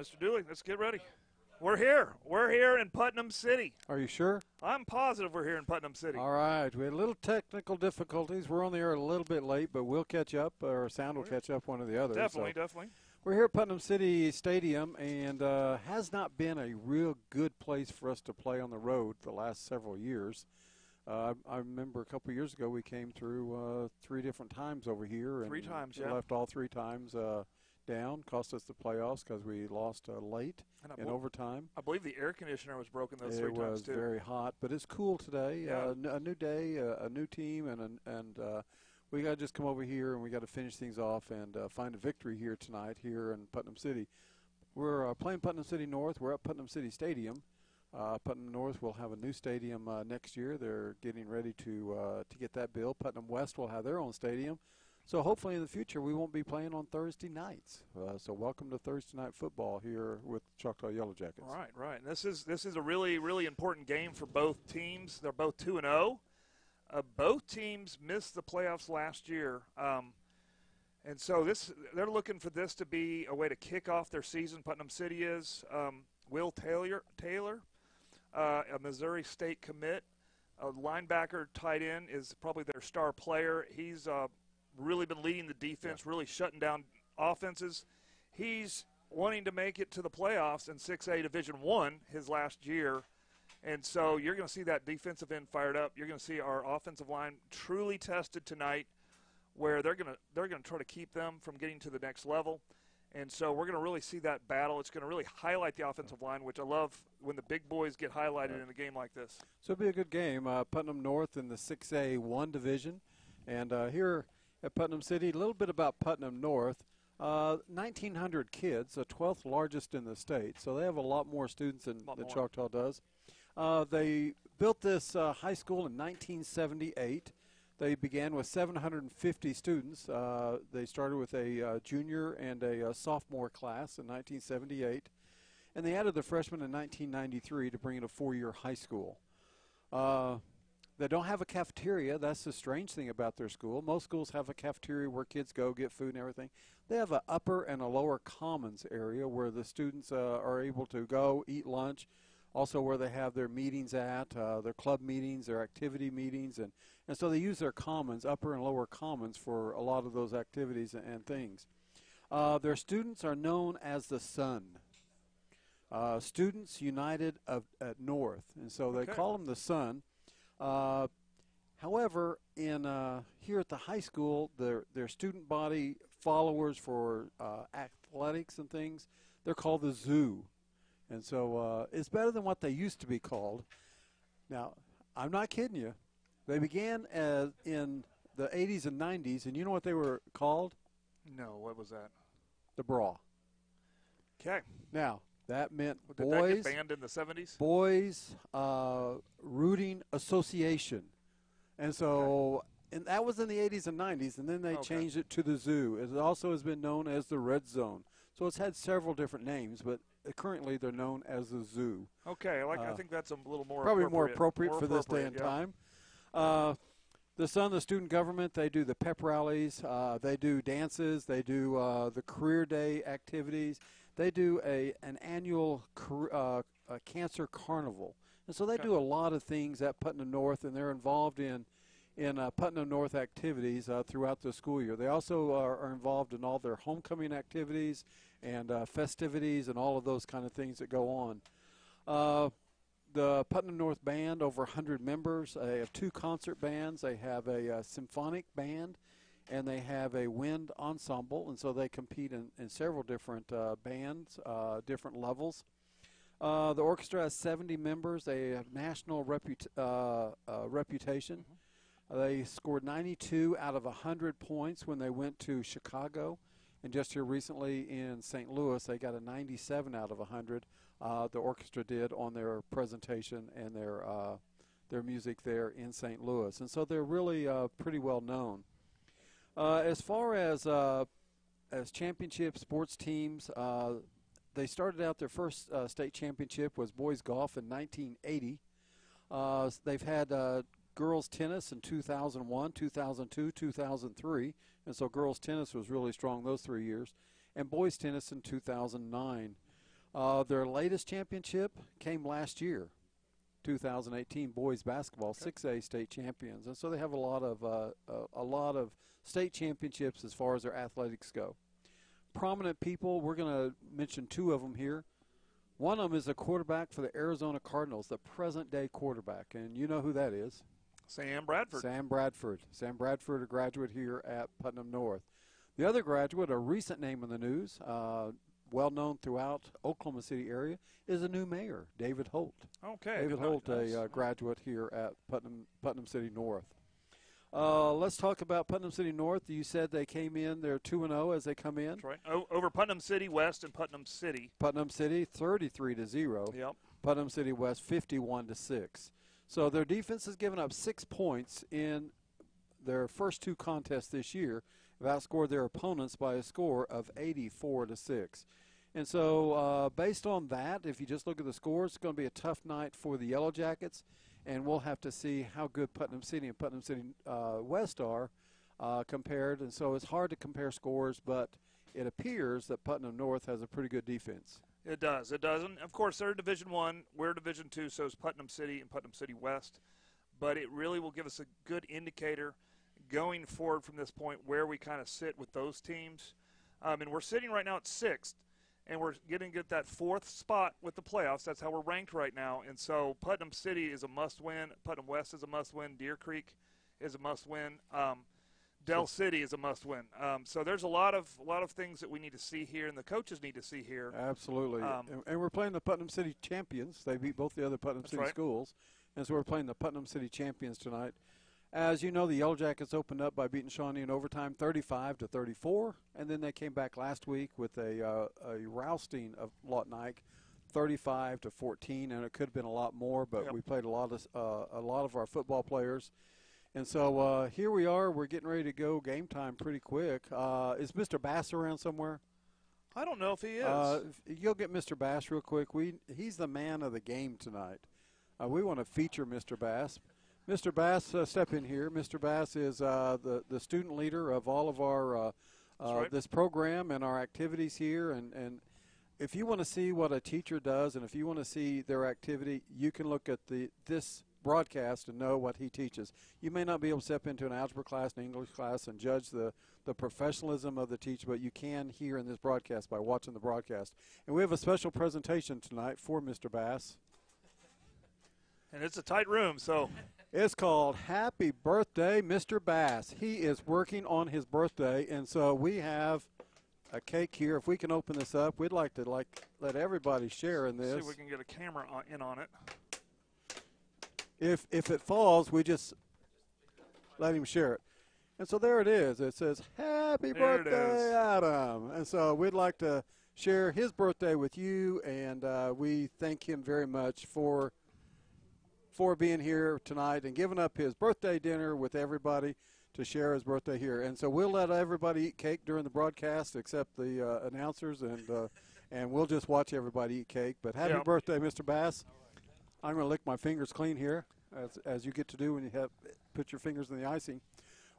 Mr. Dooley, let's get ready. We're here. We're here in Putnam City. Are you sure? I'm positive we're here in Putnam City. All right. We had a little technical difficulties. We're on the air a little bit late, but we'll catch up, or sound will catch up one or the other. Definitely, so. definitely. We're here at Putnam City Stadium, and has not been a real good place for us to play on the road the last several years. I remember a couple of years ago we came through 3 different times over here. And 3 times, yeah. Left all 3 times down, cost us the playoffs because we lost late in overtime. I believe the air conditioner was broken those 3 times, too. It was very hot, but it's cool today. Yeah. A new day, a new team, and we got to just come over here and we got to finish things off and find a victory here tonight here in Putnam City. We're playing Putnam City North. We're at Putnam City Stadium. Putnam North will have a new stadium next year. They're getting ready to get that built. Putnam West will have their own stadium. So hopefully in the future we won't be playing on Thursday nights. So welcome to Thursday night football here with Choctaw Yellow Jackets. Right. And this is a really, really important game for both teams. They're both 2-0. Both teams missed the playoffs last year. And so they're looking for this to be a way to kick off their season. Putnam City is. Will Taylor, a Missouri State commit, a linebacker tight end, is probably their star player. He's really been leading the defense, really shutting down offenses. He's wanting to make it to the playoffs in 6A Division I his last year. And so you're going to see that defensive end fired up. You're going to see our offensive line truly tested tonight, where they're going to try to keep them from getting to the next level. And so we're going to really see that battle. It's going to really highlight the offensive line, which I love when the big boys get highlighted in a game like this. So it'll be a good game. Putnam North in the 6A 1 division. And here at Putnam City, a little bit about Putnam North. 1,900 kids, the 12th largest in the state. So they have a lot more students than Choctaw does. They built this high school in 1978. They began with 750 students. They started with a junior and a sophomore class in 1978. And they added the freshmen in 1993 to bring it a 4-year high school. They don't have a cafeteria. That's the strange thing about their school. Most schools have a cafeteria where kids go get food and everything. They have an upper and a lower commons area where the students are able to go eat lunch. Also where they have their meetings at, their club meetings, their activity meetings. And so they use their commons, upper and lower commons, for a lot of those activities and things. Their students are known as the Sun. Students United at North. And so they call them the Sun. However, here at the high school, their student body followers for athletics and things, they're called the Zoo. And so it's better than what they used to be called. Now, I'm not kidding you. They began in the 80s and 90s, and you know what they were called? No, what was that? The Bra. Okay. Now, that meant Did boys. that get banned in the 70s? Boys Rooting Association. And so and that was in the 80s and 90s, and then they changed it to the Zoo. It also has been known as the Red Zone. So it's had several different names, but currently they're known as the Zoo. Okay, I think that's a little more probably more appropriate for this day and time. The Sun, the student government, they do the pep rallies, they do dances, they do the career day activities, they do an annual cancer carnival, and so they do a lot of things at Putnam North, and they're involved in Putnam North activities throughout the school year. They also are involved in all their homecoming activities and festivities and all of those kind of things that go on. The Putnam North Band, over 100 members. They have 2 concert bands. They have a symphonic band, and they have a wind ensemble, and so they compete in several different bands, different levels. The orchestra has 70 members. They have national reputation. They scored 92 out of 100 points when they went to Chicago. And just here recently in St. Louis, they got a 97 out of 100. The orchestra did on their presentation and their music there in St. Louis. And so they're really pretty well known. As far as championship sports teams, they started out their first state championship was boys golf in 1980. They've had girls tennis in 2001, 2002, 2003, and so girls tennis was really strong those 3 years, and boys tennis in 2009. Their latest championship came last year, 2018 boys basketball, 6A state champions, and so they have a lot of state championships as far as their athletics go. Prominent people, we're going to mention two of them here. One of them is a quarterback for the Arizona Cardinals, the present-day quarterback, and you know who that is. Sam Bradford. Sam Bradford. Sam Bradford, a graduate here at Putnam North. The other graduate, a recent name in the news, well-known throughout Oklahoma City area, is a new mayor, David Holt. Okay. David Holt, a graduate here at Putnam City North. Let's talk about Putnam City North. You said they came in, they're 2-0 as they come in. That's right. Over Putnam City West and Putnam City. Putnam City 33-0. Yep. Putnam City West 51-6. So their defense has given up 6 points in their first two contests this year. They've outscored their opponents by a score of 84-6. And so based on that, if you just look at the scores, it's going to be a tough night for the Yellow Jackets. And we'll have to see how good Putnam City and Putnam City West are compared. And so it's hard to compare scores, but it appears that Putnam North has a pretty good defense. It does. It does. And, of course, they're Division I. We're Division II, so is Putnam City and Putnam City West. But it really will give us a good indicator going forward from this point where we kind of sit with those teams. And we're sitting right now at 6th. And we're getting to get that 4th spot with the playoffs. That's how we're ranked right now. And so Putnam City is a must-win. Putnam West is a must-win. Deer Creek is a must-win. Del City is a must-win. So there's a lot of things that we need to see here, and the coaches need to see here. Absolutely. And we're playing the Putnam City champions. They beat both the other Putnam City schools. And so we're playing the Putnam City champions tonight. As you know, the Yellow Jackets opened up by beating Shawnee in overtime 35-34, and then they came back last week with a rousting of Lawton Ike 35-14, and it could have been a lot more, but we played a lot of our football players. And so here we are. We're getting ready to go game time pretty quick. Is Mr. Bass around somewhere? I don't know if he is. You'll get Mr. Bass real quick. He's the man of the game tonight. We want to feature Mr. Bass. Mr. Bass, step in here. Mr. Bass is the student leader of all of our this program and our activities here. And if you want to see what a teacher does and if you want to see their activity, you can look at this broadcast and know what he teaches. You may not be able to step into an algebra class, an English class, and judge the professionalism of the teacher, but you can hear in this broadcast by watching the broadcast. And we have a special presentation tonight for Mr. Bass. And it's a tight room, so. It's called Happy Birthday, Mr. Bass. He is working on his birthday, and so we have a cake here. If we can open this up, we'd like to let everybody share in this. See if we can get a camera in on it. If it falls, we just let him share it. And so there it is. It says, Happy Birthday, Adam. And so we'd like to share his birthday with you, and we thank him very much for being here tonight and giving up his birthday dinner with everybody to share his birthday here. And so we'll let everybody eat cake during the broadcast except the announcers, and we'll just watch everybody eat cake. But happy birthday, Mr. Bass. I'm going to lick my fingers clean here, as you get to do when you put your fingers in the icing.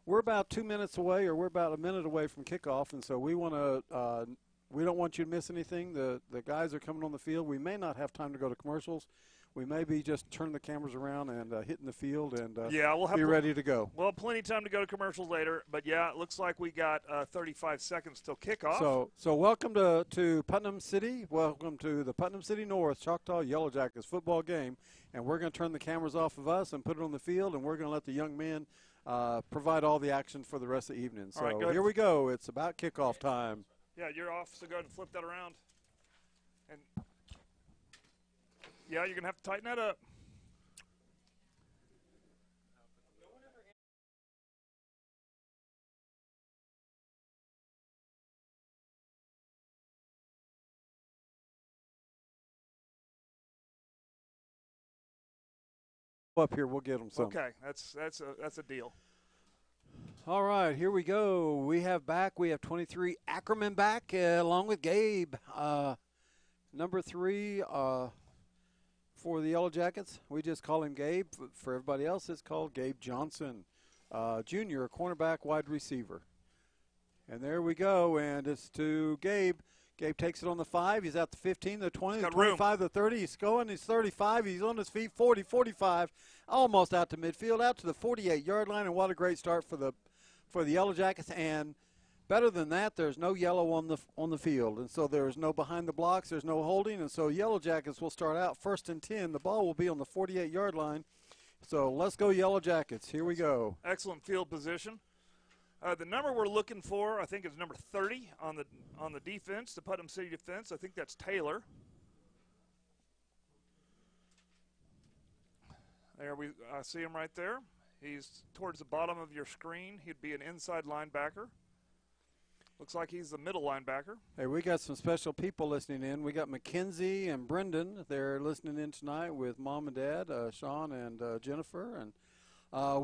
We're about 2 minutes away, or we're about a minute away from kickoff, and so we don't want you to miss anything. The guys are coming on the field. We may not have time to go to commercials. We may be just turning the cameras around and hitting the field and we'll be ready to go. We'll have plenty of time to go to commercials later, but it looks like we got 35 seconds till kickoff. So welcome to Putnam City. Welcome to the Putnam City North Choctaw Yellow Jackets football game, and we're going to turn the cameras off of us and put it on the field, and we're going to let the young men provide all the action for the rest of the evening. So here we go. It's about kickoff time. Yeah, you're off, so go ahead and flip that around. And you're going to have to tighten that up. Up here, we'll get them some. Okay, that's a deal. All right, here we go. We have 23 Ackerman back along with Gabe. Number 3 for the Yellow Jackets. We just call him Gabe. For everybody else, it's called Gabe Johnson, junior, cornerback, wide receiver. And there we go, and it's to Gabe. Gabe takes it on the 5. He's at the 15, the 20, the got 25, the 30. He's going. He's 35. He's on his feet. 40, 45. Almost out to midfield, out to the 48-yard line. And what a great start for the Yellow Jackets. And better than that, there's no yellow on the field. And so there's no behind the blocks. There's no holding. And so Yellow Jackets will start out 1st and 10. The ball will be on the 48-yard line. So let's go Yellow Jackets. Here we go. Excellent field position. The number we're looking for, I think, is number 30 on the defense, the Putnam City defense. I think that's Taylor. I see him right there. He's towards the bottom of your screen. He'd be an inside linebacker. Looks like he's the middle linebacker. Hey, we got some special people listening in. We got Mackenzie and Brendan. They're listening in tonight with Mom and Dad, Sean and Jennifer, and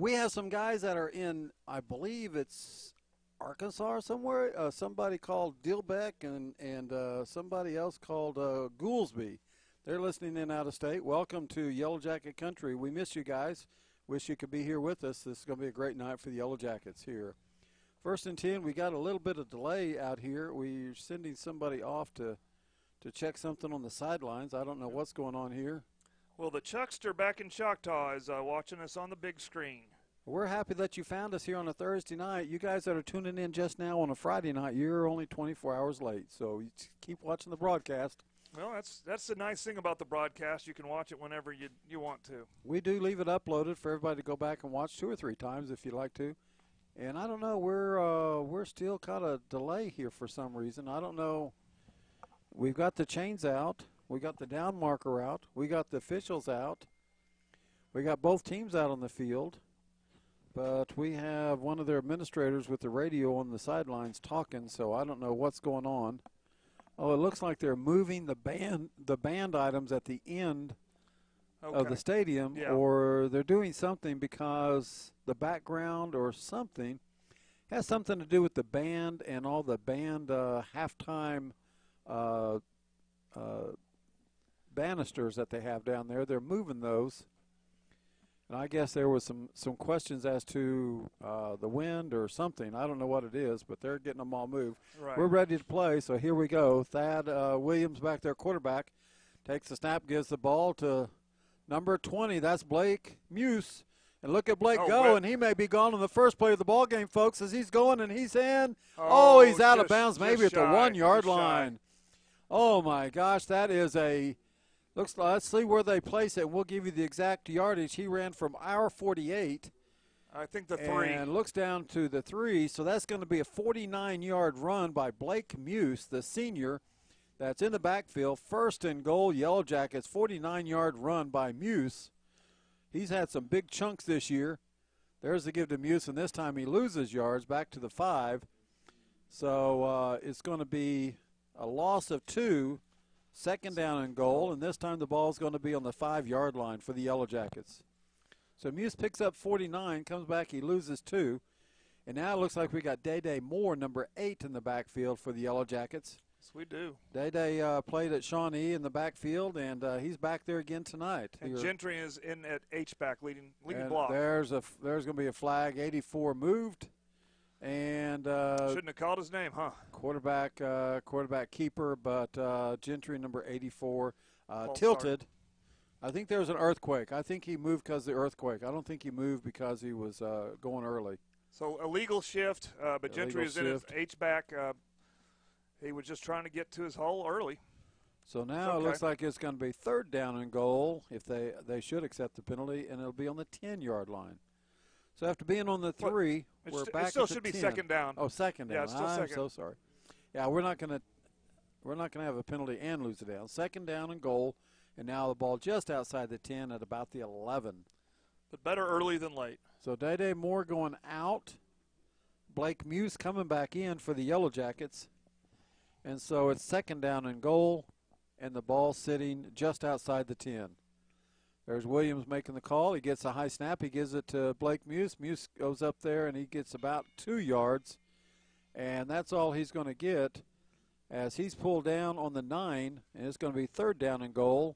we have some guys that are in, I believe it's Arkansas or somewhere. Somebody called Dilbeck and somebody else called Goolsby. They're listening in out of state. Welcome to Yellow Jacket Country. We miss you guys. Wish you could be here with us. This is going to be a great night for the Yellow Jackets here. 1st and 10, we got a little bit of delay out here. We're sending somebody off to check something on the sidelines. I don't know what's going on here. Well, the Chuckster back in Choctaw is watching us on the big screen. We're happy that you found us here on a Thursday night. You guys that are tuning in just now on a Friday night, you're only 24 hours late. So you keep watching the broadcast. Well, that's the nice thing about the broadcast. You can watch it whenever you want to. We do leave it uploaded for everybody to go back and watch 2 or 3 times if you like to. And I don't know, we're still kind of delay here for some reason. I don't know. We've got the chains out. We got the down marker out. We got the officials out. We got both teams out on the field. But we have one of their administrators with the radio on the sidelines talking, so I don't know what's going on. Oh, it looks like they're moving the band items at the end of the stadium, or they're doing something because the background or something has something to do with the band and all the band halftime banisters that they have down there. They're moving those. And I guess there was some questions as to the wind or something. I don't know what it is, but they're getting them all moved. Right. We're ready to play, so here we go. Thad Williams back there, quarterback, takes the snap, gives the ball to number 20. That's Blake Muse. And look at Blake go, and he may be gone on the first play of the ball game, folks, as he's going and he's in. Oh, he's out of bounds, maybe at the 1-yard line. Oh, my gosh, that is a – let's see where they place it. We'll give you the exact yardage. He ran from our 48. I think the 3. And looks down to the 3. So that's going to be a 49-yard run by Blake Muse, the senior. That's in the backfield. 1st and goal, Yellow Jackets. 49-yard run by Muse. He's had some big chunks this year. There's the give to Muse, and this time he loses yards back to the 5. So it's going to be a loss of 2. 2nd down and goal, and this time the ball is going to be on the 5-yard line for the Yellow Jackets. So Muse picks up 49, comes back, he loses 2. And now it looks like we got Day Moore, number 8, in the backfield for the Yellow Jackets. Yes, we do. Day played at Shawnee in the backfield, and he's back there again tonight. And Gentry is in at H-back, leading block. There's going to be a flag. 84 moved. And shouldn't have called his name, huh? Quarterback keeper, but Gentry, number 84, tilted. I think there was an earthquake. I think he moved because of the earthquake. I don't think he moved because he was going early. So illegal shift, but Gentry is in his H-back. He was just trying to get to his hole early. So now it looks like it's going to be 3rd down and goal if they should accept the penalty, and it'll be on the 10-yard line. So after being on the 3, we're back at the 10. It still should be 2nd down. Oh, 2nd down. Yeah, it's still I'm 2nd. so sorry. Yeah, we're not going to have a penalty and lose it down. 2nd down and goal, and now the ball just outside the 10 at about the 11. But better early than late. So Day Moore going out. Blake Muse coming back in for the Yellow Jackets. And so it's 2nd down and goal, and the ball sitting just outside the 10. There's Williams making the call. He gets a high snap. He gives it to Blake Muse. Muse goes up there, and he gets about 2 yards. And that's all he's going to get as he's pulled down on the 9, and it's going to be 3rd down and goal.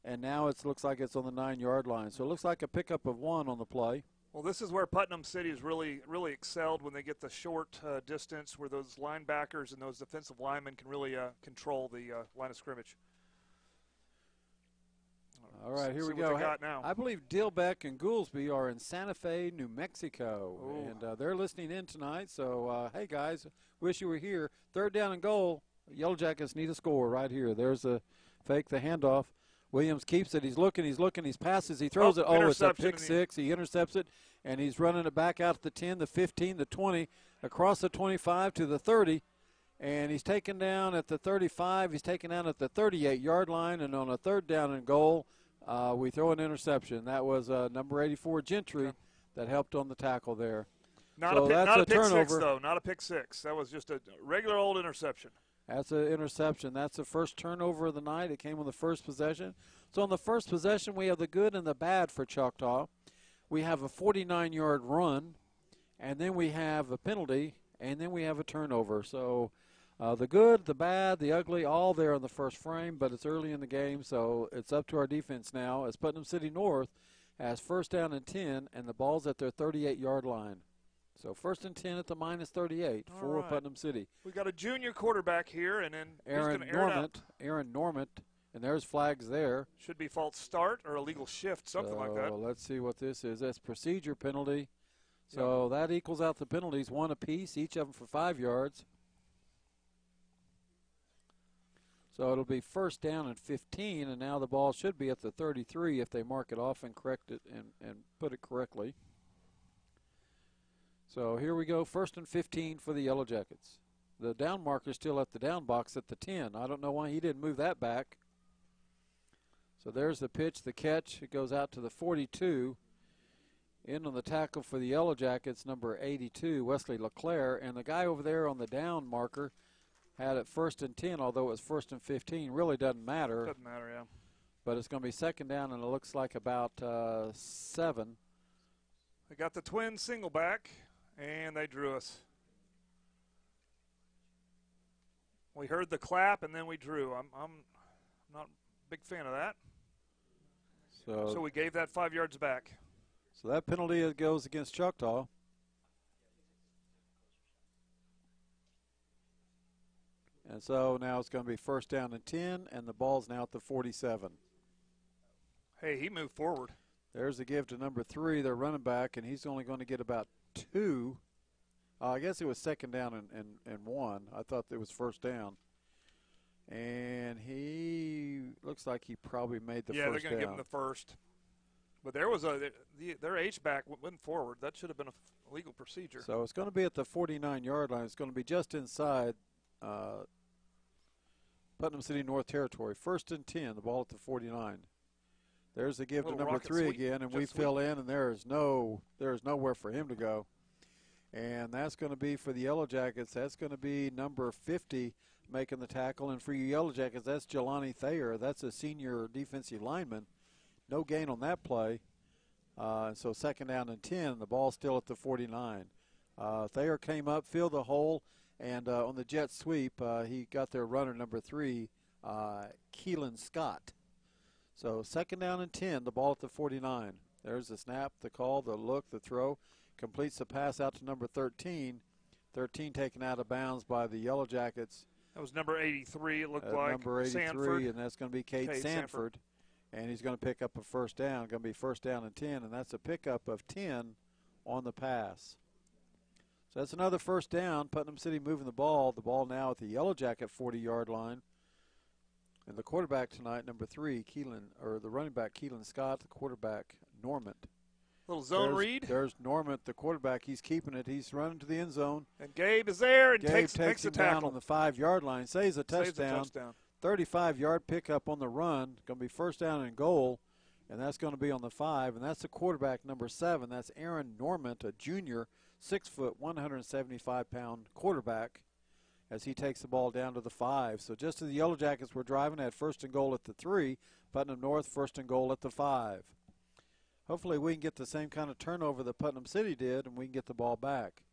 And now it looks like it's on the 9-yard line. So it looks like a pickup of 1 on the play. Well, this is where Putnam City has really excelled when they get the short distance where those linebackers and those defensive linemen can really control the line of scrimmage. All right, here we go. go. I believe Dilbeck and Goolsby are in Santa Fe, New Mexico. Ooh. And they're listening in tonight. So, hey, guys, wish you were here. 3rd down and goal. Yellow Jackets need a score right here. There's a fake, the handoff. Williams keeps it. He's looking, he passes, he throws it. Oh, it's a pick six. He intercepts it, and he's running it back out to the 10, the 15, the 20, across the 25 to the 30. And he's taken down at the 35. He's taken down at the 38-yard line. And on a 3rd down and goal, we throw an interception. That was number 84, Gentry, that helped on the tackle there. Not a pick six, though. Not a pick six. That was just a regular old interception. That's an interception. That's the first turnover of the night. It came on the first possession. So on the first possession, we have the good and the bad for Choctaw. We have a 49-yard run, and then we have a penalty, and then we have a turnover. So the good, the bad, the ugly, all there in the first frame, but it's early in the game, so it's up to our defense now as Putnam City North has 1st down and 10, and the ball's at their 38-yard line. So 1st and 10 at the minus 38 for Putnam City. We got a junior quarterback here, and then Aaron Normant, and there's flags there. Should be false start or illegal shift, something like that. Let's see what this is. That's procedure penalty. So that equals out the penalties, 1 apiece, each of them for 5 yards. So it'll be 1st down and 15, and now the ball should be at the 33 if they mark it off and correct it and put it correctly. So here we go, 1st and 15 for the Yellow Jackets. The down marker's still at the down box at the 10. I don't know why he didn't move that back. So there's the pitch, the catch. It goes out to the 42. In on the tackle for the Yellow Jackets, number 82, Wesley LeClaire. And the guy over there on the down marker had it 1st and 10, although it was 1st and 15. Really doesn't matter. Doesn't matter, yeah. But it's going to be 2nd down, and it looks like about 7. They got the twin single back. And they drew us. We heard the clap, and then we drew. I'm not a big fan of that. So we gave that 5 yards back. So that penalty goes against Choctaw. And so now it's going to be 1st down and 10, and the ball's now at the 47. Hey, he moved forward. There's the give to number 3, their running back, and he's only going to get about 2. I guess it was 2nd down and 1. I thought it was 1st down. And he looks like he probably made the first down. Yeah, they're going to give him the first. But there was their H-back went forward. That should have been a legal procedure. So it's going to be at the 49-yard line. It's going to be just inside Putnam City North territory. 1st and 10, the ball at the 49. There's the give to number 3 again, and we fill in, and there's nowhere for him to go. And that's going to be for the Yellow Jackets. That's going to be number 50 making the tackle. And for you Yellow Jackets, that's Jelani Thayer. That's a senior defensive lineman. No gain on that play. So 2nd down and 10. The ball's still at the 49. Thayer came up, filled the hole, and on the jet sweep, he got their runner, number 3, Keelan Scott. So 2nd down and 10, the ball at the 49. There's the snap, the call, the look, the throw. Completes the pass out to number 13. 13 taken out of bounds by the Yellow Jackets. That was number 83, it looked like. Number 83, Sanford. And that's going to be Cade Sanford. And he's going to pick up a 1st down. Going to be 1st down and 10, and that's a pickup of 10 on the pass. So that's another 1st down. Putnam City moving the ball. The ball now at the Yellow Jacket 40-yard line. And the quarterback tonight, number 3, the running back, Keelan Scott, the quarterback, Normant. Little zone read. There's Normant, the quarterback. He's keeping it. He's running to the end zone. And Gabe is there and makes him the tackle. Down on the 5-yard line. Saves a touchdown. 35-yard pickup on the run. Going to be 1st down and goal, and that's going to be on the 5. And that's the quarterback, number 7. That's Aaron Normant, a junior, 6 foot, 175-pound quarterback, as he takes the ball down to the 5. So just as the Yellow Jackets were driving at 1st and goal at the 3, Putnam North 1st and goal at the 5. Hopefully we can get the same kind of turnover that Putnam City did, and we can get the ball back.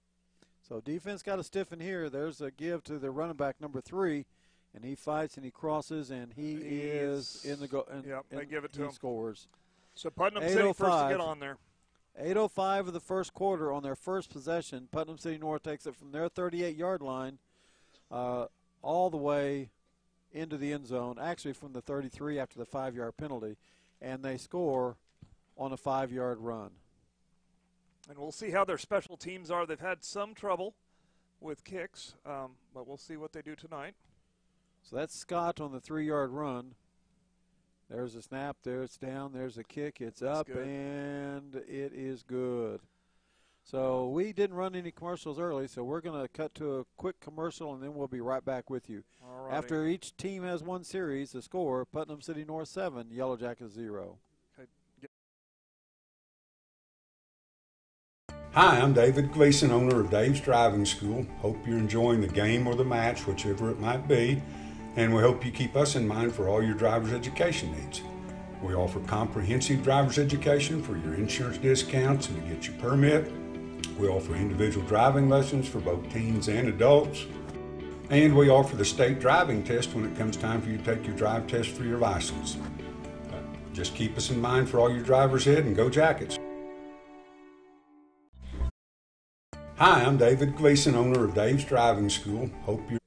So defense got to stiffen here. There's a give to the running back, number 3, and he fights and he crosses, and he is in the goal. Yep, they give it to him. He scores. So Putnam City first to get on there. 8:05 of the first quarter on their first possession. Putnam City North takes it from their 38-yard line all the way into the end zone, actually from the 33 after the 5-yard penalty, and they score on a 5-yard run. And we'll see how their special teams are. They've had some trouble with kicks, but we'll see what they do tonight. So that's Scott on the 3-yard run. There's a snap, there it's down, there's a kick, it's up, and it is good. So we didn't run any commercials early, so we're going to cut to a quick commercial, and then we'll be right back with you. Alrighty. After each team has one series, the score, Putnam City North 7, Yellow Jackets 0. Hi, I'm David Gleason, owner of Dave's Driving School. Hope you're enjoying the game or the match, whichever it might be, and we hope you keep us in mind for all your driver's education needs. We offer comprehensive driver's education for your insurance discounts and to get your permit. We offer individual driving lessons for both teens and adults. And we offer the state driving test when it comes time for you to take your drive test for your license. Just keep us in mind for all your driver's ed, and go Jackets. Hi, I'm David Gleason, owner of Dave's Driving School. Hope you're...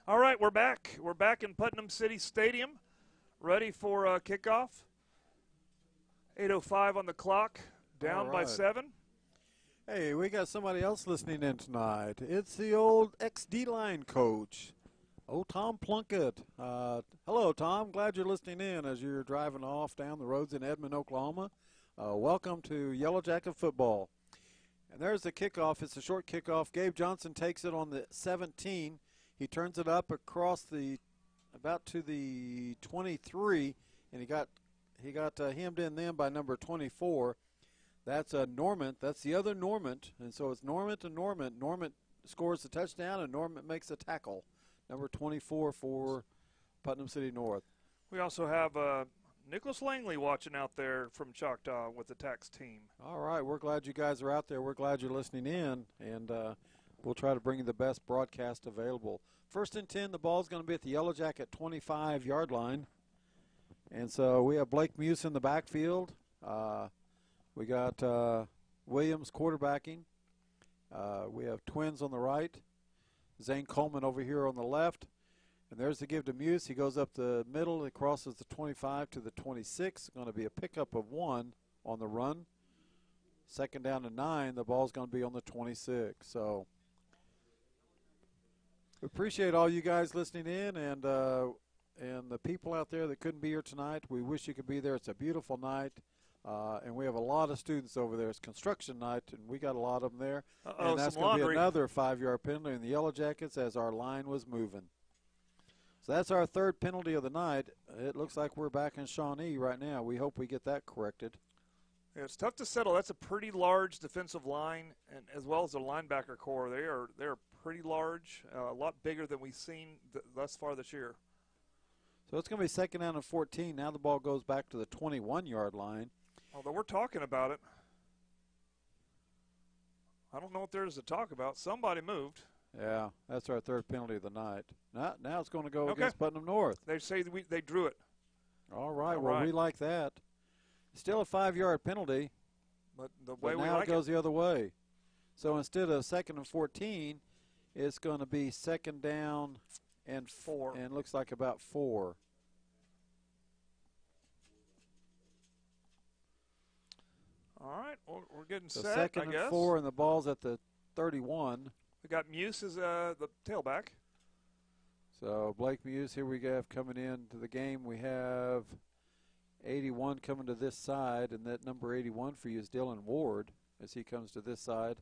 All right, we're back. We're back in Putnam City Stadium, ready for kickoff. 8:05 on the clock, down by 7. Hey, we got somebody else listening in tonight. It's the old ex-D line coach, Tom Plunkett. Hello, Tom. Glad you're listening in as you're driving off down the roads in Edmond, Oklahoma. Welcome to Yellow Jacket football. And there's the kickoff. It's a short kickoff. Gabe Johnson takes it on the 17. He turns it up across about to the 23, and he got hemmed in then by number 24. That's Normant. That's the other Normant. And so it's Normant and Normant. Normant scores the touchdown, and Normant makes a tackle. Number 24 for Putnam City North. We also have Nicholas Langley watching out there from Choctaw with the tax team. All right. We're glad you guys are out there. We're glad you're listening in, and we'll try to bring you the best broadcast available. 1st and 10, the ball's going to be at the Yellow Jacket 25-yard line. And so we have Blake Muse in the backfield. We got Williams quarterbacking. We have Twins on the right. Zane Coleman over here on the left. And there's the give to Muse. He goes up the middle. He crosses the 25 to the 26. Going to be a pickup of 1 on the run. 2nd down and 9. The ball's going to be on the 26. So we appreciate all you guys listening in, and the people out there that couldn't be here tonight. We wish you could be there. It's a beautiful night. And we have a lot of students over there. It's construction night, and we got a lot of them there. And that's going to be another 5-yard penalty in the Yellow Jackets as our line was moving. So that's our 3rd penalty of the night. It looks like we're back in Shawnee right now. We hope we get that corrected. Yeah, it's tough to settle. That's a pretty large defensive line, and as well as the linebacker core. They're pretty large, a lot bigger than we've seen thus far this year. So it's going to be 2nd down and 14. Now the ball goes back to the 21-yard line. Although we're talking about it, I don't know what there is to talk about. Somebody moved. Yeah, that's our 3rd penalty of the night. Now it's going to go against Putnam North. They say they drew it. All right, we like that. Still a 5-yard penalty, but the way now it goes the other way. So instead of 2nd and 14, it's going to be 2nd down and 4. And looks like about 4. All right, we're getting so set, 2nd and 4, and the ball's at the 31. We got Muse as the tailback. So Blake Muse, here we have coming into the game. We have 81 coming to this side, and that number 81 for you is Dylan Ward as he comes to this side.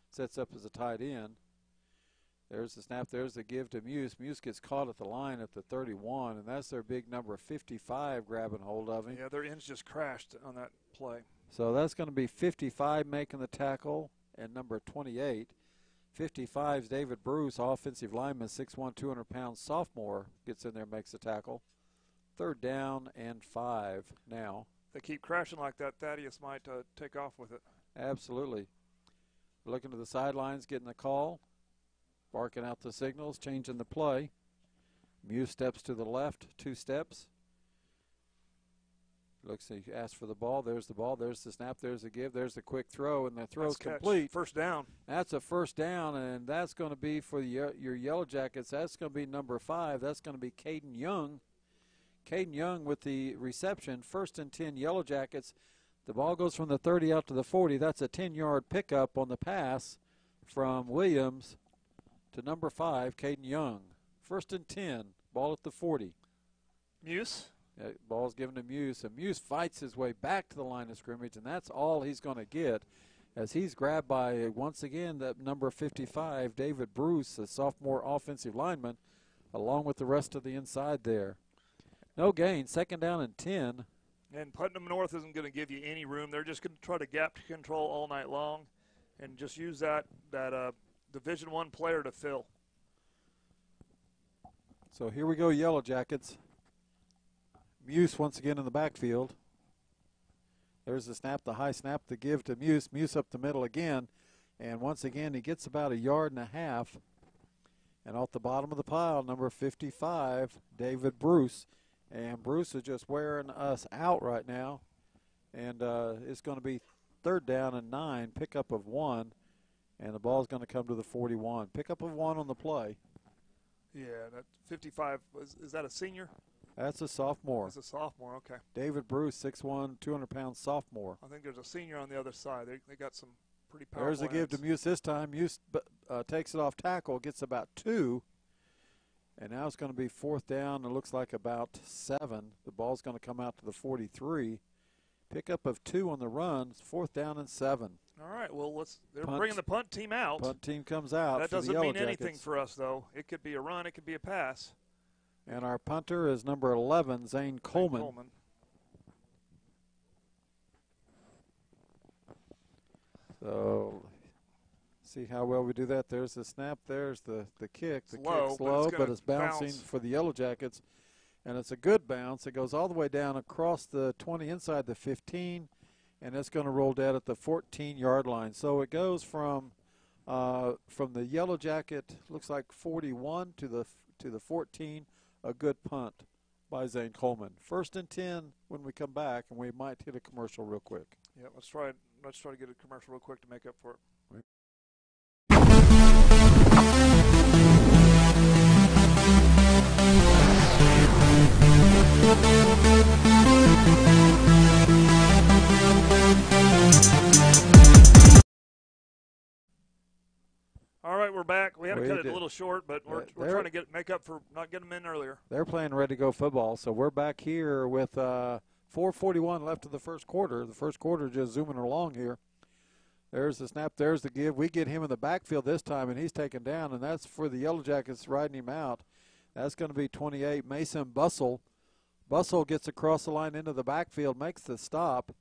Sets up as a tight end. There's the snap. There's the give to Muse. Muse gets caught at the line at the 31, and that's their big number 55 grabbing hold of him. Yeah, their ends just crashed on that play. So that's going to be 55 making the tackle, and number 28. 55 is David Bruce, offensive lineman, 6'1", 200-pound sophomore, gets in there, makes the tackle. 3rd down and 5 now. They keep crashing like that. Thaddeus might take off with it. Absolutely. Looking to the sidelines, getting the call, barking out the signals, changing the play. 'Muse steps to the left, 2 steps. Looks like he asked for the ball. There's the ball. There's the snap. There's the give. There's the quick throw, and the throw's complete. First down. That's a first down, and that's going to be for your Yellow Jackets. That's going to be number 5. That's going to be Caden Young. Caden Young with the reception. 1st and 10 Yellow Jackets. The ball goes from the 30 out to the 40. That's a 10-yard pickup on the pass from Williams to number 5, Caden Young. 1st and 10. Ball at the 40. Muse. Ball's given to Muse, and Muse fights his way back to the line of scrimmage, and that's all he's going to get as he's grabbed by, once again, that number 55, David Bruce, a sophomore offensive lineman, along with the rest of the inside there. No gain, 2nd down and 10. And Putnam North isn't going to give you any room. They're just going to try to gap control all night long and just use that Division I player to fill. So here we go, Yellow Jackets. Muse once again in the backfield. There's the snap, the high snap, the give to Muse. Muse up the middle again. And once again, he gets about 1.5 yards. And off the bottom of the pile, number 55, David Bruce. And Bruce is just wearing us out right now. And it's going to be 3rd down and 9, pickup of 1. And the ball's going to come to the 41. Pickup of 1 on the play. Yeah, that 55, is that a senior? That's a sophomore. That's a sophomore, okay. David Bruce, 6'1", 200-pound sophomore. I think there's a senior on the other side. They got some pretty powerful There's a give to Muse this time. Muse takes it off tackle, gets about 2. And now it's going to be 4th down. It looks like about 7. The ball's going to come out to the 43. Pickup of 2 on the run. It's 4th down and 7. All right, well, they're bringing the punt team out. Punt team comes out. That for the doesn't Yellow mean anything Jackets. for us, though. It could be a run. It could be a pass. And our punter is number 11, Zane Coleman. So see how well we do that. There's the snap. There's the kick. The kick's low, but it's bouncing for the Yellow Jackets. And it's a good bounce. It goes all the way down across the 20 inside the 15, and it's going to roll dead at the 14-yard line. So it goes from the Yellow Jacket, looks like 41 to the 14. A good punt by Zane Coleman. 1st and 10 when we come back, and we might hit a commercial real quick. Yeah, let's try to get a commercial real quick to make up for it. All right, we're back. We had to cut it a little short, but we're trying to make up for not getting them in earlier. They're playing ready-to-go football, so we're back here with 4:41 left of the first quarter. The first quarter just zooming along here. There's the snap. There's the give. We get him in the backfield this time, and he's taken down, and that's for the Yellow Jackets riding him out. That's going to be 28, Mason Bussell. Bussell gets across the line into the backfield, makes the stop,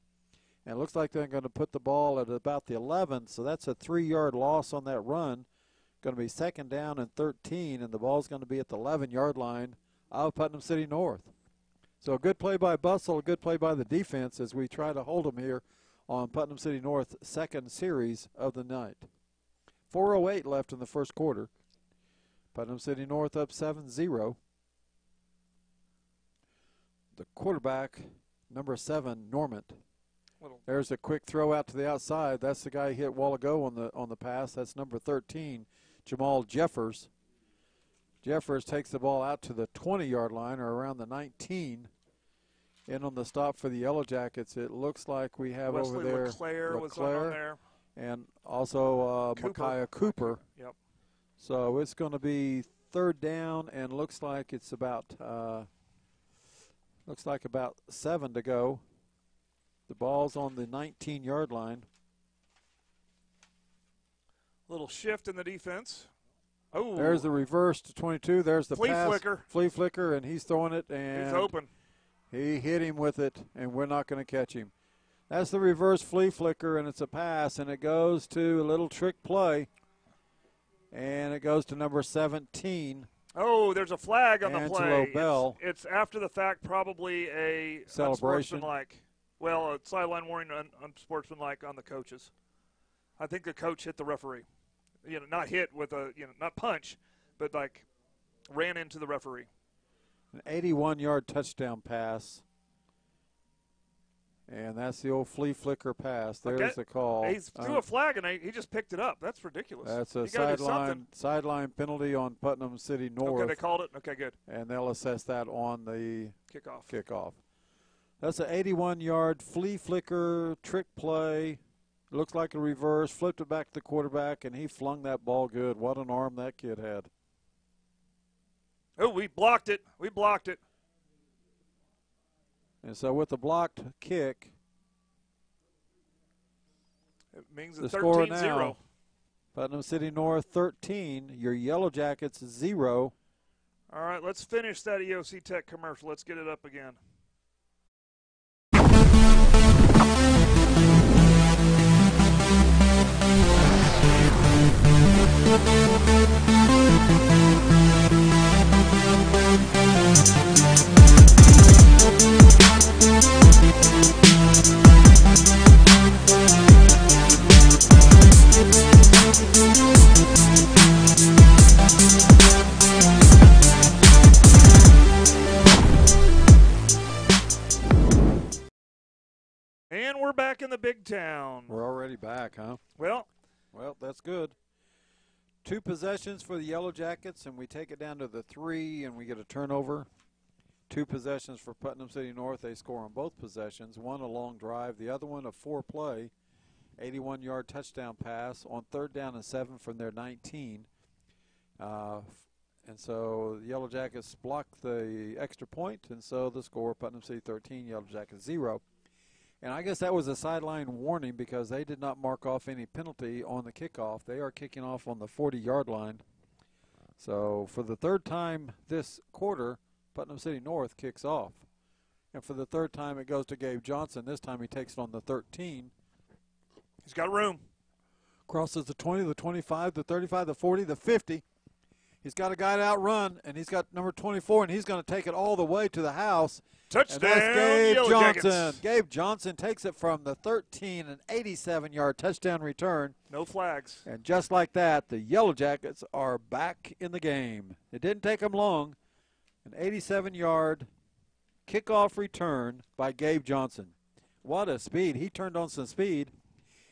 and it looks like they're going to put the ball at about the 11, so that's a 3-yard loss on that run. Going to be 2nd down and 13, and the ball's going to be at the 11-yard line of Putnam City North. So a good play by Bussell, a good play by the defense as we try to hold them here on Putnam City North, 2nd series of the night. 4:08 left in the first quarter. Putnam City North up 7-0. The quarterback, number 7, Normant. There's a quick throw out to the outside. That's the guy he hit a while ago on the pass. That's number 13, Jamal Jeffers. Jeffers takes the ball out to the 20-yard line or around the 19. In on the stop for the Yellow Jackets, it looks like we have Wesley over there LeClaire was on there. And also Micaiah Cooper. Yep. So it's going to be 3rd down, and looks like it's about 7 to go. The ball's on the 19-yard line. Little shift in the defense. Oh, there's the reverse to 22. There's the flea flicker. Flea flicker, and he's throwing it, and he's open. He hit him with it, and we're not going to catch him. That's the reverse flea flicker, and it's a pass, and it goes to a little trick play, and it goes to number 17. Oh, there's a flag on the Angelo play. Bell. It's after the fact, probably a celebration. Unsportsmanlike. Well, a sideline warning unsportsmanlike on the coaches. I think the coach hit the referee. Not hit with not punch, but like ran into the referee. An 81-yard touchdown pass. And that's the old flea flicker pass. There's the call. He threw a flag, and he just picked it up. That's ridiculous. That's a sideline penalty on Putnam City North. Okay, they called it? Okay, good. And they'll assess that on the kickoff. That's an 81-yard flea flicker trick play. Looks like a reverse. Flipped it back to the quarterback, and he flung that ball good. What an arm that kid had. Oh, we blocked it. And so with the blocked kick, it means the 13-0. score now, Putnam City North 13, your Yellow Jackets 0. All right, let's finish that EOC Tech commercial. Let's get it up again. And we're back in the big town. We're already back, huh? Well, that's good. 2 possessions for the Yellow Jackets, and we take it down to the 3, and we get a turnover. 2 possessions for Putnam City North. They score on both possessions. One a long drive, the other one a 4-play, 81-yard touchdown pass on 3rd down and 7 from their 19. And so the Yellow Jackets block the extra point, and so the score, Putnam City 13, Yellow Jackets 0. And I guess that was a sideline warning because they did not mark off any penalty on the kickoff. They are kicking off on the 40-yard line. So for the 3rd time this quarter, Putnam City North kicks off. And for the 3rd time it goes to Gabe Johnson. This time he takes it on the 13. He's got room. Crosses the 20, the 25, the 35, the 40, the 50. He's got a guy to outrun, and he's got number 24, and he's going to take it all the way to the house. Touchdown, and that's Gabe Yellow Johnson. Jackets. Gabe Johnson takes it from the 13, an 87-yard touchdown return. No flags. And just like that, the Yellow Jackets are back in the game. It didn't take them long. An 87-yard kickoff return by Gabe Johnson. What a speed. He turned on some speed,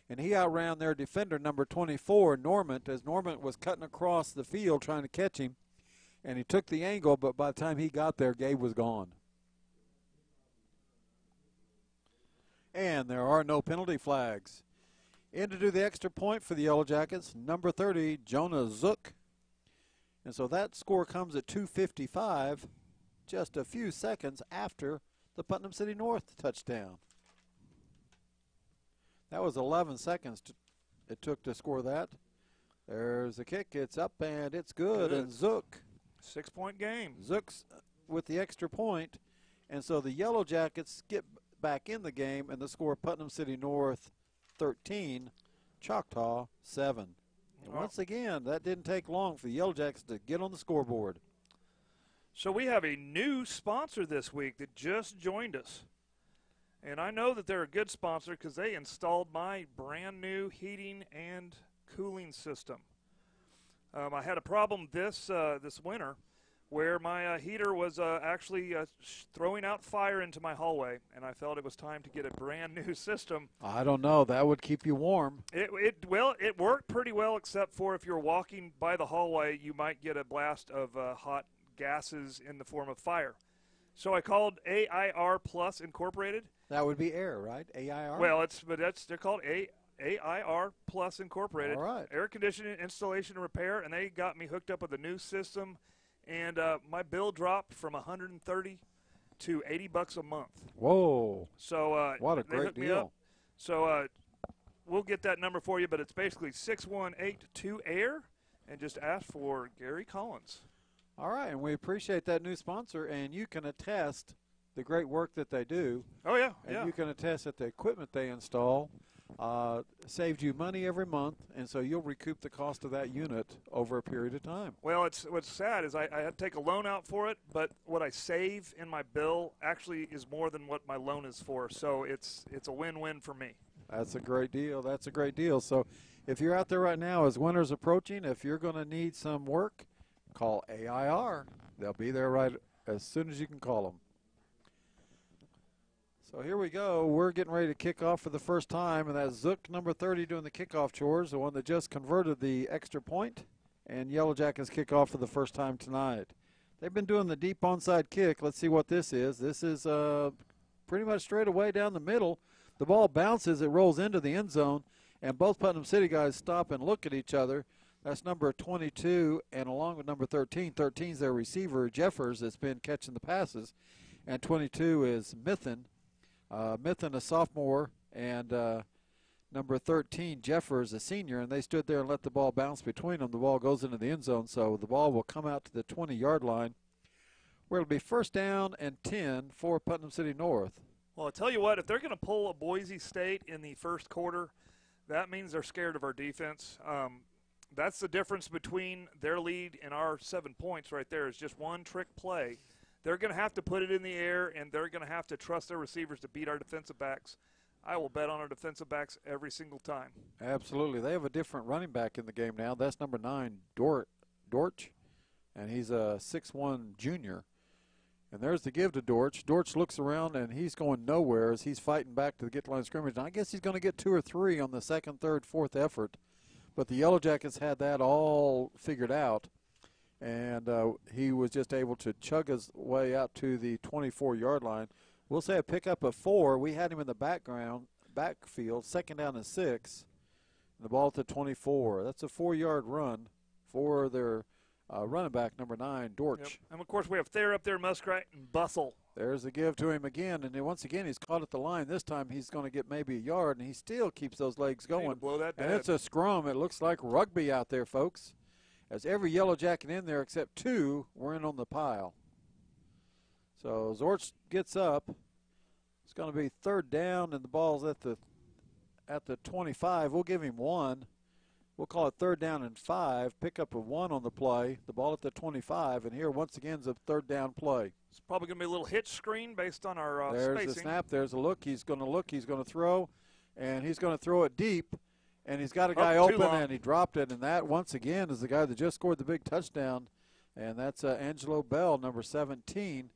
and he outran their defender, number 24, Normant, as Normant was cutting across the field trying to catch him. And he took the angle, but by the time he got there, Gabe was gone. And there are no penalty flags. In to do the extra point for the Yellow Jackets, number 30, Jonah Zook. And so that score comes at 2:55, just a few seconds after the Putnam City North touchdown. That was 11 seconds it took to score that. There's the kick. It's up, and it's good. And Zook. 6-point game. Zook's with the extra point. And so the Yellow Jackets get back in the game, and the score Putnam City North 13, Choctaw 7. And once again, that didn't take long for the Yellow Jackets to get on the scoreboard. So we have a new sponsor this week that just joined us. And I know that they're a good sponsor because they installed my brand new heating and cooling system. I had a problem this winter where my heater was actually throwing out fire into my hallway, and I felt it was time to get a brand new system. I don't know. That would keep you warm. It worked pretty well, except for if you're walking by the hallway, you might get a blast of hot gases in the form of fire. So I called AIR Plus Incorporated. That would be air, right? AIR? Well, they're called AIR Plus Incorporated. All right. Air conditioning, installation, and repair, and they got me hooked up with a new system. And my bill dropped from $130 to $80 a month. Whoa! So what a great deal! So we'll get that number for you, but it's basically 6182-AIR, and just ask for Gary Collins. All right, and we appreciate that new sponsor, and you can attest the great work that they do. Oh yeah, and you can attest that the equipment they install saved you money every month, and so you'll recoup the cost of that unit over a period of time. Well, what's sad is I had to take a loan out for it, but what I save in my bill actually is more than what my loan is for, so it's a win-win for me. That's a great deal. That's a great deal. So if you're out there right now as winter's approaching, if you're going to need some work, call AIR. They'll be there right as soon as you can call them. So here we go. We're getting ready to kick off for the first time, and that's Zook number 30 doing the kickoff chores, the one that just converted the extra point, and Yellow Jackets kick off for the first time tonight. They've been doing the deep onside kick. Let's see what this is. This is pretty much straight away down the middle. The ball bounces, it rolls into the end zone, and both Putnam City guys stop and look at each other. That's number 22, and along with number 13. 13 is their receiver, Jeffers, that's been catching the passes, and 22 is Mithen. Mithen, a sophomore, and number 13, Jeffers, a senior, and they stood there and let the ball bounce between them. The ball goes into the end zone, so the ball will come out to the 20-yard line, where it'll be first down and 10 for Putnam City North. Well, I'll tell you what, if they're going to pull a Boise State in the first quarter, that means they're scared of our defense. That's the difference between their lead and our 7 points right there is just one trick play. They're going to have to put it in the air, and they're going to have to trust their receivers to beat our defensive backs. I will bet on our defensive backs every single time. Absolutely. They have a different running back in the game now. That's number 9, Dortch, and he's a 6'1 junior. And there's the give to Dortch. Dortch looks around, and he's going nowhere as he's fighting back to get the line of scrimmage. And I guess he's going to get 2 or 3 on the second, third, fourth effort. But the Yellow Jackets had that all figured out. And he was just able to chug his way out to the 24-yard line. We'll say a pickup of 4. We had him in the backfield, second down and 6. And the ball at the 24. That's a 4-yard run for their running back, number 9, Dortch. Yep. And, of course, we have Thayer up there, Muskrat, and Bustle. There's the give to him again. And then once again, he's caught at the line. This time he's going to get maybe a yard, and he still keeps those legs going. Blow that and it's a scrum. It looks like rugby out there, folks. As every Yellow Jacket in there except 2 were in on the pile. So Zorch gets up. It's going to be third down, and the ball's at the 25. We'll give him 1. We'll call it third down and 5. Pickup of 1 on the play. The ball at the 25, and here once again is a third down play. It's probably going to be a little hitch screen based on our There's spacing. the snap. There's a look. He's going to look. He's going to throw, and he's going to throw it deep. And he's got a guy open, and he dropped it. And that, once again, is the guy that just scored the big touchdown. And that's Angelo Bell, number 17.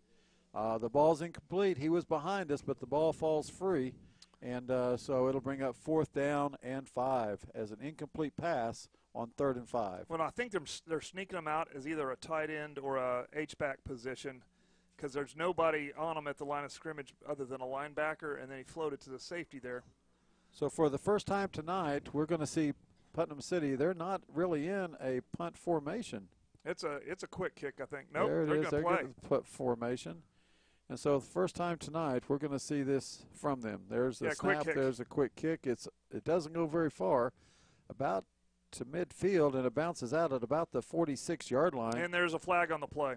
The ball's incomplete. He was behind us, but the ball falls free. And so it'll bring up fourth down and 5 as an incomplete pass on 3rd and 5. Well, I think they're sneaking them out as either a tight end or a H-back position because there's nobody on them at the line of scrimmage other than a linebacker, and then he floated to the safety there. So for the first time tonight, we're going to see Putnam City. They're not really in a punt formation. It's a quick kick, I think. Nope, there it they're is. going to play. Punt formation. And so the first time tonight, we're going to see this from them. There's the snap. There's a quick kick. It doesn't go very far, about to midfield, and it bounces out at about the 46-yard line. And there's a flag on the play.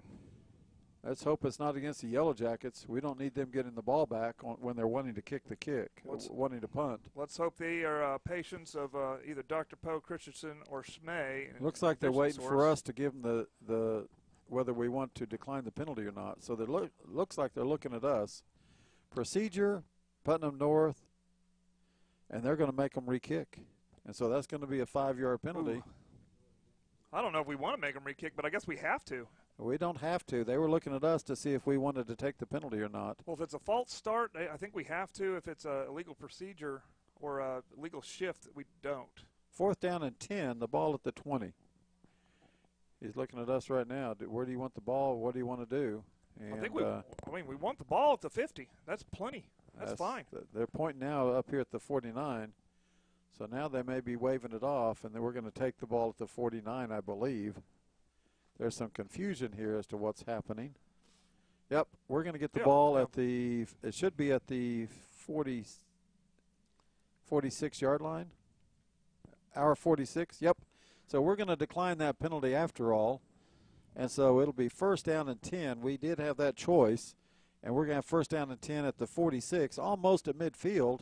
Let's hope it's not against the Yellow Jackets. We don't need them getting the ball back when they're wanting to kick the kick, wanting to punt. Let's hope they are patients of either Dr. Poe, Christensen, or Schmay. Looks like they're waiting for us to give them the whether we want to decline the penalty or not. So looks like they're looking at us. Procedure, Putnam North, and they're going to make them re-kick. And so that's going to be a 5-yard penalty. Ooh. I don't know if we want to make them re-kick, but I guess we have to. We don't have to. They were looking at us to see if we wanted to take the penalty or not. Well, if it's a false start, I think we have to. If it's a illegal procedure or a legal shift, we don't. 4th down and 10, the ball at the 20. He's looking at us right now. Where do you want the ball? What do you want to do? And, I think we want the ball at the 50. That's plenty. That's fine. They're pointing now up here at the 49. So now they may be waving it off, and then we're going to take the ball at the 49, I believe. There's some confusion here as to what's happening. Yep, we're going to get the ball at the – it should be at the 46-yard line. Our 46, yep. So we're going to decline that penalty after all. And so it'll be 1st down and 10. We did have that choice. And we're going to have 1st down and 10 at the 46, almost at midfield.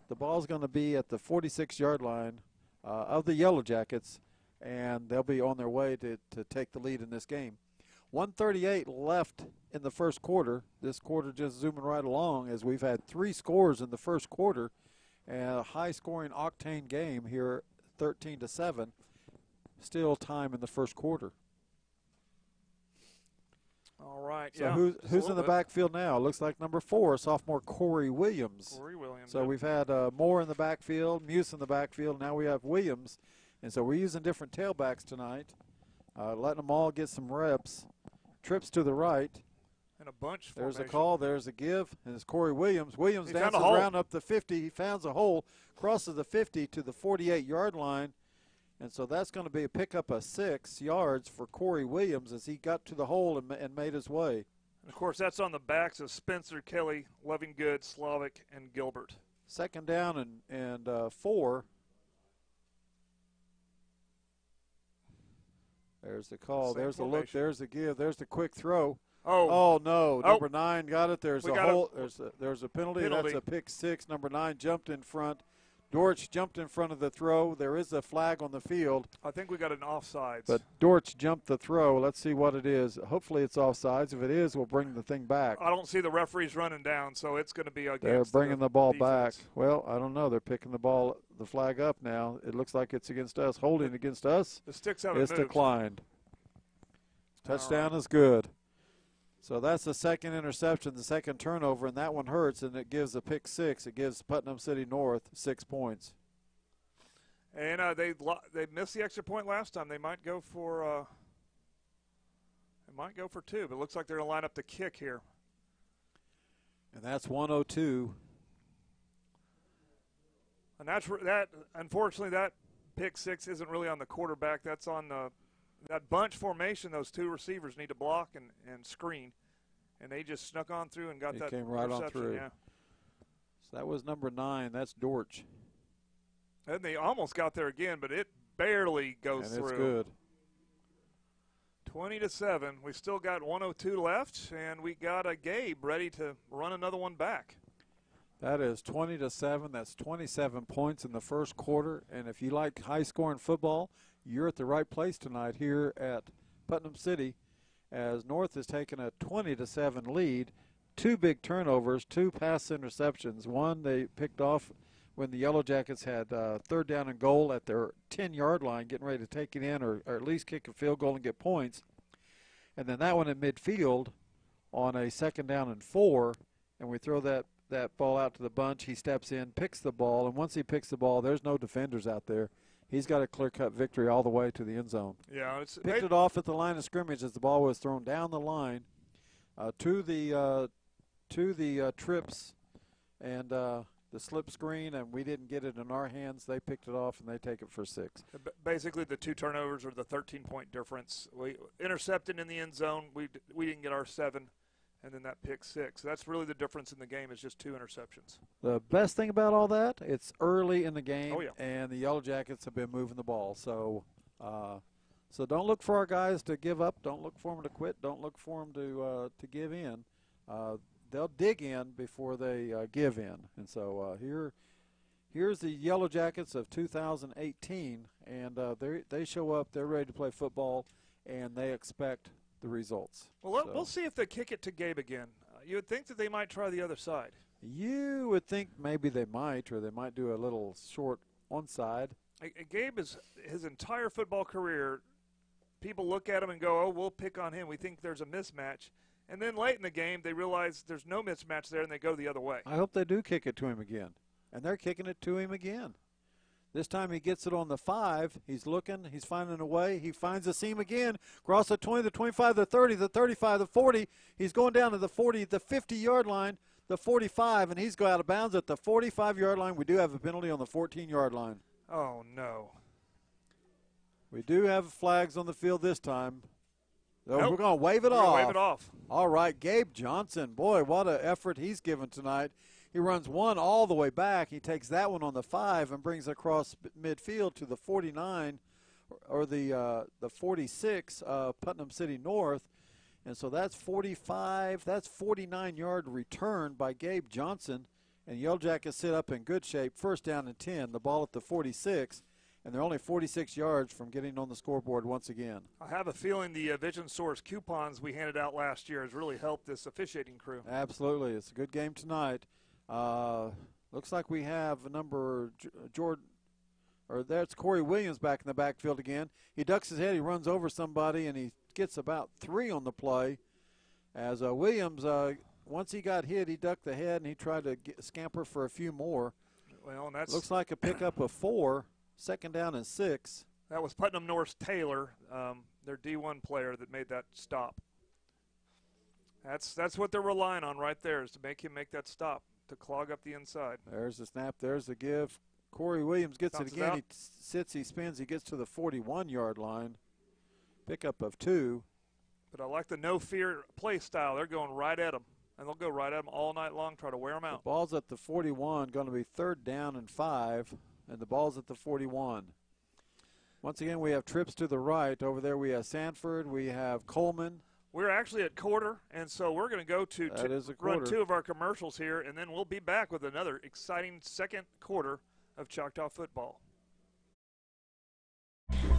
The ball's going to be at the 46-yard line of the Yellow Jackets, and they'll be on their way to take the lead in this game. 1:38 left in the first quarter. This quarter just zooming right along as we've had 3 scores in the first quarter and a high-scoring octane game here, 13-7. Still time in the first quarter. All right. tonight. So yeah, who's in the backfield now? It looks like number 4, sophomore Corey Williams. Corey Williams. So we've had Moore in the backfield, Muse in the backfield. Now we have Williams. And so we're using different tailbacks tonight, letting them all get some reps. Trips to the right. And a bunch There's formation. a call. There's a give. And it's Corey Williams. Williams He dances found a hole. around up the 50. He finds a hole, crosses the 50 to the 48-yard line. And so that's going to be a pickup of 6 yards for Corey Williams as he got to the hole and made his way. And of course, that's on the backs of Spencer, Kelly, Lovingood, Slavic, and Gilbert. Second down and 4. There's the call. Same There's the look. formation. There's the give. There's the quick throw. Oh, No. Oh. Number 9 got it. There's We a got hole. There's a penalty. That's a pick 6. Number 9 jumped in front. Dortch jumped in front of the throw. There is a flag on the field. I think we got an offsides. But Dortch jumped the throw. Let's see what it is. Hopefully it's offsides. If it is, we'll bring the thing back. I don't see the referees running down, so it's going to be against They're bringing the ball back. defense. Well, I don't know. They're picking the flag up now. It looks like it's against us. Holding against us. The sticks haven't It's moved. declined. Touchdown is good. So that's the second interception, the second turnover, and that one hurts, and it gives a pick 6. It gives Putnam City North 6 points. And they missed the extra point last time. They might go for 2, but it looks like they're going to line up the kick here. And that's 102. And that unfortunately that pick 6 isn't really on the quarterback. That's on that bunch formation. Those 2 receivers need to block and screen, and they just snuck on through and got He that came right on interception. through. Yeah. So that was number 9. That's Dortch. And they almost got there again, but it barely goes And through. it's good. 20-7. We still got 102 left, and we got a Gabe ready to run another one back. That is 20-7. That's 27 points in the first quarter. And if you like high-scoring football, you're at the right place tonight here at Putnam City, as North has taken a 20-7 lead. 2 big turnovers, 2 pass interceptions. One they picked off when the Yellow Jackets had third down and goal at their 10-yard line, getting ready to take it in or at least kick a field goal and get points. And then that one in midfield on a second down and 4, and we throw that ball out to the bunch. He steps in, picks the ball, and once he picks the ball, there's no defenders out there. He's got a clear-cut victory all the way to the end zone. Yeah, Picked it off at the line of scrimmage as the ball was thrown down the line to the trips and the slip screen, and we didn't get it in our hands. They picked it off, and they take it for 6. Basically, the 2 turnovers are the 13-point difference. We intercepted in the end zone. We didn't get our 7, and then that pick 6. So that's really the difference in the game is just 2 interceptions. The best thing about all that, it's early in the game, Oh, yeah. and the Yellow Jackets have been moving the ball. So so don't look for our guys to give up. Don't look for them to quit. Don't look for them to give in. They'll dig in before they give in. And so here's the Yellow Jackets of 2018, and they show up. They're ready to play football, and they expect the results. Well, we'll see if they kick it to Gabe again. You would think that they might try the other side. You would think maybe they might, or they might do a little short onside. Gabe is his entire football career, people look at him and go, oh, we'll pick on him. We think there's a mismatch. And then late in the game, they realize there's no mismatch there, and they go the other way. I hope they do kick it to him again. And they're kicking it to him again. This time he gets it on the 5. He's looking. He's finding a way. He finds a seam again. Across the 20, the 25, the 30, the 35, the 40. He's going down to the 40, the 50-yard line, the 45, and he's going out of bounds at the 45-yard line. We do have a penalty on the 14-yard line. Oh, no. We do have flags on the field this time. So Nope. we're going to wave it We're gonna off. wave it off. All right, Gabe Johnson. Boy, what an effort he's given tonight. He runs one all the way back. He takes that one on the 5 and brings it across midfield to the 49 or the 46 Putnam City North. And so that's 45. That's 49-yard return by Gabe Johnson. And Yellow Jackets sit up in good shape. First down and 10. The ball at the 46. And they're only 46 yards from getting on the scoreboard once again. I have a feeling the Vision Source coupons we handed out last year has really helped this officiating crew. Absolutely. It's a good game tonight. Looks like we have a number Jordan, or that's Corey Williams back in the backfield again. He ducks his head, he runs over somebody, and he gets about 3 on the play as Williams, once he got hit, he ducked the head and he tried to scamper for a few more. Well, and that's looks like a pickup of 4, 2nd down and 6. That was Putnam North's Taylor, their D1 player, that made that stop. That's what they're relying on right there, is to make him make that stop, to clog up the inside. There's the snap. There's the give. Corey Williams gets it again. He sits, he spins, he gets to the 41-yard line. Pickup of 2. But I like the no-fear play style. They're going right at him, and they'll go right at him all night long, try to wear him out. The ball's at the 41, going to be 3rd down and 5, and the ball's at the 41. Once again, we have trips to the right. Over there we have Sanford, we have Coleman. We're actually at quarter, and so we're going to go to run 2 of our commercials here, and then we'll be back with another exciting second quarter of Choctaw football.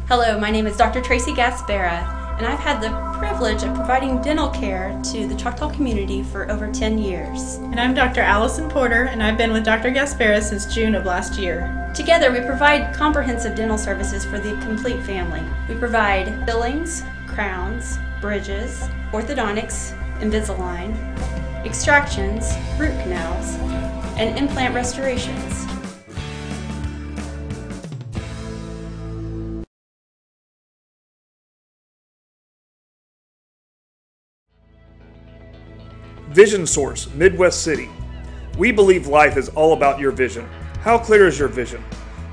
Hello, my name is Dr. Tracy Gaspera, and I've had the privilege of providing dental care to the Choctaw community for over 10 years. And I'm Dr. Allison Porter, and I've been with Dr. Gaspera since June of last year. Together, we provide comprehensive dental services for the complete family. We provide fillings, crowns, bridges, orthodontics, Invisalign, extractions, root canals, and implant restorations. Vision Source, Midwest City. We believe life is all about your vision. How clear is your vision?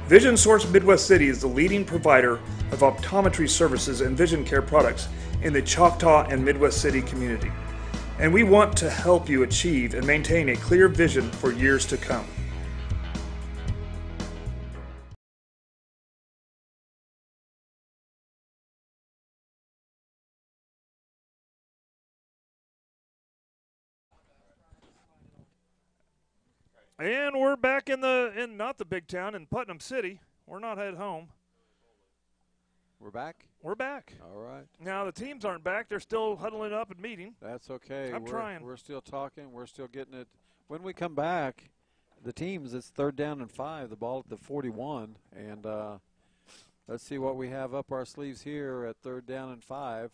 Vision Source Midwest City is the leading provider of optometry services and vision care products in the Choctaw and Midwest City community. And we want to help you achieve and maintain a clear vision for years to come. And we're back in not the big town, in Putnam City. We're not at home. We're back? We're back. All right. Now, the teams aren't back. They're still huddling up and meeting. That's okay. I'm trying. We're still talking. We're still getting it. When we come back, the teams, it's 3rd down and 5, the ball at the 41. And let's see what we have up our sleeves here at 3rd down and 5.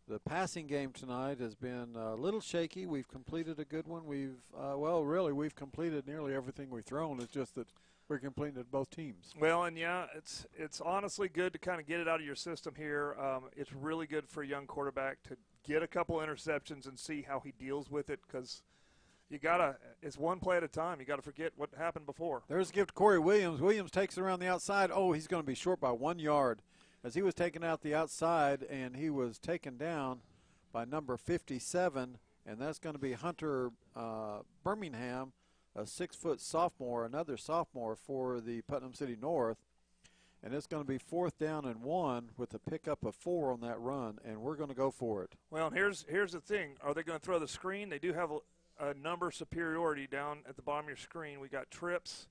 The passing game tonight has been a little shaky. We've completed a good one. We've completed nearly everything we've thrown. It's just that we're completing at both teams. Well, and yeah, it's honestly good to kind of get it out of your system here. It's really good for a young quarterback to get a couple interceptions and see how he deals with it, because it's one play at a time. You got to forget what happened before. There's a gift to Corey Williams. Williams takes it around the outside. Oh, he's going to be short by 1 yard. As he was taken out the outside, and he was taken down by number 57, and that's going to be Hunter Birmingham, a 6-foot sophomore, another sophomore for the Putnam City North. And it's going to be 4th down and 1 with a pickup of 4 on that run, and we're going to go for it. Well, here's the thing. Are they going to throw the screen? They do have a number superiority down at the bottom of your screen. We got trips.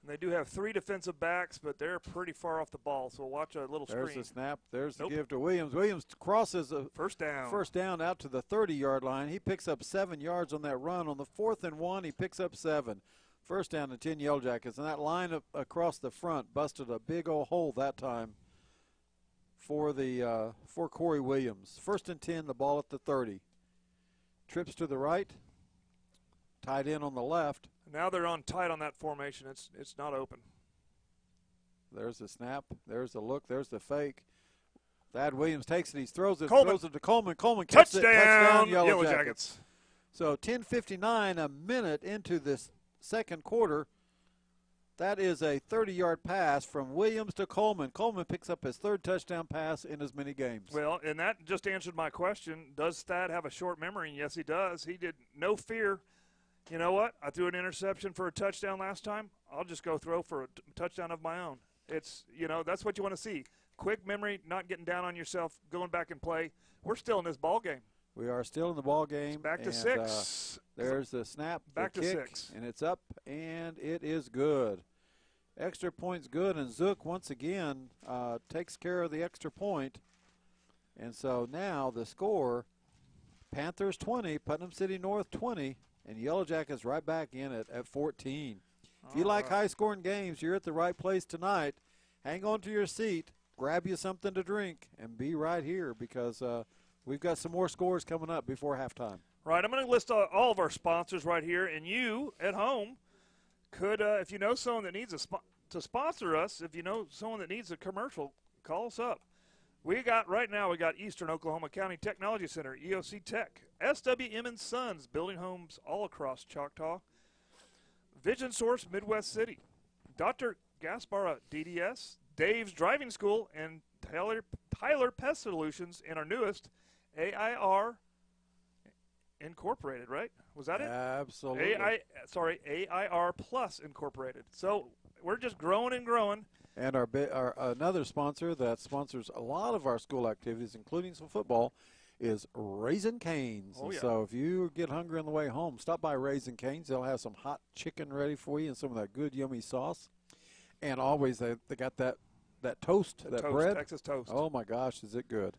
And they do have 3 defensive backs, but they're pretty far off the ball, so we'll watch a little screen. There's the snap. There's the give to Williams. Williams crosses a first down out to the 30-yard line. He picks up 7 yards on that run. On the 4th and 1, he picks up 7. First down to 10 Yellow Jackets. And that line across the front busted a big old hole that time for Corey Williams. 1st and 10, the ball at the 30. Trips to the right. Tied in on the left. Now they're on tight on that formation. It's not open. There's the snap. There's the look. There's the fake. Thad Williams takes it. He throws it. Coleman. Throws it to Coleman. Coleman touchdown, catches it. Touchdown, Yellow Jackets. So 10:59, a minute into this second quarter. That is a 30-yard pass from Williams to Coleman. Coleman picks up his 3rd touchdown pass in as many games. Well, and that just answered my question. Does Thad have a short memory? And yes, he does. He did no fear. You know what? I threw an interception for a touchdown last time. I'll just go throw for a touchdown of my own. It's, that's what you want to see. Quick memory, not getting down on yourself, going back and play. We're still in this ball game. We are still in the ball game. It's back to 6. There's the snap, back the to kick, 6. And it's up, and it is good. Extra point's good, and Zook once again takes care of the extra point. And so now the score, Panthers 20, Putnam City North 20. And Yellow Jackets right back in it at 14. If you like high-scoring games, you're at the right place tonight. Hang on to your seat, grab you something to drink, and be right here because We've got some more scores coming up before halftime. Right, I'm going to list all of our sponsors right here, and you at home could, if you know someone that needs to sponsor us, if you know someone that needs a commercial, call us up. We got Eastern Oklahoma County Technology Center, EOC Tech, SWM & Sons, building homes all across Choctaw, Vision Source Midwest City, Dr. Gaspara DDS, Dave's Driving School, and Tyler Pest Solutions, and our newest, AIR Incorporated, right? Was that it? Absolutely. AIR Plus Incorporated. So we're just growing and growing. And our another sponsor that sponsors a lot of our school activities, including some football, is Raising Cane's. Oh, yeah. So if you get hungry on the way home, stop by Raising Cane's. They'll have some hot chicken ready for you and some of that good, yummy sauce. And always they got that toast, that toast, bread. Texas toast. Oh, my gosh, is it good.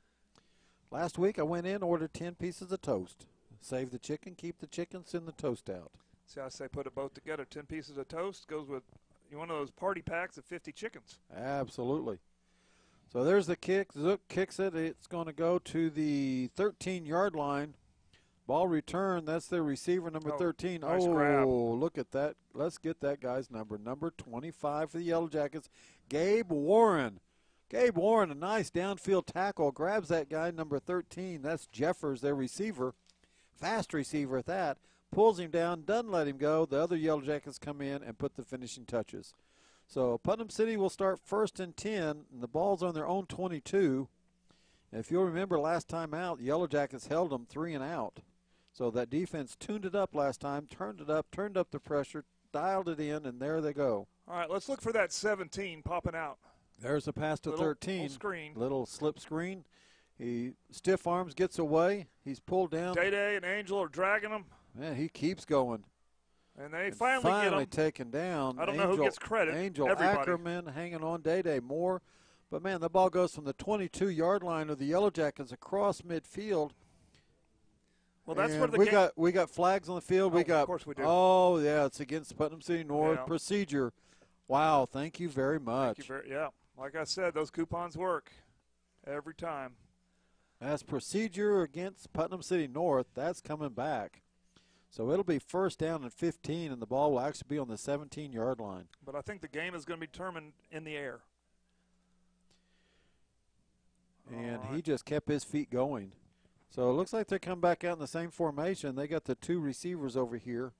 Last week I went in and ordered 10 pieces of toast. Save the chicken, keep the chicken, send the toast out. See, I say put it both together. 10 pieces of toast goes with one of those party packs of 50 chickens. Absolutely. So there's the kick. Zook kicks it. It's going to go to the 13-yard line. Ball return. That's their receiver, number 13. Nice grab. Look at that. Let's get that guy's number. Number 25 for the Yellow Jackets, Gabe Warren. Gabe Warren, a nice downfield tackle. Grabs that guy, number 13. That's Jeffers, their receiver. Fast receiver at that. Pulls him down, doesn't let him go. The other Yellow Jackets come in and put the finishing touches. So Putnam City will start 1st and 10, and the ball's on their own 22. And if you'll remember last time out, the Yellow Jackets held them 3 and out. So that defense tuned it up last time, turned up the pressure, dialed it in, and there they go. All right, let's look for that 17 popping out. There's a pass to 13. Little screen. Little slip screen. He stiff arms, gets away. He's pulled down. Day and Angel are dragging him. Man, he keeps going. And they finally get him. Taken down. I don't know who gets credit. Angel Everybody. Ackerman hanging on. Day Moore. But, man, the ball goes from the 22-yard line of the Yellow Jackets across midfield. Well, that's and where the we got flags on the field. Of course we do. Oh, yeah, it's against Putnam City North. Yeah. Procedure. Wow, thank you very much. Yeah, like I said, those coupons work every time. That's procedure against Putnam City North. That's coming back. So it'll be 1st down and 15, and the ball will actually be on the 17-yard line. But I think the game is going to be determined in the air. And he just kept his feet going. So it looks like they're coming back out in the same formation. They got the 2 receivers over here.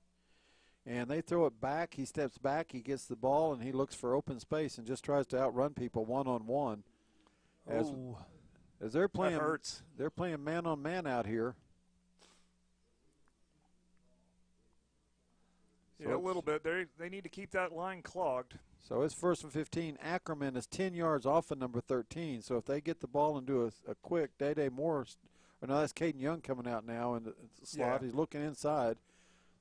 And they throw it back. He steps back. He gets the ball, and he looks for open space and just tries to outrun people one-on-one. As they're playing, that hurts. They're playing man-on-man out here. Yeah, a little bit. They need to keep that line clogged. So it's 1st and 15. Ackerman is 10 yards off of number 13. So if they get the ball and do a quick, Day Moore, or no, that's Caden Young coming out now in the slot. Yeah. He's looking inside.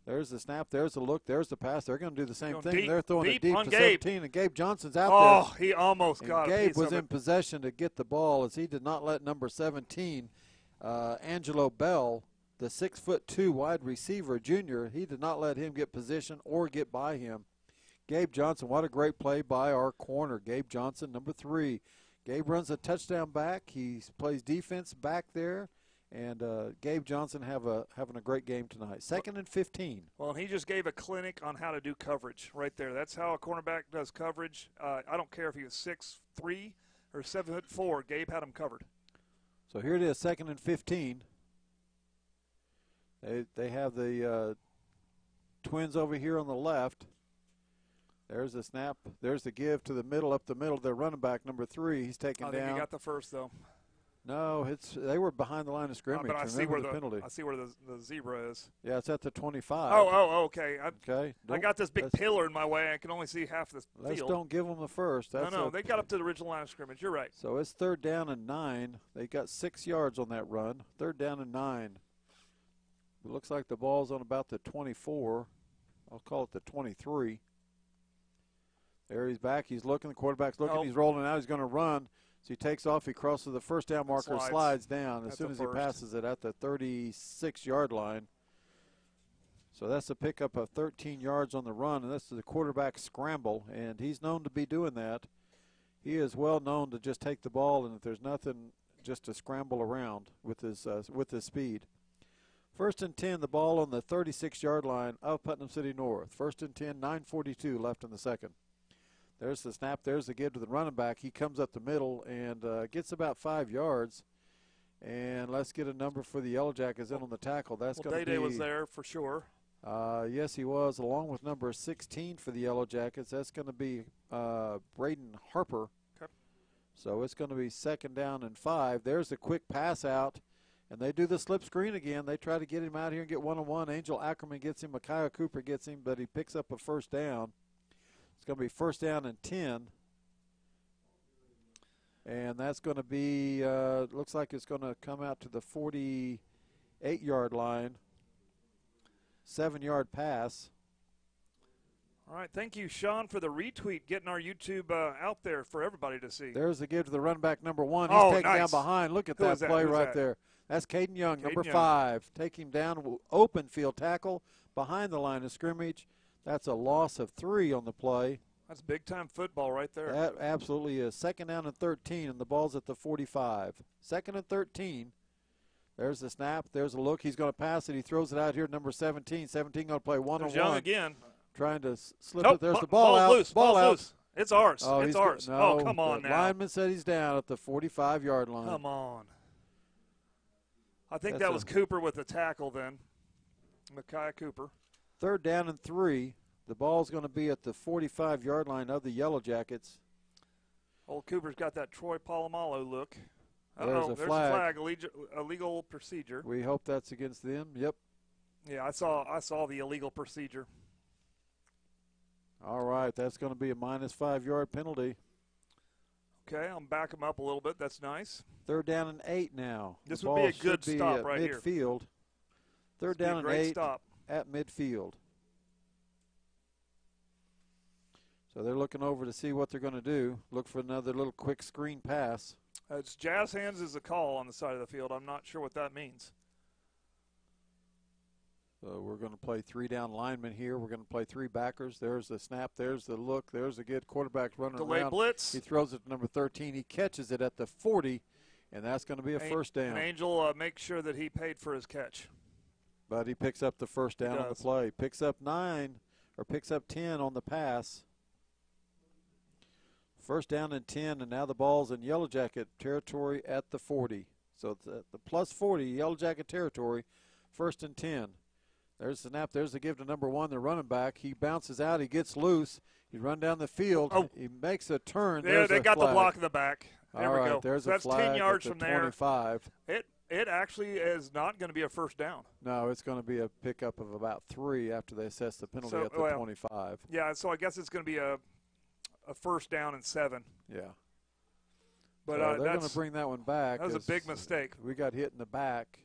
There's the snap. There's the look. There's the pass. They're going to do the same thing. They're throwing it deep to 17, and Gabe Johnson's out there. Oh, he almost got it. Gabe was in possession to get the ball as he did not let number 17, Angelo Bell, the 6'2" wide receiver, junior, he did not let him get position or get by him. Gabe Johnson, what a great play by our corner. Gabe Johnson, number 3. Gabe runs a touchdown back. He plays defense back there. And Gabe Johnson having a great game tonight. 2nd and 15. Well, and he just gave a clinic on how to do coverage right there. That's how a cornerback does coverage. I don't care if he was 6'3" or 7'4". Gabe had him covered. So here it is, 2nd and 15. They have the Twins over here on the left. There's the snap. There's the give to the middle, up the middle. Their running back, number 3. He's taken down. I think he got the first, though. No, they were behind the line of scrimmage. But I see where the penalty. I see where the zebra is. Yeah, it's at the 25. Oh, okay. Okay. I got this big pillar in my way. I can only see half the field. Let's don't give them the first. No, they got up to the original line of scrimmage. You're right. So it's 3rd down and 9. They got 6 yards on that run. 3rd down and 9. It looks like the ball's on about the 24. I'll call it the 23. There he's back. He's looking. The quarterback's looking. He's rolling out. He's going to run. So he takes off. He crosses the 1st down marker, slides down as soon as he passes it at the 36-yard line. So that's a pickup of 13 yards on the run, and that's the quarterback scramble, and he's known to be doing that. He is well known to just take the ball, and if there's nothing just to scramble around with his speed. 1st and 10, the ball on the 36-yard line of Putnam City North. 1st and 10, 9:42 left in the second. There's the snap. There's the give to the running back. He comes up the middle and gets about 5 yards. And let's get a number for the Yellow Jackets in on the tackle. That's going to be. Day was there for sure. Yes, he was, along with number 16 for the Yellow Jackets. That's going to be Braden Harper. Okay. So it's going to be 2nd down and 5. There's the quick pass out. And they do the slip screen again. They try to get him out here and get one-on-one. Angel Ackerman gets him. Micaiah Cooper gets him, but he picks up a 1st down. It's going to be 1st down and 10. And that's going to be, looks like it's going to come out to the 48-yard line. 7-yard pass. All right, thank you, Sean, for the retweet, getting our YouTube out there for everybody to see. There's the give to the running back, number 1. He's taken down behind. Look at that play right there. That's Caden Young, number 5. Take him down, open field tackle behind the line of scrimmage. That's a loss of 3 on the play. That's big-time football right there. That absolutely is. 2nd down and 13, and the ball's at the 45. 2nd and 13. There's the snap. There's a look. He's going to pass it. He throws it out here, number 17. 17 going to play one-on-one. Young again. Trying to slip it. There's the ball out. Loose. Ball out. Loose. It's ours. Oh, it's ours. No, come on the now. lineman said he's down at the 45-yard line. Come on. I think that was Cooper with the tackle then. Micaiah Cooper. 3rd down and 3. The ball's going to be at the 45-yard line of the Yellow Jackets. Old Cooper's got that Troy Polamalu look. There's a flag. Illegal procedure. We hope that's against them. Yep. Yeah, I saw the illegal procedure. All right, that's going to be a -5-yard penalty. Okay, I'm back him up a little bit. That's nice. 3rd down and 8 now. This would be a good stop right here. Midfield. 3rd down and 8 at midfield. So they're looking over to see what they're going to do. Look for another little quick screen pass. It's jazz hands is a call on the side of the field. I'm not sure what that means. So we're going to play 3 down linemen here. We're going to play 3 backers. There's the snap. There's the look. There's the good quarterback running around. Delayed blitz. He throws it to number 13. He catches it at the 40, and that's going to be a 1st down. And Angel makes sure that he paid for his catch. But he picks up the 1st down on the play. Picks up 10 on the pass. 1st down and 10, and now the ball's in Yellow Jacket territory at the 40. So it's at the plus 40, Yellow Jacket territory, 1st and 10. There's the snap. There's the give to number 1, the running back. He bounces out. He gets loose. He run down the field. Oh. He makes a turn. There, they got the block in the back. There we go. There's so that's a flag 10 yards at from the there. 25. It actually is not going to be a 1st down. No, it's going to be a pickup of about 3 after they assess the penalty at the 25. Yeah, so I guess it's going to be a 1st down and 7. Yeah. But so they're going to bring that one back. That was a big mistake. We got hit in the back.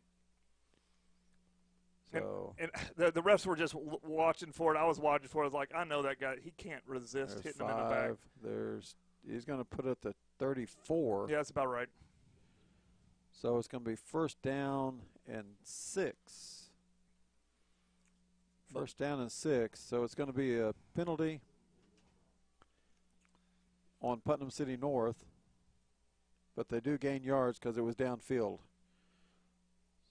So and the refs were just watching for it. I was watching for it. I was like, I know that guy. He can't resist hitting him in the back. He's going to put it at the 34. Yeah, that's about right. So it's going to be 1st down and 6. 1st down and 6. So it's going to be a penalty on Putnam City North. But they do gain yards because it was downfield.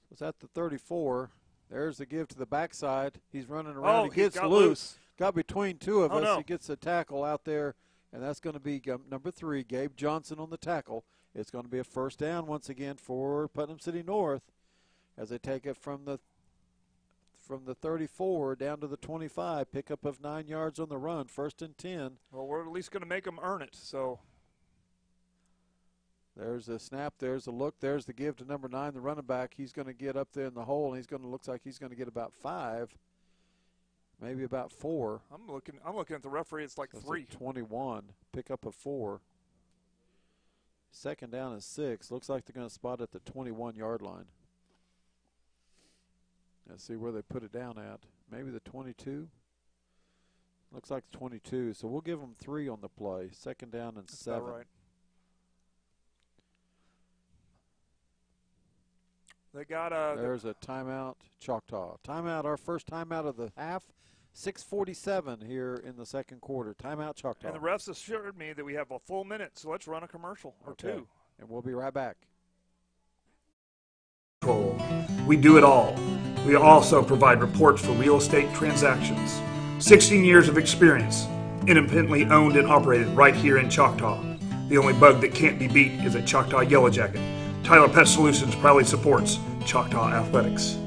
So it's at the 34. There's the give to the backside. He's running around. He gets loose. Got between 2 of us. No. He gets a tackle out there, and that's going to be number 3, Gabe Johnson on the tackle. It's going to be a 1st down once again for Putnam City North as they take it from the 34 down to the 25. Pickup of 9 yards on the run. 1st and 10. Well, we're at least going to make them earn it. So there's a snap. There's a look. There's the give to number 9, the running back. He's going to get up there in the hole, and looks like he's going to get about 5, maybe about 4. I'm looking at the referee. It's like 3. 21. Pickup of 4. 2nd down and 6. Looks like they're going to spot at the 21-yard line. Let's see where they put it down at. Maybe the 22. Looks like the 22. So we'll give them 3 on the play. 2nd down and 7. Right. They got There's a timeout, Choctaw. Timeout, our first timeout of the half. 6:47 here in the 2nd quarter. Timeout, Choctaw. And the refs assured me that we have a full minute, so let's run a commercial or 2. And we'll be right back. control. We do it all. We also provide reports for real estate transactions. 16 years of experience, independently owned and operated right here in Choctaw. The only bug that can't be beat is a Choctaw Yellow Jacket. Tyler Pest Solutions proudly supports Choctaw Athletics.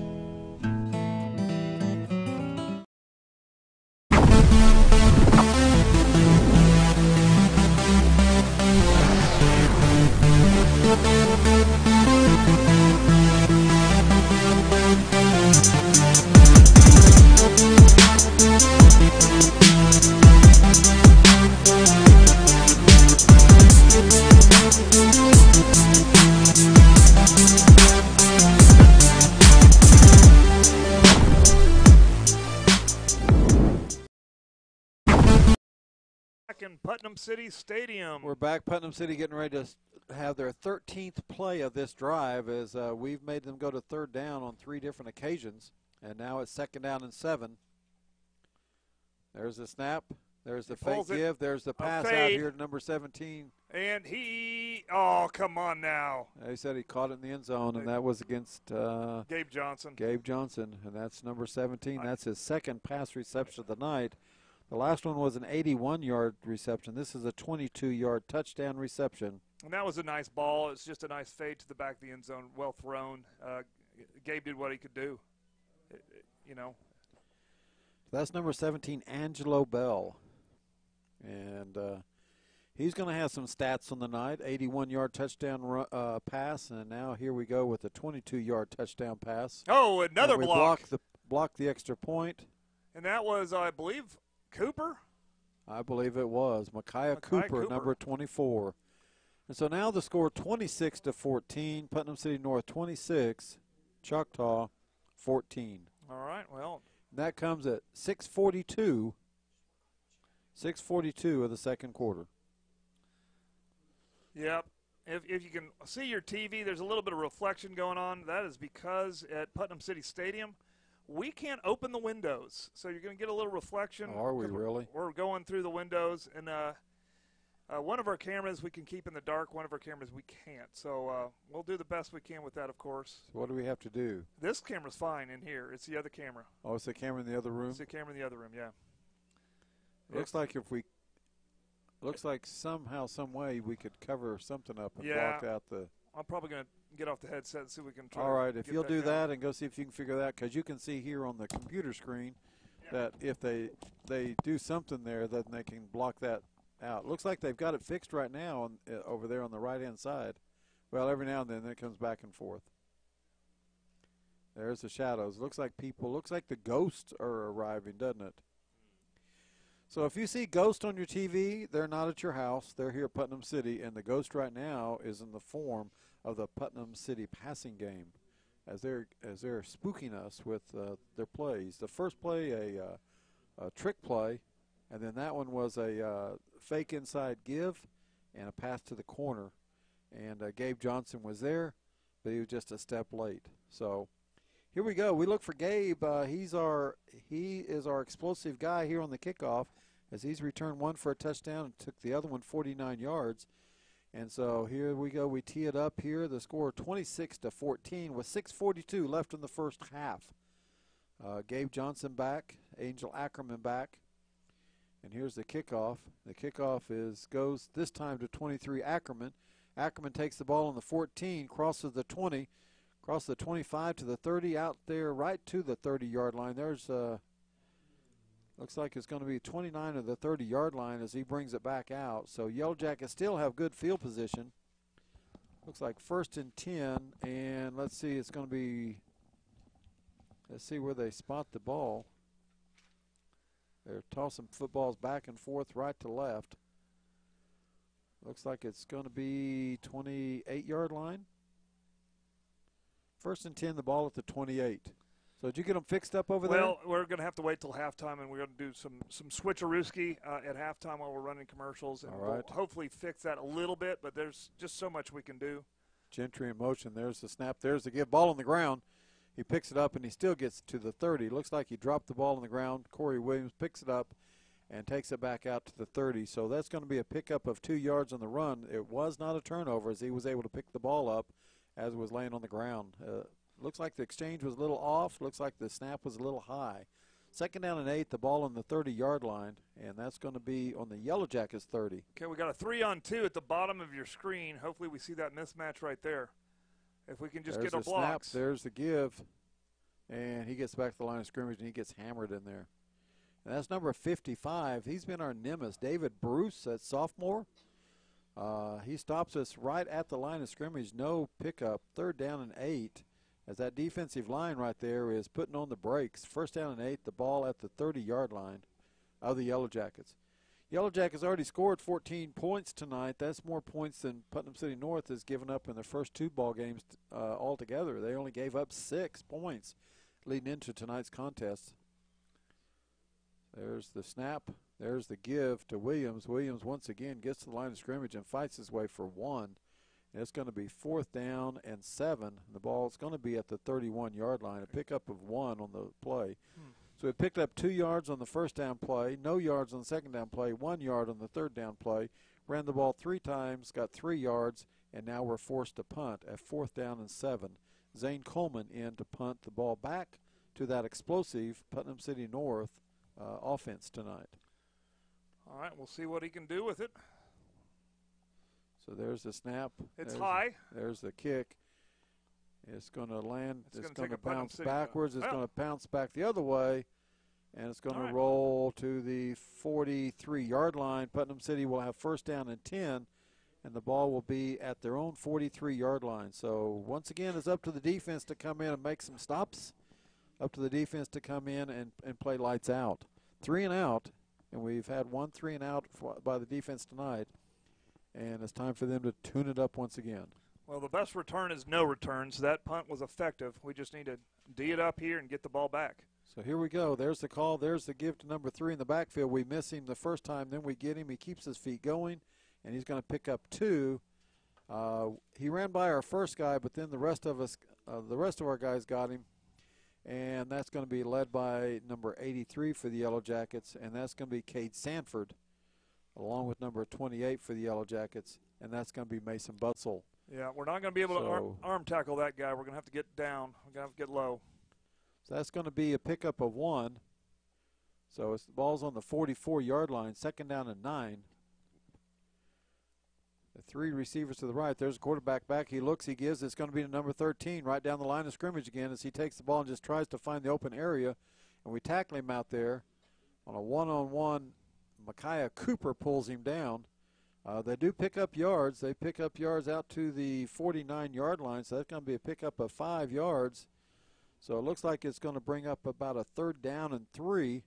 In Putnam City Stadium. We're back. Putnam City getting ready to have their 13th play of this drive as we've made them go to third down on 3 different occasions, and now it's 2nd down and 7. There's the snap. There's the fake give. There's the pass out here to number 17. And oh, come on now. He said he caught it in the end zone, and that was against Gabe Johnson. Gabe Johnson, and that's number 17. That's his second pass reception of the night. The last one was an 81-yard reception. This is a 22-yard touchdown reception. And that was a nice ball. It's just a nice fade to the back of the end zone, well thrown. Gabe did what he could do, you know. That's number 17, Angelo Bell. And he's going to have some stats on the night. 81-yard touchdown pass, and now here we go with a 22-yard touchdown pass. Oh, another block. Block the extra point. And that was, I believe, Cooper? I believe it was. Micaiah Cooper, number 24. And so now the score 26-14. Putnam City North 26, Choctaw 14. All right, well. And that comes at 6:42 of the second quarter. Yep. If you can see your TV, there's a little bit of reflection going on. That is because at Putnam City Stadium, we can't open the windows, so you're going to get a little reflection. Are we really? We're going through the windows, and one of our cameras we can keep in the dark, one of our cameras we can't. So we'll do the best we can with that, of course. So what do we have to do? This camera's fine in here. It's the other camera. Oh, it's the camera in the other room? It's the camera in the other room, yeah. Looks like somehow, some way we could cover something up and block out the. I'm probably going to get off the headset and see if we can try. All right, if you'll do that and go see if you can figure that, because you can see here on the computer screen that if they do something there, then they can block that out. Looks like they've got it fixed right now over there on the right-hand side. Well, every now and then it comes back and forth. There's the shadows. Looks like the ghosts are arriving, doesn't it? So if you see ghosts on your TV, they're not at your house. They're here at Putnam City, and the ghost right now is in the form of the Putnam City passing game, as they're spooking us with their plays. The first play, a trick play, and then that one was a fake inside give and a pass to the corner. And Gabe Johnson was there, but he was just a step late. So here we go. We look for Gabe. He is our explosive guy here on the kickoff, as he's returned one for a touchdown and took the other one 49 yards. And so here we go. We tee it up here. The score 26-14 with 6:42 left in the first half. Gabe Johnson back, Angel Ackerman back, and here's the kickoff. The kickoff goes this time to 23 Ackerman. Ackerman takes the ball on the 14, crosses the 20, across the 25 to the 30, out there right to the 30-yard line. There's looks like it's going to be 29 of the 30-yard line as he brings it back out. So Yellow Jackets still have good field position. Looks like 1st and 10, and let's see, it's going to be, let's see where they spot the ball. They're tossing footballs back and forth, right to left. Looks like it's going to be 28-yard line. 1st and 10, the ball at the 28. So did you get them fixed up over there? Well, we're going to have to wait till halftime, and we're going to do some switcherooski at halftime while we're running commercials. And all right. We'll hopefully fix that a little bit, but there's just so much we can do. Gentry in motion. There's the snap. There's the give. Ball on the ground. He picks it up, and he still gets to the 30. Looks like he dropped the ball on the ground. Corey Williams picks it up and takes it back out to the 30. So that's going to be a pickup of 2 yards on the run. It was not a turnover as he was able to pick the ball up as it was laying on the ground. looks like the exchange was a little off. Looks like the snap was a little high. 2nd down and 8, the ball on the 30-yard line, and that's going to be on the Yellow Jackets 30. Okay, we got a 3-on-2 at the bottom of your screen. Hopefully we see that mismatch right there. If we can just There's get our the snap, blocks. there's the give, and he gets back to the line of scrimmage, and he gets hammered in there. And that's number 55. He's been our nemesis, David Bruce, that sophomore. He stops us right at the line of scrimmage, no pickup, 3rd down and 8, as that defensive line right there is putting on the brakes. 1st down and 8, the ball at the 30-yard line of the Yellow Jackets. Yellow Jackets already scored 14 points tonight. That's more points than Putnam City North has given up in their first 2 ball games altogether. They only gave up 6 points leading into tonight's contest. There's the snap. There's the give to Williams. Williams once again gets to the line of scrimmage and fights his way for 1. And it's going to be 4th down and 7. The ball's going to be at the 31-yard line, a pickup of 1 on the play. So we picked up 2 yards on the 1st down play, no yards on the 2nd down play, 1 yard on the 3rd down play, ran the ball 3 times, got 3 yards, and now we're forced to punt at 4th down and 7. Zane Coleman in to punt the ball back to that explosive Putnam City North offense tonight. All right, we'll see what he can do with it. So there's the snap. It's high. There's the kick. It's going to land. It's going to Putnam bounce City backwards. It's well. going to bounce back the other way, and it's going All to right. roll to the 43-yard line. Putnam City will have 1st down and 10, and the ball will be at their own 43-yard line. So once again, it's up to the defense to come in and make some stops. Up to the defense to come in and play lights out. 3 and out, and we've had 1 3 and out by the defense tonight, and it's time for them to tune it up once again. Well, the best return is no return, so that punt was effective. We just need to D it up here and get the ball back. So here we go. There's the call. There's the give to number 3 in the backfield. We miss him the first time, then we get him. He keeps his feet going, and he's going to pick up 2. He ran by our first guy, but then the rest of our guys got him. And that's going to be led by number 83 for the Yellow Jackets, and that's going to be Cade Sanford, along with number 28 for the Yellow Jackets, and that's going to be Mason Butzel. Yeah, we're not going to be able to arm tackle that guy. We're going to have to get down. We're going to have to get low. So that's going to be a pickup of 1. So the ball's on the 44-yard line, 2nd down and 9. The 3 receivers to the right. There's a quarterback back. He looks, he gives. It's going to be to number 13 right down the line of scrimmage again as he takes the ball and just tries to find the open area. And we tackle him out there on a one-on-one. Micaiah Cooper pulls him down. They do pick up yards. They pick up yards out to the 49-yard line, so that's going to be a pickup of 5 yards. So it looks like it's going to bring up about a 3rd down and 3,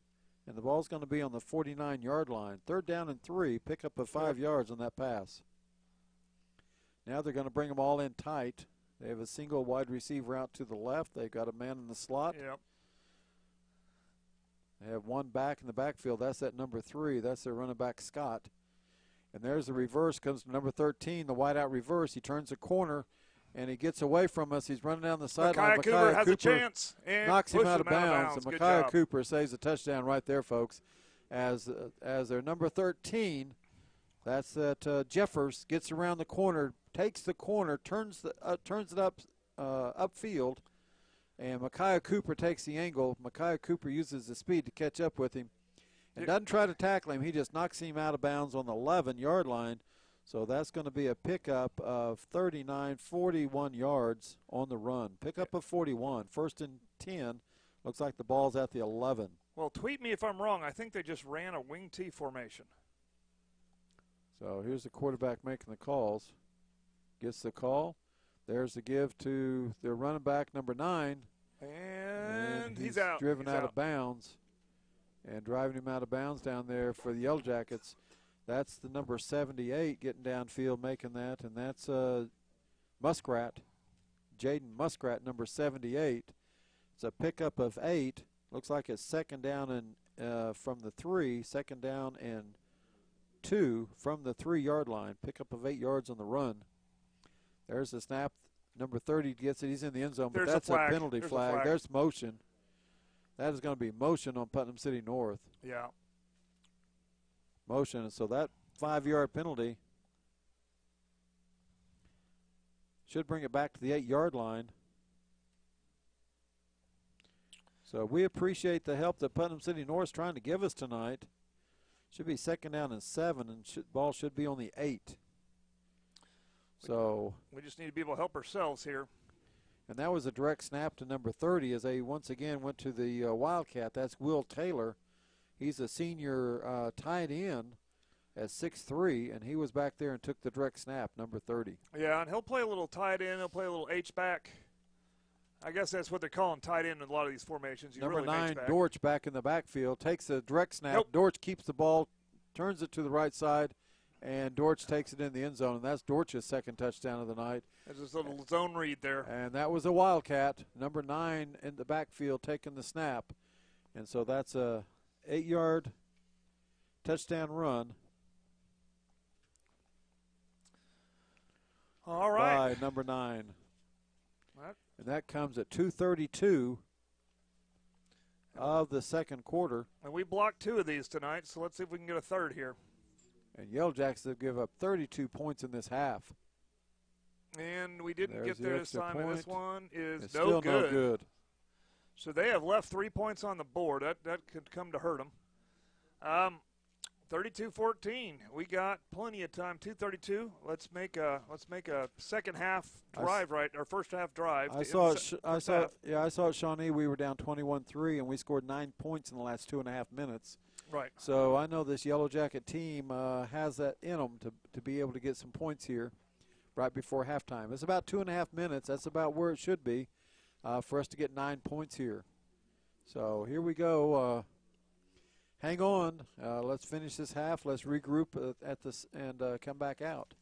and the ball's going to be on the 49-yard line. 3rd down and 3, pickup of 5 yards on that pass. Now they're going to bring them all in tight. They have a single wide receiver out to the left. They've got a man in the slot. Yep. They have 1 back in the backfield. That's that number 3. That's their running back, Scott. And there's the reverse, comes to number 13, the wideout reverse. He turns the corner, and he gets away from us. He's running down the sideline. Micaiah Cooper has a chance. And knocks him out of bounds. And Good Micaiah job. Cooper saves a touchdown right there, folks. As their number 13, that's that Jeffers, gets around the corner, takes the corner, turns it up upfield, and Micaiah Cooper takes the angle. Micaiah Cooper uses the speed to catch up with him and doesn't try to tackle him. He just knocks him out of bounds on the 11-yard line. So that's going to be a pickup of 41 yards on the run. Pickup of 41. 1st and 10. Looks like the ball's at the 11. Well, tweet me if I'm wrong. I think they just ran a wing T formation. So here's the quarterback making the calls. Gets the call. There's the give to their running back, number 9. And he's out. Driven out of bounds. And driving him out of bounds down there for the Yellow Jackets. That's the number 78 getting downfield making that. And that's Muskrat. Jaden Muskrat, number 78. It's a pickup of 8. Looks like it's 2nd down and from the 3. 2nd down and 2 from the 3-yard line. Pickup of 8 yards on the run. There's the snap. Number 30 gets it. He's in the end zone, but that's a penalty flag. There's motion. That is going to be motion on Putnam City North. Yeah. Motion. And so that 5-yard penalty should bring it back to the 8-yard line. So we appreciate the help that Putnam City North is trying to give us tonight. Should be 2nd down and 7, and ball should be on the 8. So we just need to be able to help ourselves here. And that was a direct snap to number 30 as they once again went to the Wildcat. That's Will Taylor. He's a senior tight end at 6'3", and he was back there and took the direct snap, number 30. Yeah, and he'll play a little tight end. He'll play a little H-back. I guess that's what they're calling tight end in a lot of these formations. Number really 9, H-back. Dortch back in the backfield, takes a direct snap. Nope. Dortch keeps the ball, turns it to the right side, and Dortch takes it in the end zone, and that's Dortch's 2nd touchdown of the night. There's this little zone read there. And that was a Wildcat, number 9 in the backfield taking the snap. And so that's a 8-yard touchdown run. All right. By number 9. Right. And that comes at 2:32 of the 2nd quarter. And we blocked 2 of these tonight, so let's see if we can get a 3rd here. And Yellow Jackets have given up 32 points in this half. And we didn't There's get the there this extra time, and point. this one is It's no still good. no good. So they have left 3 points on the board. That could come to hurt them. 32-14. We got plenty of time. 2:32. Let's make a second half drive, right? Our first half drive. I saw it, Shawnee. We were down 21-3, and we scored 9 points in the last 2.5 minutes. Right. So I know this Yellow Jacket team has that in them to be able to get some points here right before halftime. It's about 2.5 minutes. That's about where it should be for us to get 9 points here. So here we go. Hang on. Let's finish this half. Let's regroup at this and come back out.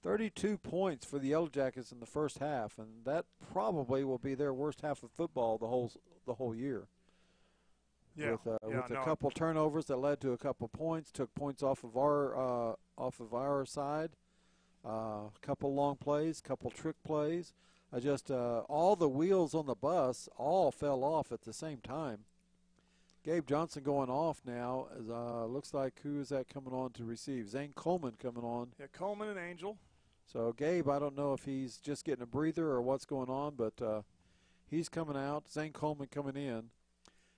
32 points for the Yellow Jackets in the first half, and that probably will be their worst half of football the whole year. Yeah. With a couple turnovers that led to a couple points, took points off of our side. A couple long plays, couple trick plays. All the wheels on the bus all fell off at the same time. Gabe Johnson going off now. Looks like who is that coming on to receive? Zane Coleman coming on. Yeah, Coleman and Angel. So Gabe, I don't know if he's just getting a breather or what's going on, but he's coming out. Zane Coleman coming in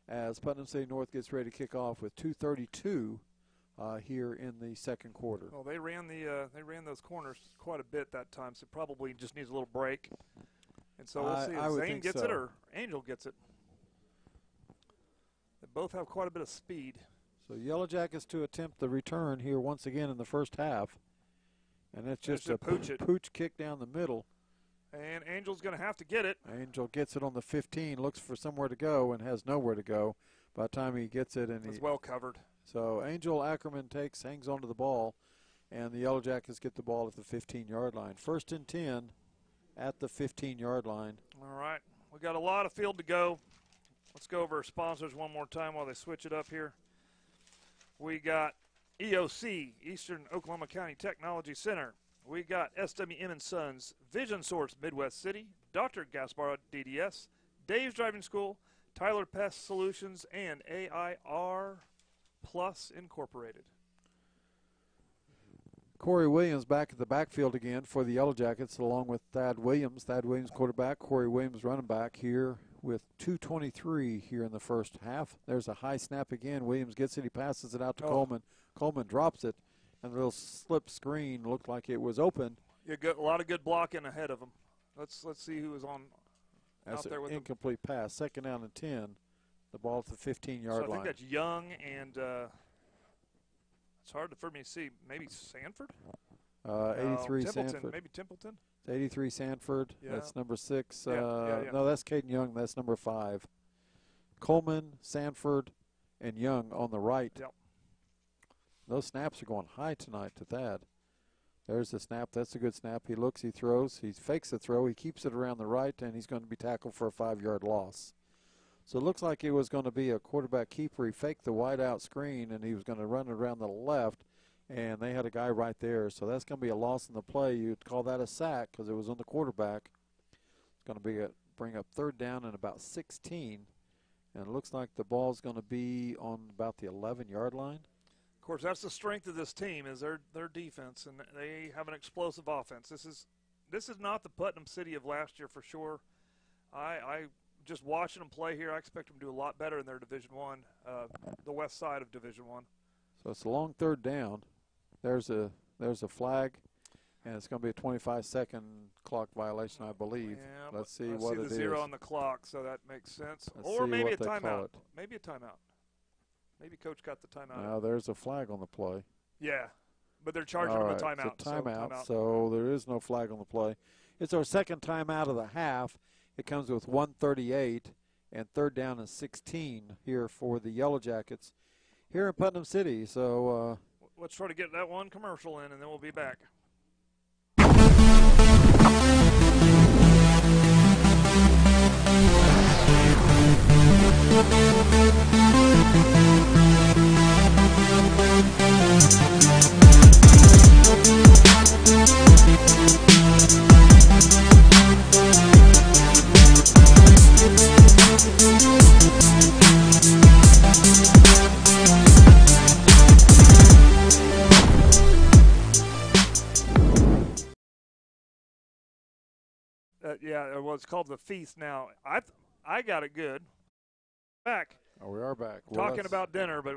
as Putnam City North gets ready to kick off with 2:32 here in the 2nd quarter. Well, they ran those corners quite a bit that time, so probably just needs a little break. And so we'll see if Zane gets it or Angel gets it. They both have quite a bit of speed. So Yellow Jackets to attempt the return here once again in the first half. And it's just a pooch kick down the middle. And Angel's going to have to get it. Angel gets it on the 15, looks for somewhere to go and has nowhere to go by the time he gets it. And it's well covered. So Angel Ackerman hangs onto the ball, and the Yellow Jackets get the ball at the 15-yard line. 1st and 10 at the 15-yard line. All right. We got a lot of field to go. Let's go over our sponsors one more time while they switch it up here. We got EOC, Eastern Oklahoma County Technology Center. We got SWM & Sons, Vision Source Midwest City, Dr. Gasparo DDS, Dave's Driving School, Tyler Pest Solutions, and AIR Plus Incorporated. Corey Williams back at the backfield again for the Yellow Jackets along with Thad Williams. Thad Williams quarterback, Corey Williams running back here with 2:23 here in the first half. There's a high snap again. Williams gets it. He passes it out to Coleman. Coleman drops it, and the little slip screen looked like it was open. You got a lot of good blocking ahead of him. Let's see who was on That's out there with an incomplete pass. 2nd down and 10. The ball at the 15-yard line. I think that's Young and it's hard for me to see. Maybe Sanford? 83 Templeton. Sanford. Maybe Templeton? It's 83 Sanford. Yeah. That's number 6. Yeah. No, that's Caden Young. That's number 5. Coleman, Sanford, and Young on the right. Yep. Those snaps are going high tonight to Thad. There's the snap. That's a good snap. He looks, he throws. He fakes the throw. He keeps it around the right, and he's going to be tackled for a 5-yard loss. So it looks like it was going to be a quarterback keeper. He faked the wide out screen, and he was going to run it around the left, and they had a guy right there. So that's going to be a loss in the play. You'd call that a sack because it was on the quarterback. It's going to be bring up 3rd down and about 16. And it looks like the ball's going to be on about the 11-yard line. Of course, that's the strength of this team is their defense, and they have an explosive offense. This is not the Putnam City of last year for sure. I just watching them play here, I expect them to do a lot better in their Division I, the west side of Division I. So it's a long third down. There's a flag, and it's going to be a 25-second clock violation, I believe. Yeah, Let's see I what see it the 0 is. on the clock, so that makes sense. Let's or see maybe what a they call timeout. it. Maybe a timeout. Maybe Coach got the timeout. Now there's a flag on the play. Yeah, but they're charging All them right, a timeout. it's a timeout, so there is no flag on the play. It's our second timeout of the half. It comes with 1:38 and third down and 16 here for the Yellow Jackets here in Putnam City. So let's try to get that one commercial in, and then we'll be back. Yeah, well, it's called the Feast now. I got it good. Back. oh, we are back. Talking about dinner, but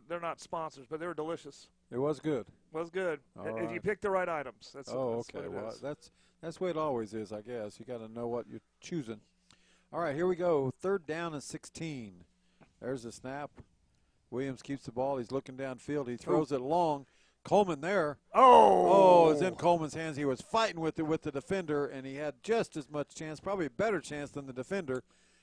they're not sponsors, but they were delicious. It was good. Was good. All If you right. pick the right items. That's Okay. what it Well, is. that's the way it always is, I guess. You got to know what you're choosing. All right, here we go. Third down and 16. There's a snap. Williams keeps the ball. He's looking downfield. He throws it long. Coleman there. Oh, it's in Coleman's hands. He was fighting with the defender, and he had just as much chance, probably a better chance than the defender.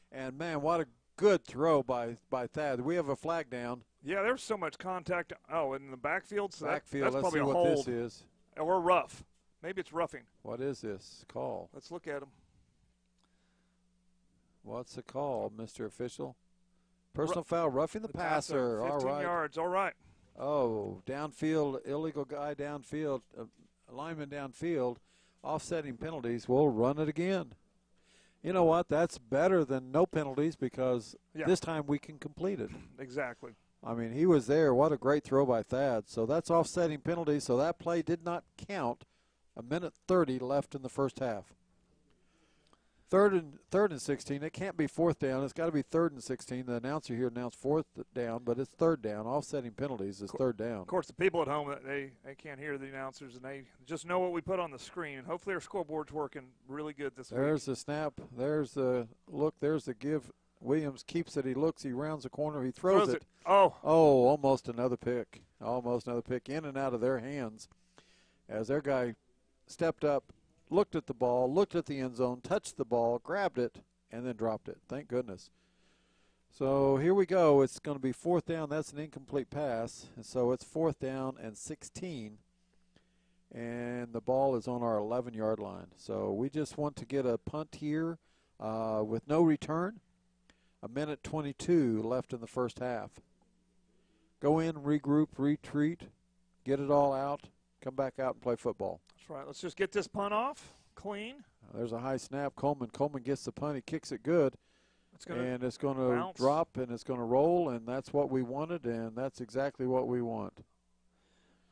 And, man, what a good throw by Thad. We have a flag down. Yeah, there's so much contact. Oh, in the backfield? So Backfield, that's let's probably see a what hold. this is. Or rough. Maybe it's roughing. What is this call? Let's look at him. What's the call, Mr. Official? Personal foul, roughing the passer. 15 All right. yards. All right. Oh, downfield, illegal guy downfield, lineman downfield, offsetting penalties. We'll run it again. You know what? That's better than no penalties because this time we can complete it. Exactly. I mean, he was there. What a great throw by Thad. So that's offsetting penalties. So that play did not count. 1:30 left in the first half. Third and 16. It can't be fourth down. It's got to be third and 16. The announcer here announced fourth down, but it's third down. Offsetting penalties is third down. Of course, the people at home, they can't hear the announcers, and they just know what we put on the screen. And hopefully our scoreboard's working really good this week. There's the snap. There's the look. There's the give. Williams keeps it. He looks. He rounds the corner. He throws it. Oh, almost another pick. Almost another pick in and out of their hands as their guy stepped up, looked at the ball, looked at the end zone, touched the ball, grabbed it, and then dropped it. Thank goodness. So here we go. It's going to be fourth down. That's an incomplete pass. And so it's fourth down and 16. And the ball is on our 11-yard line. So we just want to get a punt here with no return. 1:22 left in the first half. Go in, regroup, retreat, get it all out, come back out and play football. That's right. Let's just get this punt off clean. There's a high snap. Coleman gets the punt. He kicks it good. It's going to drop, and it's going to roll, and that's what we wanted, and that's exactly what we want.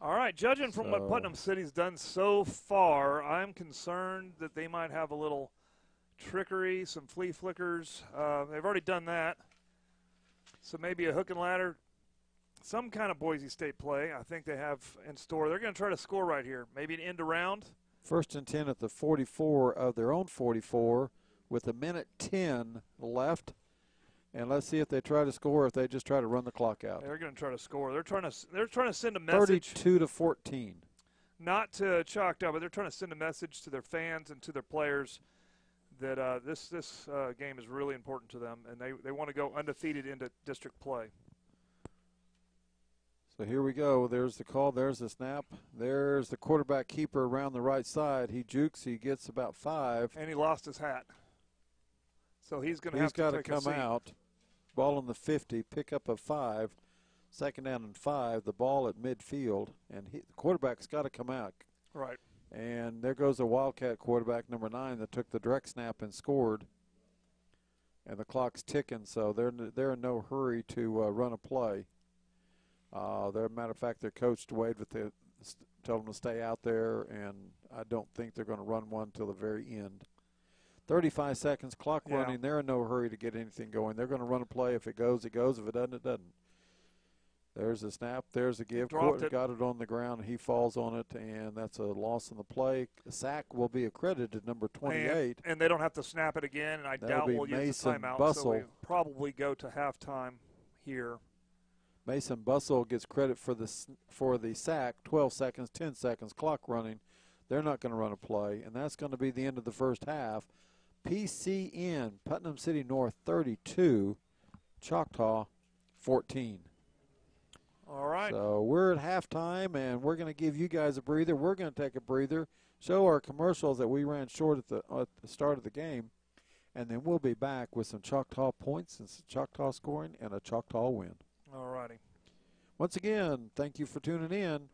All right, judging from what Putnam City's done so far, I'm concerned that they might have a little trickery, some flea flickers. They've already done that. So maybe a hook and ladder, some kind of Boise State play I think they have in store. They're going to try to score right here. Maybe an end around. First and 10 at the 44 of their own 44 with 1:10 left. And let's see if they try to score or if they just try to run the clock out. They're going to try to score. They're trying to send a message. 32-14. Not to Choctaw, but they're trying to send a message to their fans and to their players that this game is really important to them, and they want to go undefeated into district play. So here we go. There's the call. There's the snap. There's the quarterback keeper around the right side. He jukes. He gets about 5. And he lost his hat. So he's going to have to He's got take to come out. Ball on the 50. Pick up a 5. Second down and 5. The ball at midfield. And the quarterback's got to come out. Right. And there goes the Wildcat quarterback, number 9, that took the direct snap and scored. And the clock's ticking, so they're in no hurry to run a play. Matter of fact, their coach Wade told them to stay out there, and I don't think they're going to run one till the very end. 35 seconds, clock Yeah. running. They're in no hurry to get anything going. They're going to run a play. If it goes, it goes. If it doesn't, it doesn't. There's a snap. There's a give. Court got it on the ground. He falls on it, and that's a loss in the play. A sack will be accredited number 28. And they don't have to snap it again, and I That'll doubt be we'll use the Mason timeout. Bussell. So we probably go to halftime here. Mason Bussell gets credit for the sack. 12 seconds, 10 seconds, clock running. They're not going to run a play, and that's going to be the end of the first half. PCN, Putnam City North 32, Choctaw 14. All right. So we're at halftime, and we're going to give you guys a breather. We're going to take a breather, show our commercials that we ran short at the start of the game, and then we'll be back with some Choctaw points and some Choctaw scoring and a Choctaw win. All righty. Once again, thank you for tuning in.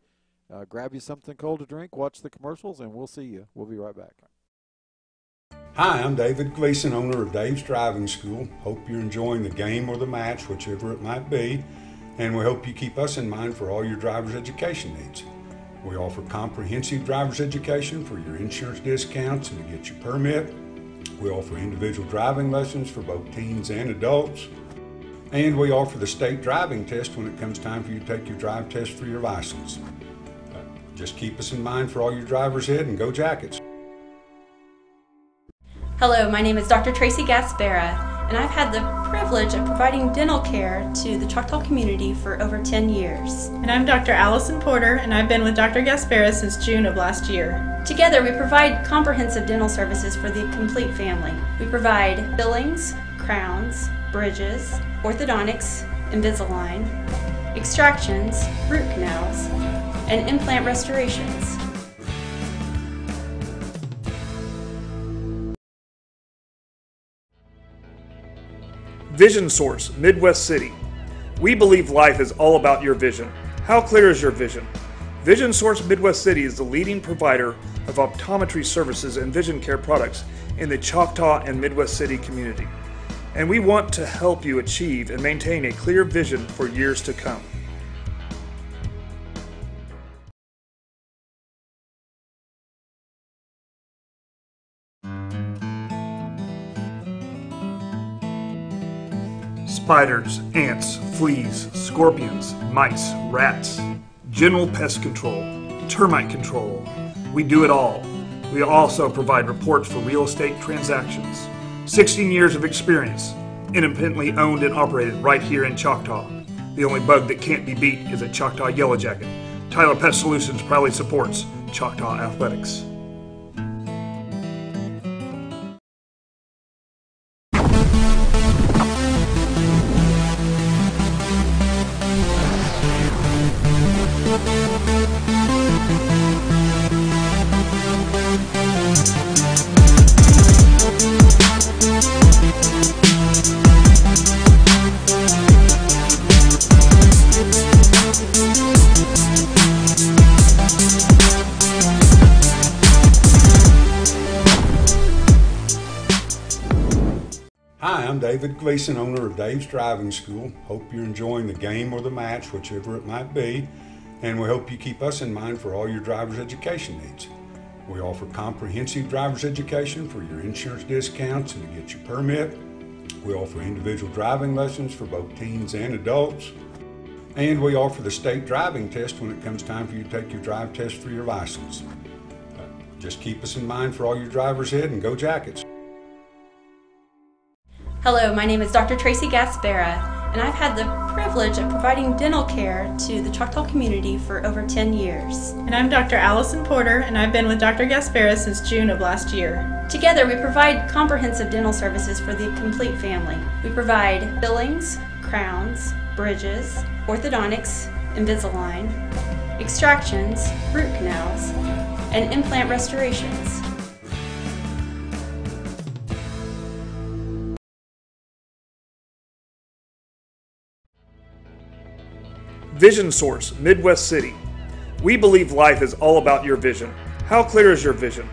Grab you something cold to drink, watch the commercials, and we'll see you. We'll be right back. Hi, I'm David Gleason, owner of Dave's Driving School. Hope you're enjoying the game or the match, whichever it might be, and we hope you keep us in mind for all your driver's education needs. We offer comprehensive driver's education for your insurance discounts and to get your permit. We offer individual driving lessons for both teens and adults. And we offer the state driving test when it comes time for you to take your drive test for your license. Just keep us in mind for all your drivers' ed, and go Jackets. Hello, my name is Dr. Tracy Gaspera, and I've had the privilege of providing dental care to the Choctaw community for over 10 years. And I'm Dr. Allison Porter, and I've been with Dr. Gaspera since June of last year. Together, we provide comprehensive dental services for the complete family. We provide fillings, crowns, bridges, orthodontics, Invisalign, extractions, root canals, and implant restorations. Vision Source, Midwest City. We believe life is all about your vision. How clear is your vision? Vision Source Midwest City is the leading provider of optometry services and vision care products in the Choctaw and Midwest City community. And we want to help you achieve and maintain a clear vision for years to come. Spiders, ants, fleas, scorpions, mice, rats, general pest control, termite control. We do it all. We also provide reports for real estate transactions. 16 years of experience, independently owned and operated right here in Choctaw. The only bug that can't be beat is a Choctaw Yellow Jacket. Tyler Pest Solutions proudly supports Choctaw Athletics. Hi, I'm David Gleason, owner of Dave's Driving School. Hope you're enjoying the game or the match, whichever it might be, and we hope you keep us in mind for all your driver's education needs. We offer comprehensive driver's education for your insurance discounts and to get your permit. We offer individual driving lessons for both teens and adults. And we offer the state driving test when it comes time for you to take your drive test for your license. Just keep us in mind for all your drivers' ed, and go Jackets. Hello, my name is Dr. Tracy Gaspera, and I've had the privilege of providing dental care to the Choctaw community for over 10 years. And I'm Dr. Allison Porter, and I've been with Dr. Gaspera since June of last year. Together, we provide comprehensive dental services for the complete family. We provide fillings, crowns, bridges, orthodontics, Invisalign, extractions, root canals, and implant restorations. Vision Source, Midwest City. We believe life is all about your vision. How clear is your vision?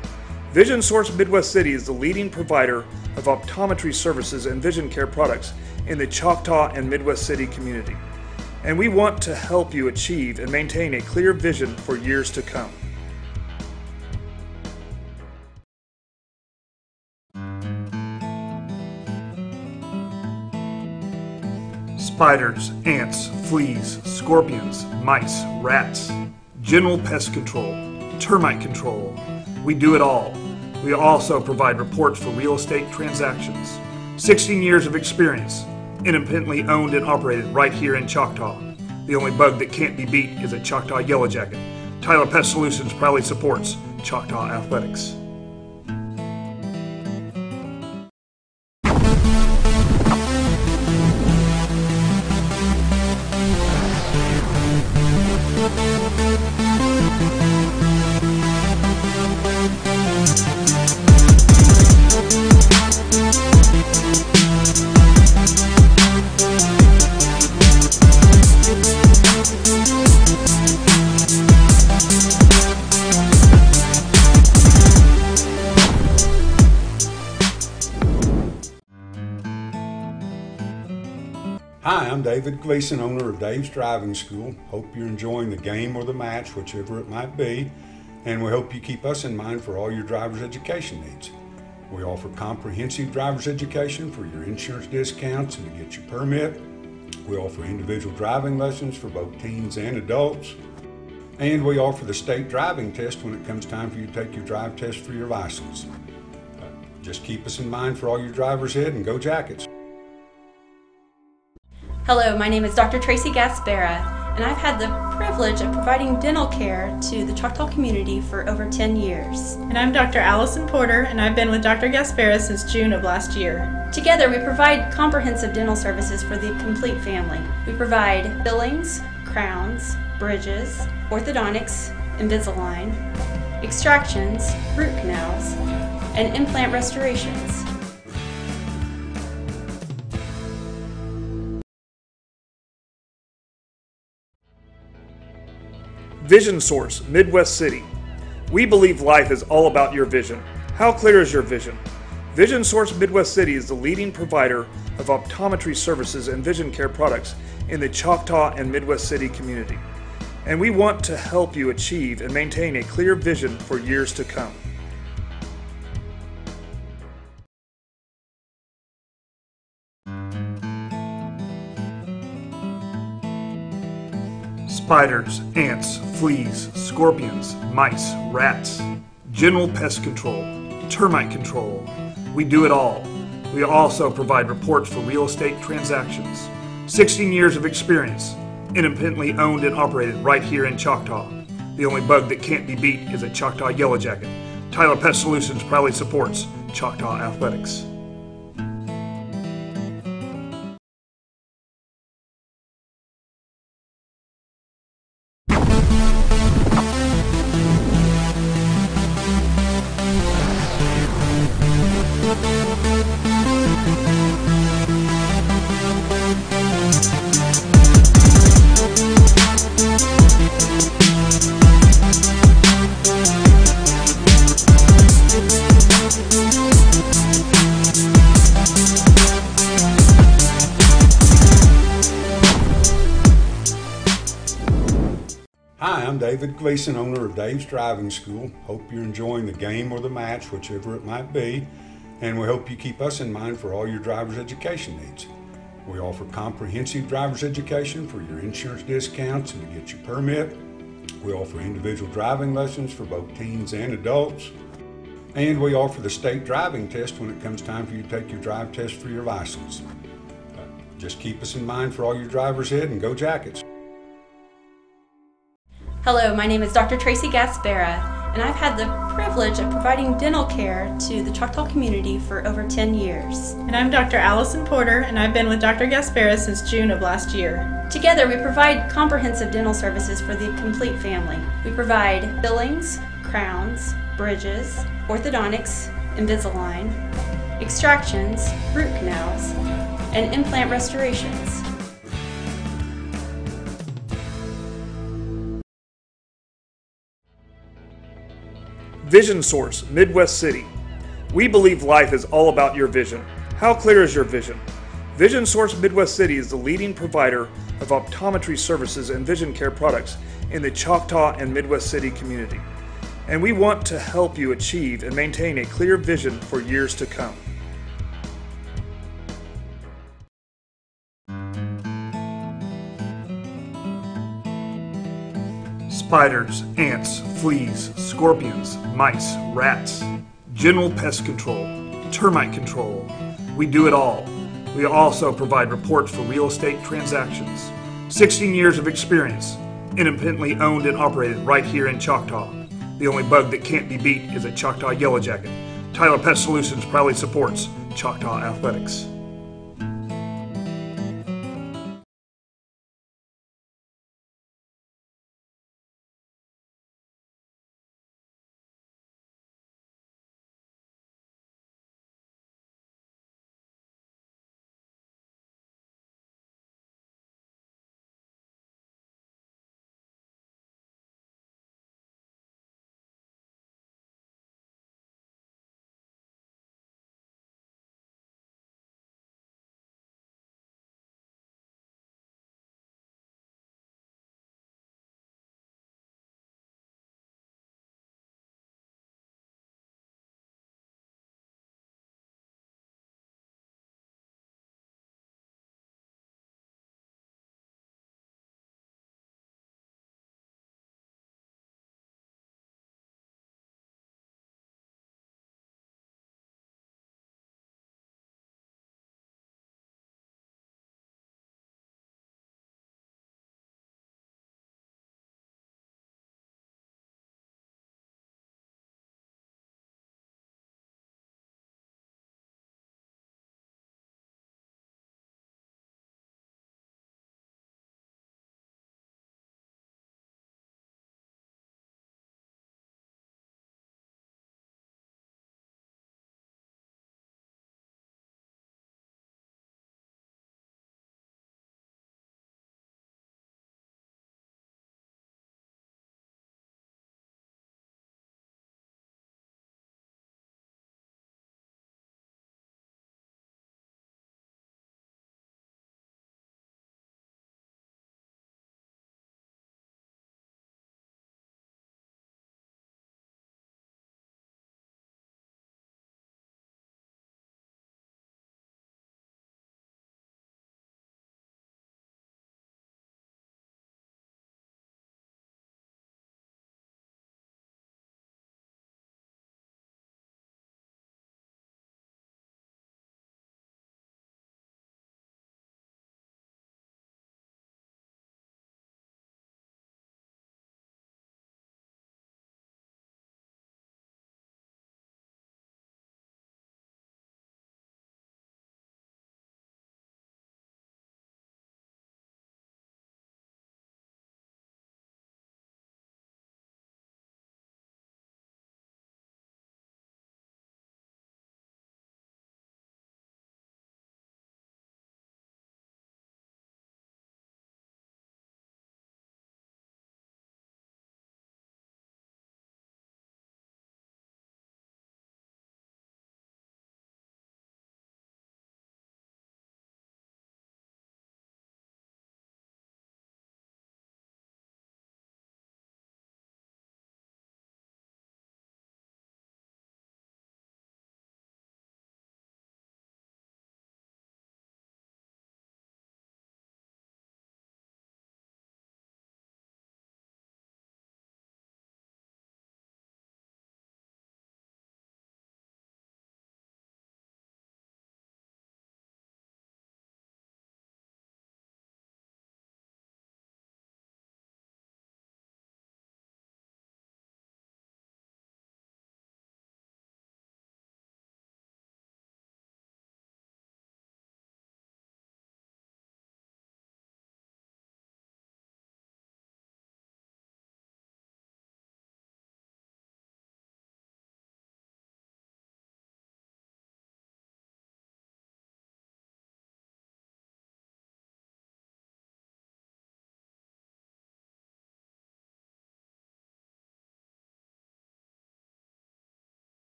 Vision Source Midwest City is the leading provider of optometry services and vision care products in the Choctaw and Midwest City community. And we want to help you achieve and maintain a clear vision for years to come. Spiders, ants, fleas, scorpions, mice, rats, general pest control, termite control. We do it all. We also provide reports for real estate transactions. 16 years of experience, independently owned and operated right here in Choctaw. The only bug that can't be beat is a Choctaw Yellow Jacket. Tyler Pest Solutions proudly supports Choctaw Athletics. Hi, I'm David Gleason, owner of Dave's Driving School. Hope you're enjoying the game or the match, whichever it might be, and we hope you keep us in mind for all your driver's education needs. We offer comprehensive driver's education for your insurance discounts and to get your permit. We offer individual driving lessons for both teens and adults. And we offer the state driving test when it comes time for you to take your drive test for your license. Just keep us in mind for all your driver's ed and go Jackets. Hello, my name is Dr. Tracy Gaspera, and I've had the privilege of providing dental care to the Choctaw community for over 10 years. And I'm Dr. Allison Porter, and I've been with Dr. Gaspera since June of last year. Together, we provide comprehensive dental services for the complete family. We provide fillings, crowns, bridges, orthodontics, Invisalign, extractions, root canals, and implant restorations. Vision Source, Midwest City. We believe life is all about your vision. How clear is your vision? Vision Source Midwest City is the leading provider of optometry services and vision care products in the Choctaw and Midwest City community. And we want to help you achieve and maintain a clear vision for years to come. Spiders, ants, fleas, scorpions, mice, rats, general pest control, termite control. We do it all. We also provide reports for real estate transactions. 16 years of experience, independently owned and operated right here in Choctaw. The only bug that can't be beat is a Choctaw Yellow Jacket. Tyler Pest Solutions proudly supports Choctaw Athletics. Hi, I'm David Gleason, owner of Dave's Driving School. Hope you're enjoying the game or the match, whichever it might be, and we hope you keep us in mind for all your driver's education needs. We offer comprehensive driver's education for your insurance discounts and to get your permit. We offer individual driving lessons for both teens and adults. And we offer the state driving test when it comes time for you to take your drive test for your license. Just keep us in mind for all your driver's ed and go Jackets. Hello, my name is Dr. Tracy Gaspera, and I've had the privilege of providing dental care to the Choctaw community for over 10 years. And I'm Dr. Allison Porter, and I've been with Dr. Gaspera since June of last year. Together, we provide comprehensive dental services for the complete family. We provide fillings, crowns, bridges, orthodontics, Invisalign, extractions, root canals, and implant restorations. Vision Source, Midwest City. We believe life is all about your vision. How clear is your vision? Vision Source Midwest City is the leading provider of optometry services and vision care products in the Choctaw and Midwest City community. And we want to help you achieve and maintain a clear vision for years to come. spiders, ants, fleas, scorpions, mice, rats, general pest control, termite control. We do it all. We also provide reports for real estate transactions. 16 years of experience, independently owned and operated right here in Choctaw. The only bug that can't be beat is a Choctaw Yellow Jacket. Tyler Pest Solutions proudly supports Choctaw Athletics.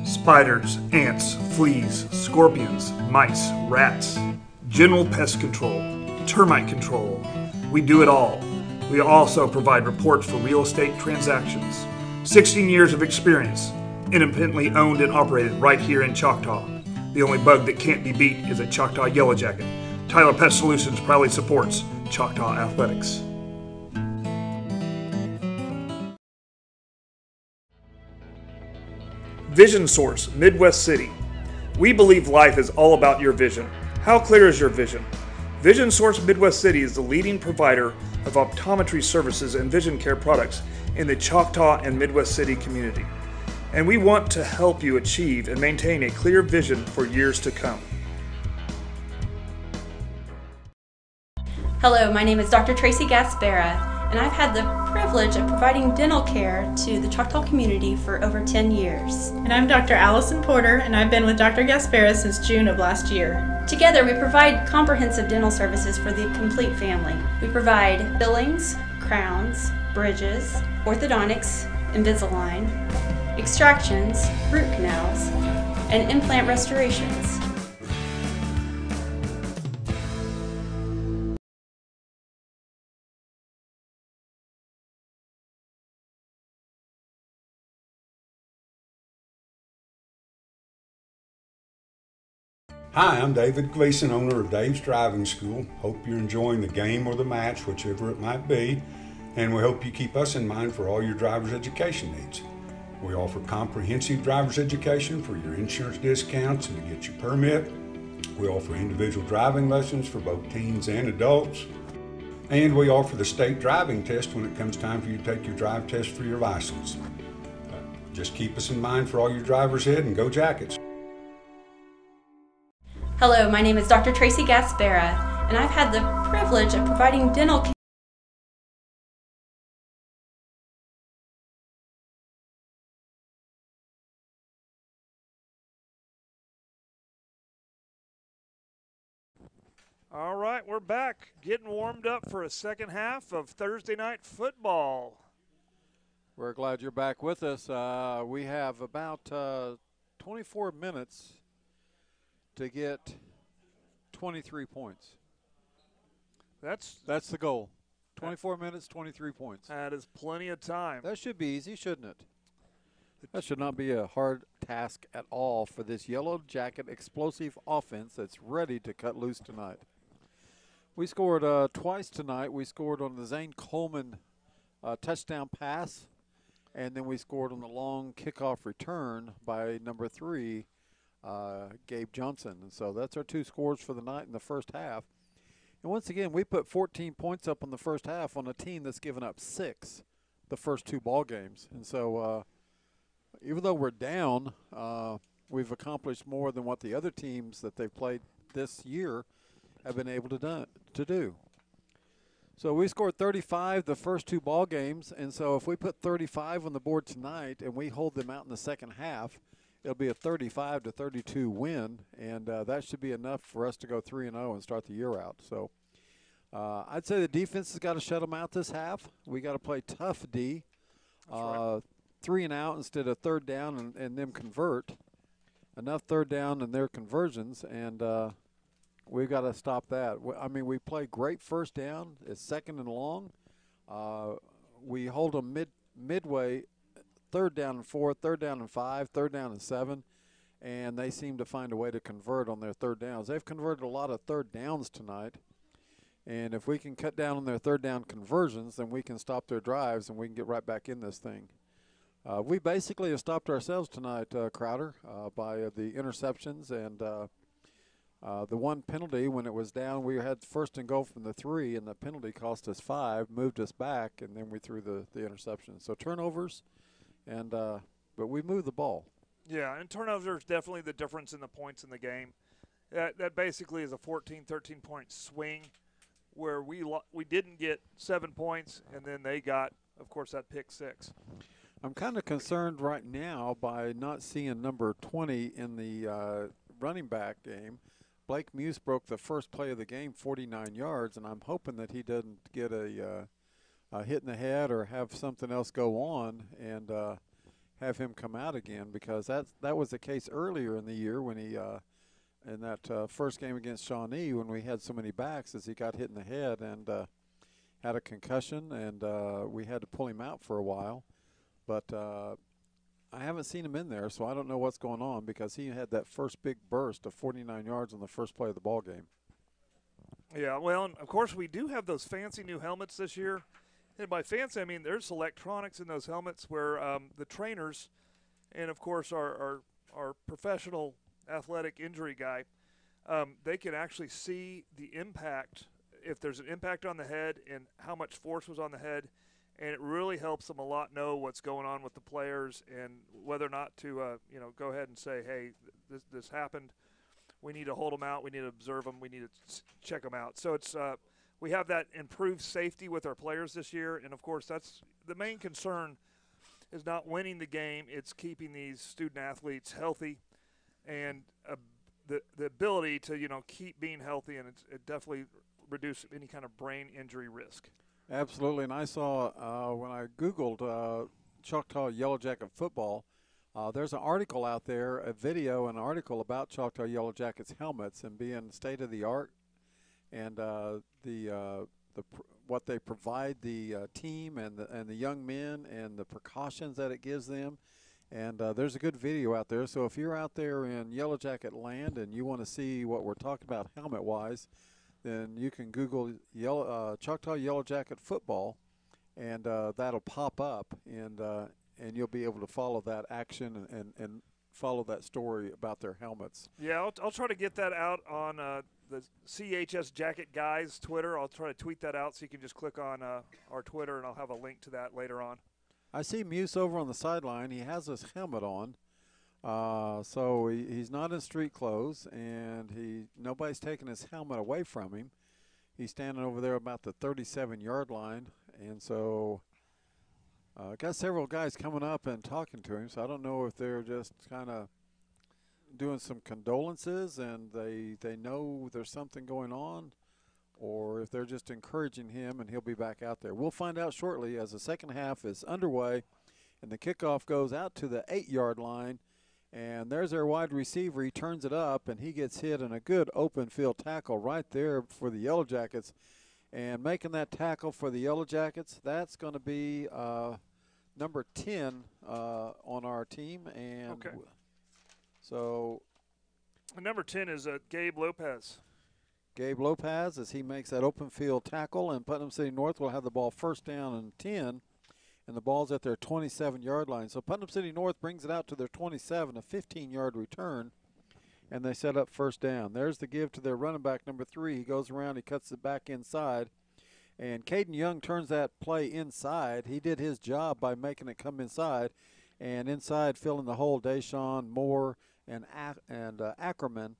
Spiders, ants, fleas, scorpions, mice, rats, general pest control, termite control. We do it all. We also provide reports for real estate transactions. 16 years of experience, independently owned and operated right here in Choctaw. The only bug that can't be beat is a Choctaw Yellow Jacket. Tyler Pest Solutions proudly supports Choctaw Athletics. Vision Source, Midwest City. We believe life is all about your vision. How clear is your vision? Vision Source Midwest City is the leading provider of optometry services and vision care products in the Choctaw and Midwest City community. And we want to help you achieve and maintain a clear vision for years to come. Hello, my name is Dr. Tracy Gaspera, and I've had the privilege of providing dental care to the Choctaw community for over 10 years. And I'm Dr. Allison Porter, and I've been with Dr. Gaspera since June of last year. Together, we provide comprehensive dental services for the complete family. We provide fillings, crowns, bridges, orthodontics, Invisalign, extractions, root canals, and implant restorations. Hi, I'm David Gleason, owner of Dave's Driving School. Hope you're enjoying the game or the match, whichever it might be, and we hope you keep us in mind for all your driver's education needs. We offer comprehensive driver's education for your insurance discounts and to get your permit. We offer individual driving lessons for both teens and adults. And we offer the state driving test when it comes time for you to take your drive test for your license. Just keep us in mind for all your drivers ahead, and go Jackets. Hello, my name is Dr. Tracy Gaspera, and I've had the privilege of providing dental care. All right, we're back, getting warmed up for a second half of Thursday night football. We're glad you're back with us. We have about 24 minutes to get 23 points. That's the goal. 24 minutes, 23 points. That is plenty of time. That should be easy, shouldn't it? That should not be a hard task at all for this Yellow Jacket explosive offense that's ready to cut loose tonight. We scored twice tonight. We scored on the Zane Coleman touchdown pass, and then we scored on the long kickoff return by number 3, Gabe Johnson. And so that's our 2 scores for the night in the first half. And once again, we put 14 points up in the first half on a team that's given up 6 the first 2 ball games. And so even though we're down, we've accomplished more than what the other teams that they've played this year have been able to do. So we scored 35 the first 2 ball games, and so if we put 35 on the board tonight and we hold them out in the second half, it'll be a 35-32 win, and that should be enough for us to go 3-0 and start the year out. So I'd say the defense has got to shut them out this half. We got to play tough D. That's right. 3 and out instead of third down and them convert. Enough third down and their conversions, and we've got to stop that. I mean, we play great first down. It's second and long. We hold them midway, third down and 4, third down and 5, third down and 7, and they seem to find a way to convert on their third downs. They've converted a lot of third downs tonight, and if we can cut down on their third down conversions, then we can stop their drives and we can get right back in this thing. We basically have stopped ourselves tonight, Crowder, by the interceptions and the one penalty. When it was down, we had first and goal from the 3, and the penalty cost us 5, moved us back, and then we threw the interception. So turnovers, and but we moved the ball. Yeah, and turnovers is definitely the difference in the points in the game. That basically is a 14, 13-point swing where we didn't get 7 points, and then they got, of course, that pick 6. I'm kind of concerned right now by not seeing number 20 in the running back game. Blake Muse broke the first play of the game, 49 yards, and I'm hoping that he doesn't get a hit in the head or have something else go on and have him come out again, because that was the case earlier in the year when he in that first game against Shawnee, when we had so many backs, as he got hit in the head and had a concussion, and we had to pull him out for a while. But I haven't seen him in there, so I don't know what's going on, because he had that first big burst of 49 yards on the first play of the ball game. Yeah, well, and of course we do have those fancy new helmets this year. And by fancy, I mean there's electronics in those helmets where the trainers and, of course, our professional athletic injury guy, they can actually see the impact, if there's an impact on the head and how much force was on the head, and it really helps them a lot know what's going on with the players and whether or not to go ahead and say, hey, this happened. We need to hold them out. We need to observe them. We need to check them out. So it's we have that improved safety with our players this year, and of course that's the main concern, is not winning the game. It's keeping these student athletes healthy, and the ability to keep being healthy, and it definitely reduce any kind of brain injury risk. Absolutely, and I saw when I Googled Choctaw Yellow Jacket football, there's an article out there, a video, an article about Choctaw Yellow Jackets helmets and being state of the art, and what they provide the team and the young men, and the precautions that it gives them. And there's a good video out there. So if you're out there in Yellow Jacket land and you want to see what we're talking about helmet-wise, then you can Google Choctaw Yellow Jacket football, and that'll pop up, and you'll be able to follow that action and follow that story about their helmets. Yeah, I'll try to get that out on the CHS Jacket Guys Twitter. I'll try to tweet that out so you can just click on our Twitter, and I'll have a link to that later on. I see Muse over on the sideline. He has his helmet on, so he's not in street clothes, and nobody's taking his helmet away from him. He's standing over there about the 37-yard line, and so got several guys coming up and talking to him. So I don't know if they're just kind of doing some condolences and they know there's something going on, or if they're just encouraging him and he'll be back out there. We'll find out shortly as the second half is underway, and the kickoff goes out to the 8-yard line, and there's their wide receiver. He turns it up, and he gets hit in a good open field tackle right there for the Yellow Jackets. And making that tackle for the Yellow Jackets, that's going to be number 10 on our team. And okay. So number 10 is Gabe Lopez. Gabe Lopez, as he makes that open field tackle, and Putnam City North will have the ball first down and 10, and the ball's at their 27-yard line. So Putnam City North brings it out to their 27, a 15-yard return, and they set up first down. There's the give to their running back, number 3. He goes around, he cuts it back inside, and Caden Young turns that play inside. He did his job by making it come inside, and inside filling the hole, Deshaun, Moore, and Ackerman.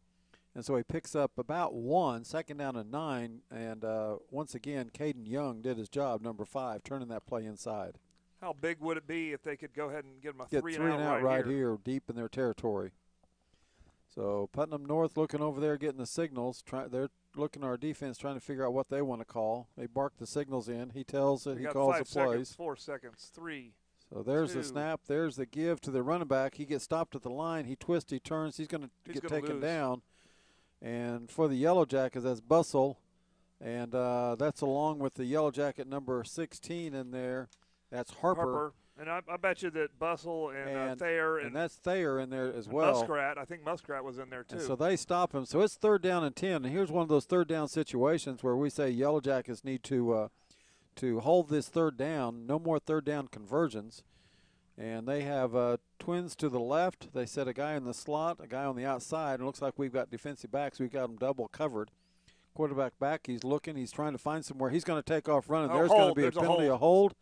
And so he picks up about 1, second down and 9, and once again, Caden Young did his job, number 5, turning that play inside. How big would it be if they could go ahead and get them a Get three and out right here? here, deep in their territory. So Putnam North looking over there, getting the signals. They're looking at our defense, trying to figure out what they want to call. They bark the signals in. He tells it. He calls the plays. 4 seconds, 3. So there's 2. the snap. There's the give to the running back. He gets stopped at the line. He twists. He turns. He's going to get taken down. And for the Yellow Jackets, that's Bussell. And that's along with the Yellow Jacket number 16 in there. That's Harper. And I bet you that Bussell and Thayer. And that's Thayer in there as well. Muskrat. I think Muskrat was in there too. And so they stop him. So it's 3rd down and 10. And here's one of those 3rd down situations where we say Yellow Jackets need to hold this 3rd down. No more 3rd down conversions. And they have twins to the left. They set a guy in the slot, a guy on the outside. It looks like we've got defensive backs. We've got them double covered. Quarterback back, he's looking. He's trying to find somewhere. He's going to take off running. There's going to be a penalty, a hold.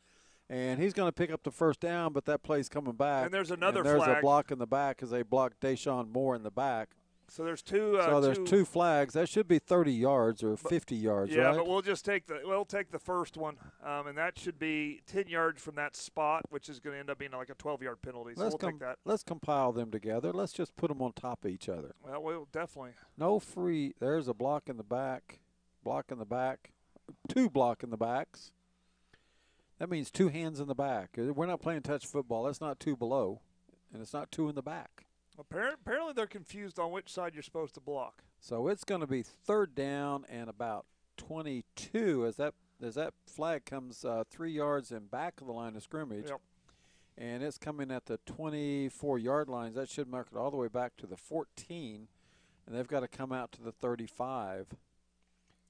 And he's going to pick up the first down, but that play's coming back. And there's another flag. There's a block in the back as they block Deshaun Moore in the back. So there's two. So there's two flags. That should be 30 yards or 50 yards, yeah, right? but we'll take the first one, and that should be 10 yards from that spot, which is going to end up being like a 12-yard penalty. So we'll take that. Let's compile them together. Let's just put them on top of each other. Well, we'll definitely. No free. There's a block in the back. Block in the back. 2 block in the backs. That means 2 hands in the back. We're not playing touch football. That's not 2 below, and it's not 2 in the back. Apparently they're confused on which side you're supposed to block. So it's going to be 3rd down and about 22 as that flag comes 3 yards in back of the line of scrimmage. Yep. And it's coming at the 24-yard lines. That should mark it all the way back to the 14, and they've got to come out to the 35.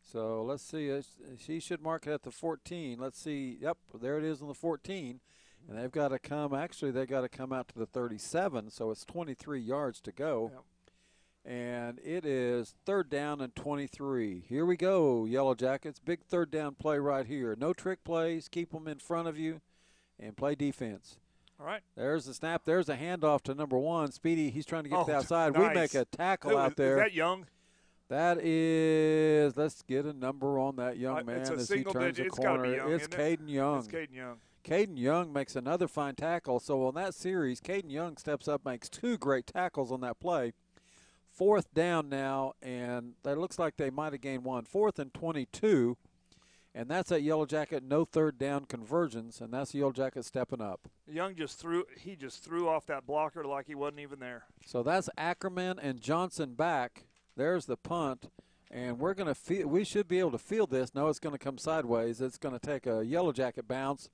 So let's see. She should mark it at the 14. Let's see. Yep, there it is on the 14. And they've got to come. Actually, they've got to come out to the 37. So it's 23 yards to go. Yep. And it is 3rd down and 23. Here we go, Yellow Jackets. Big 3rd down play right here. No trick plays. Keep them in front of you and play defense. All right. There's the snap. There's a handoff to number 1. Speedy, he's trying to get to the outside. Nice. We make a tackle out there. Is that Young? That is, let's get a number on that young man It's a as he single turns digit. the It's gotta corner. be Young, It's isn't it? Caden Young. It's Caden Young. Caden Young makes another fine tackle. So on that series, Caden Young steps up, makes 2 great tackles on that play. 4th down now, and it looks like they might have gained 1. 4th and 22, and that's that Yellow Jacket no 3rd down conversions, and that's the Yellow Jacket stepping up. Young just threw off that blocker like he wasn't even there. So that's Ackerman and Johnson back. There's the punt, and we should be able to field this. No, it's going to come sideways. It's going to take a Yellow Jacket bounce,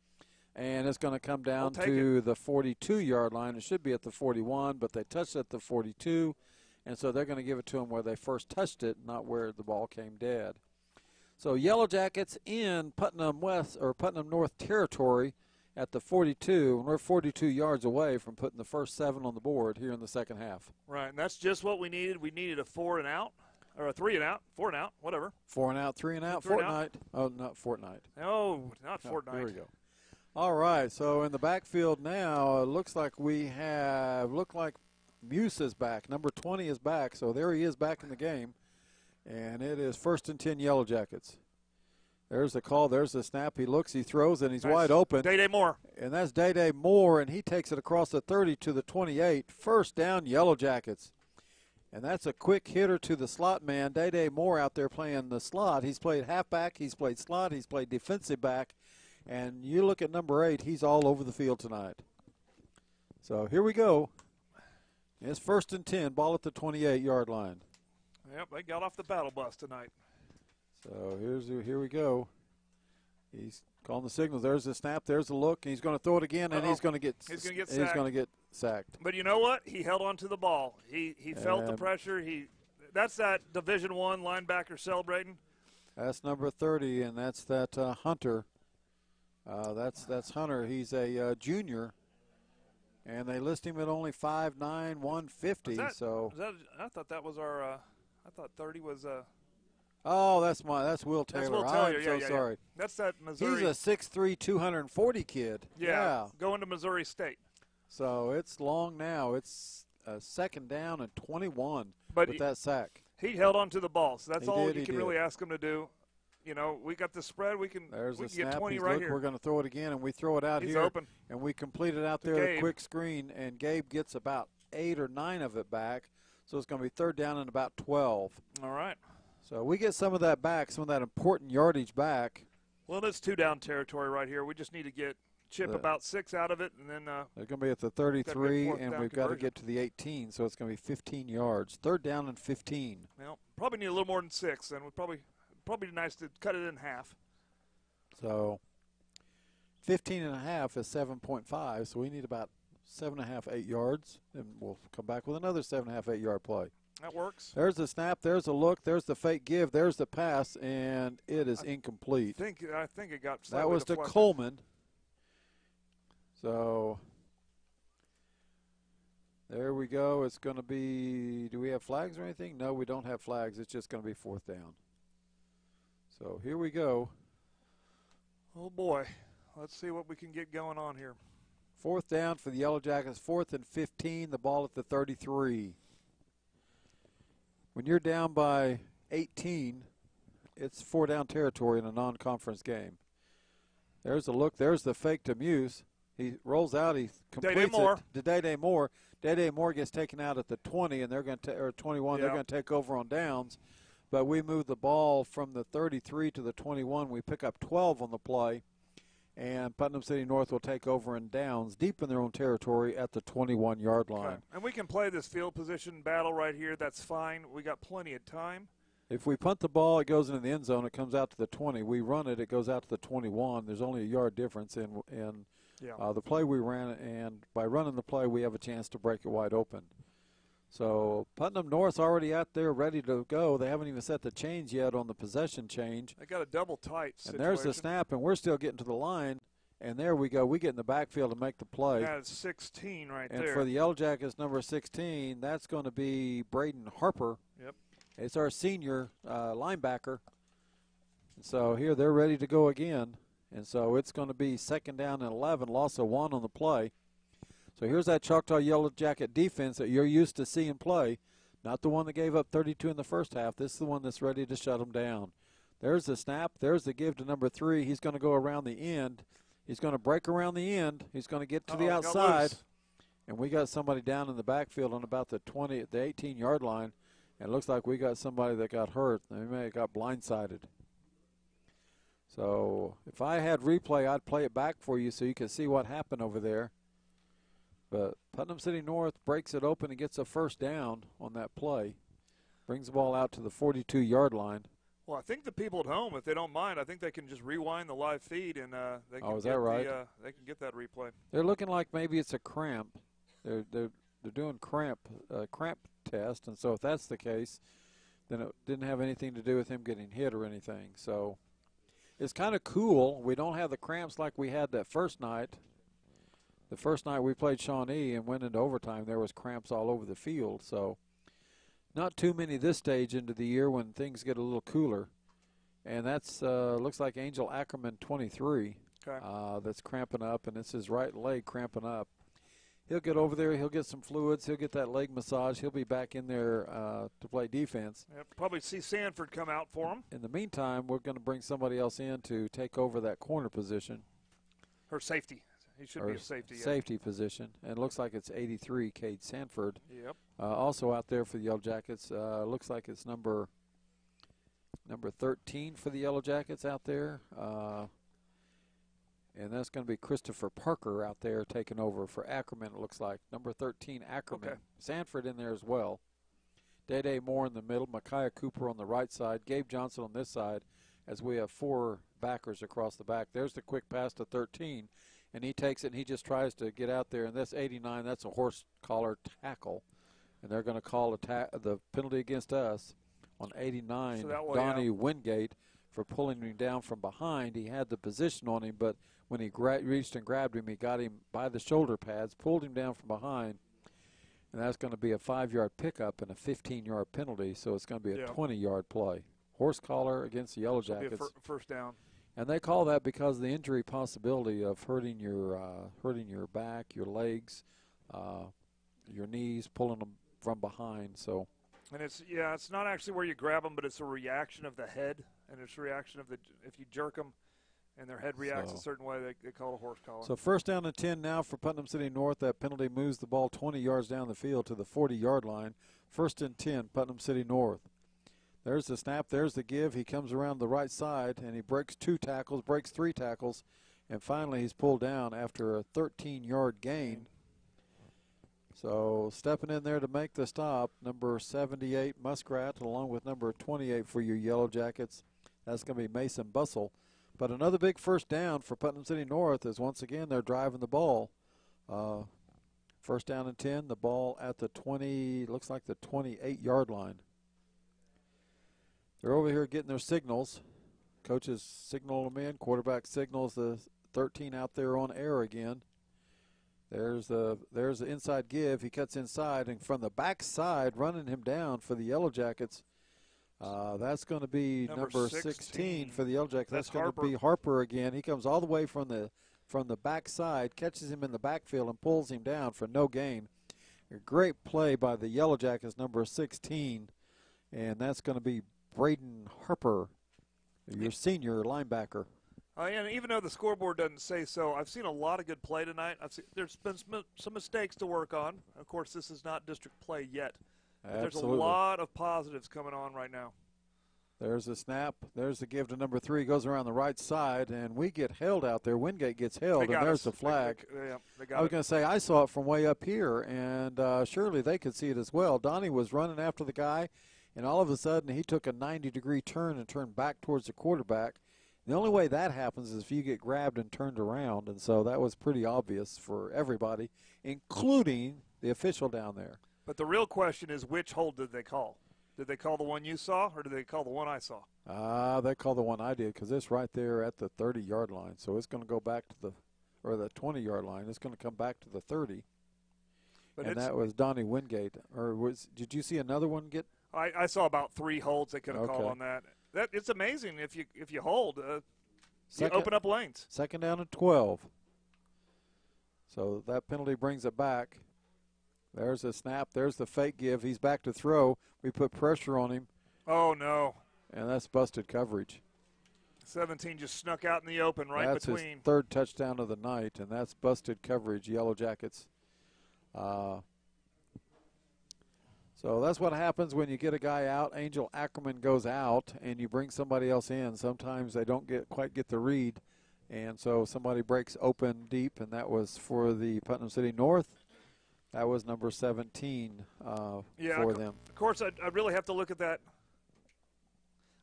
and it's going to come down to the 42-yard line. It should be at the 41, but they touched at the 42, and so they're going to give it to them where they first touched it, not where the ball came dead. So Yellow Jackets in Putnam West or Putnam North territory at the 42, and we're 42 yards away from putting the first 7 on the board here in the second half. Right, and that's just what we needed. We needed a 4 and out, or a 3 and out, 4 and out, whatever. 4 and out, 3 and out, Fortnite. Oh, not Fortnite. No, not Fortnite. There we go. All right, so in the backfield now, it looks like Muse is back. Number 20 is back, so there he is back in the game. And it is 1st and 10 Yellow Jackets. There's the call. There's the snap. He looks, he throws, and he's wide open. Day Moore. And that's Day Moore, and he takes it across the 30 to the 28. 1st down, Yellow Jackets. And that's a quick hitter to the slot man. Day Moore out there playing the slot. He's played halfback. He's played slot. He's played defensive back. And you look at number 8, he's all over the field tonight. So here we go. It's 1st and 10, ball at the 28-yard line. Yep, they got off the battle bus tonight. So here we go. He's calling the signals. There's the snap. There's the look. He's going to throw it again, and he's going to get sacked. But you know what? He held on to the ball. He felt the pressure. That's that Division I linebacker celebrating. That's number 30, and that's that Hunter. That's Hunter. He's a junior. And they list him at only 5'9", 150. I thought that was our. I thought 30 was. Oh, that's Will Taylor. That's Will Taylor. I'm so sorry. That's that Missouri. He's a 6'3", 240 kid. Yeah, going to Missouri State. So it's long now. It's 2nd down and 21 with that sack. He held on to the ball, so that's all you can did. really ask him to do. You know, we got the spread. We can snap. get 20 He's right here. We're going to throw it again, and we throw it out He's here. Open. And we complete it out there, the quick screen, and Gabe gets about 8 or 9 of it back. So it's going to be 3rd down and about 12. All right. So we get some of that back, some of that important yardage back. Well, it's 2-down territory right here. We just need to chip about 6 out of it, and then they're going to be at the 33, and we've got to get to the 18, so it's going to be 15 yards. 3rd down and 15. Well, probably need a little more than 6, then. We'd probably nice to cut it in half. So 15 and a half is 7.5, so we need about 7.5, 8 yards, and we'll come back with another 7.5, 8 yard play. That works. There's the snap, there's the look, there's the fake give, there's the pass, and it is incomplete. I think it got that was to Coleman. So there we go. It's going to be, do we have flags or anything? No, we don't have flags. It's just going to be 4th down. So here we go. Oh, boy. Let's see what we can get going on here. 4th down for the Yellow Jackets, 4th and 15, the ball at the 33. When you're down by 18, it's 4-down territory in a non-conference game. There's the look. There's the fake to Muse. He rolls out. He completes it to Day Moore. Day Moore gets taken out at the 20, and they're going to or 21. Yeah. They're going to take over on downs. But we move the ball from the 33 to the 21. We pick up 12 on the play. and Putnam City North will take over in downs deep in their own territory at the 21-yard line. Okay. And we can play this field position battle right here. That's fine. We got plenty of time. If we punt the ball, it goes into the end zone. It comes out to the 20. We run it, it goes out to the 21. There's only a yard difference in the play we ran, and by running the play, we have a chance to break it wide open. So Putnam North's already out there ready to go. They haven't even set the change yet on the possession change. They got a double tight situation. And there's the snap, and we're still getting to the line. And there we go. We get in the backfield to make the play. Yeah, it's 16 right there. And for the Yellow Jackets, number 16, that's going to be Braden Harper. Yep. It's our senior linebacker. So here they're ready to go again. And so it's going to be 2nd down and 11, loss of 1 on the play. So here's that Choctaw Yellow Jacket defense that you're used to seeing play. Not the one that gave up 32 in the first half. This is the one that's ready to shut them down. There's the snap. There's the give to number 3. He's going to go around the end. He's going to break around the end. He's going to get to the outside. And we got somebody down in the backfield on about the 18-yard line. And it looks like we got somebody that got hurt. They may have got blindsided. So if I had replay, I'd play it back for you so you can see what happened over there. But Putnam City North breaks it open and gets a 1st down on that play. Brings the ball out to the 42-yard line. Well, I think the people at home, if they don't mind, I think they can just rewind the live feed and they can is that right? They can get that replay. They're looking like maybe it's a cramp. They're doing cramp test, and so if that's the case, then it didn't have anything to do with him getting hit or anything. So it's kind of cool. We don't have the cramps like we had that first night. The first night we played Shawnee and went into overtime, there was cramps all over the field. So not too many this stage into the year when things get a little cooler. And that's looks like Angel Ackerman, 23, that's cramping up, and it's his right leg cramping up. He'll get over there. He'll get some fluids. He'll get that leg massage. He'll be back in there to play defense. Yep, probably see Sanford come out for him. In the meantime, we're going to bring somebody else in to take over that corner position. Her safety. He should be a safety. Safety position. And it looks like it's 83, Cade Sanford. Yep. Also out there for the Yellow Jackets. Looks like it's number 13 for the Yellow Jackets out there. And that's going to be Christopher Parker out there taking over for Ackerman, it looks like. Number 13, Ackerman. Okay. Sanford in there as well. Day Moore in the middle. Micaiah Cooper on the right side. Gabe Johnson on this side, as we have 4 backers across the back. There's the quick pass to 13. And he takes it and he just tries to get out there. And that's 89. That's a horse collar tackle. And they're going to call the penalty against us on 89, Donnie Wingate, for pulling him down from behind. He had the position on him, but when he reached and grabbed him, he got him by the shoulder pads, pulled him down from behind. And that's going to be a 5-yard pickup and a 15-yard penalty, so it's going to be a 20-yard play. Horse collar against the Yellow Jackets. Be a 1st down. And they call that because of the injury possibility of hurting your back, your legs, your knees, pulling them from behind. So, and it's not actually where you grab them, but it's a reaction of the head, and it's a reaction of if you jerk them, and their head reacts a certain way, they call it a horse collar. So 1st down and 10 now for Putnam City North. That penalty moves the ball 20 yards down the field to the 40-yard line. 1st and 10, Putnam City North. There's the snap. There's the give. He comes around the right side, and he breaks 2 tackles, breaks 3 tackles, and finally he's pulled down after a 13-yard gain. So stepping in there to make the stop, number 78, Muskrat, along with number 28 for your Yellow Jackets. That's going to be Mason Bussell. But another big 1st down for Putnam City North is once again they're driving the ball. 1st down and 10, the ball at the 20, looks like the 28-yard line. They're over here getting their signals. Coaches signal them in. Quarterback signals the 13 out there on air again. There's the inside give. He cuts inside, and from the backside, running him down for the Yellow Jackets, that's going to be number 16 for the Yellow Jackets. That's going to be Harper again. He comes all the way from the backside, catches him in the backfield, and pulls him down for no gain. A great play by the Yellow Jackets, number 16, and that's going to be Braden Harper, your senior linebacker. And even though the scoreboard doesn't say so, I've seen a lot of good play tonight. There's been some mistakes to work on. Of course, this is not district play yet. But there's a lot of positives coming on right now. There's a snap. There's the give to number 3. Goes around the right side, and we get held out there. Wingate gets held, and there's the flag. They I was going to say, I saw it from way up here, and surely they could see it as well. Donnie was running after the guy, and all of a sudden he took a 90-degree turn and turned back towards the quarterback. The only way that happens is if you get grabbed and turned around, and so that was pretty obvious for everybody, including the official down there. But the real question is, which hold did they call? Did they call the one you saw, or did they call the one I saw? They called the one I did because it's right there at the 30-yard line. So it's going to go back to the 20-yard line. It's going to come back to the 30. But and that was Donnie Wingate. Did you see another one get? I saw about 3 holds they could have called on that. It's amazing if you hold, you open up lanes. Second down and 12. So that penalty brings it back. There's a snap. There's the fake give. He's back to throw. We put pressure on him. Oh, no. And that's busted coverage. 17 just snuck out in the open that's between. His 3rd touchdown of the night, and that's busted coverage, Yellow Jackets. So that's what happens when you get a guy out. Angel Ackerman goes out, and you bring somebody else in. Sometimes they don't quite get the read, and so somebody breaks open deep, and that was for the Putnam City North. That was number 17 for them. Of course, I'd really have to look at that.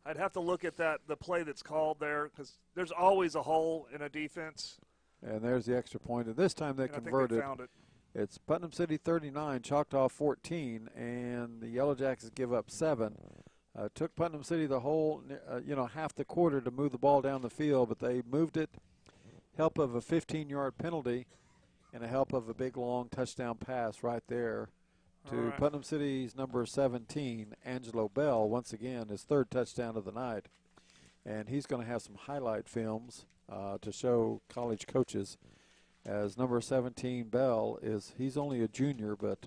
I'd have to look at the play that's called there, because there's always a hole in a defense. And there's the extra point. And this time they converted. I think they found it. It's Putnam City 39, Choctaw 14, and the Yellow Jackets give up 7. Took Putnam City the whole, half the quarter to move the ball down the field, but they moved it. Help of a 15-yard penalty. And a help of a big, long touchdown pass right there to Putnam City's number 17, Angelo Bell, once again, his 3rd touchdown of the night. And he's going to have some highlight films to show college coaches, as number 17, Bell, he's only a junior, but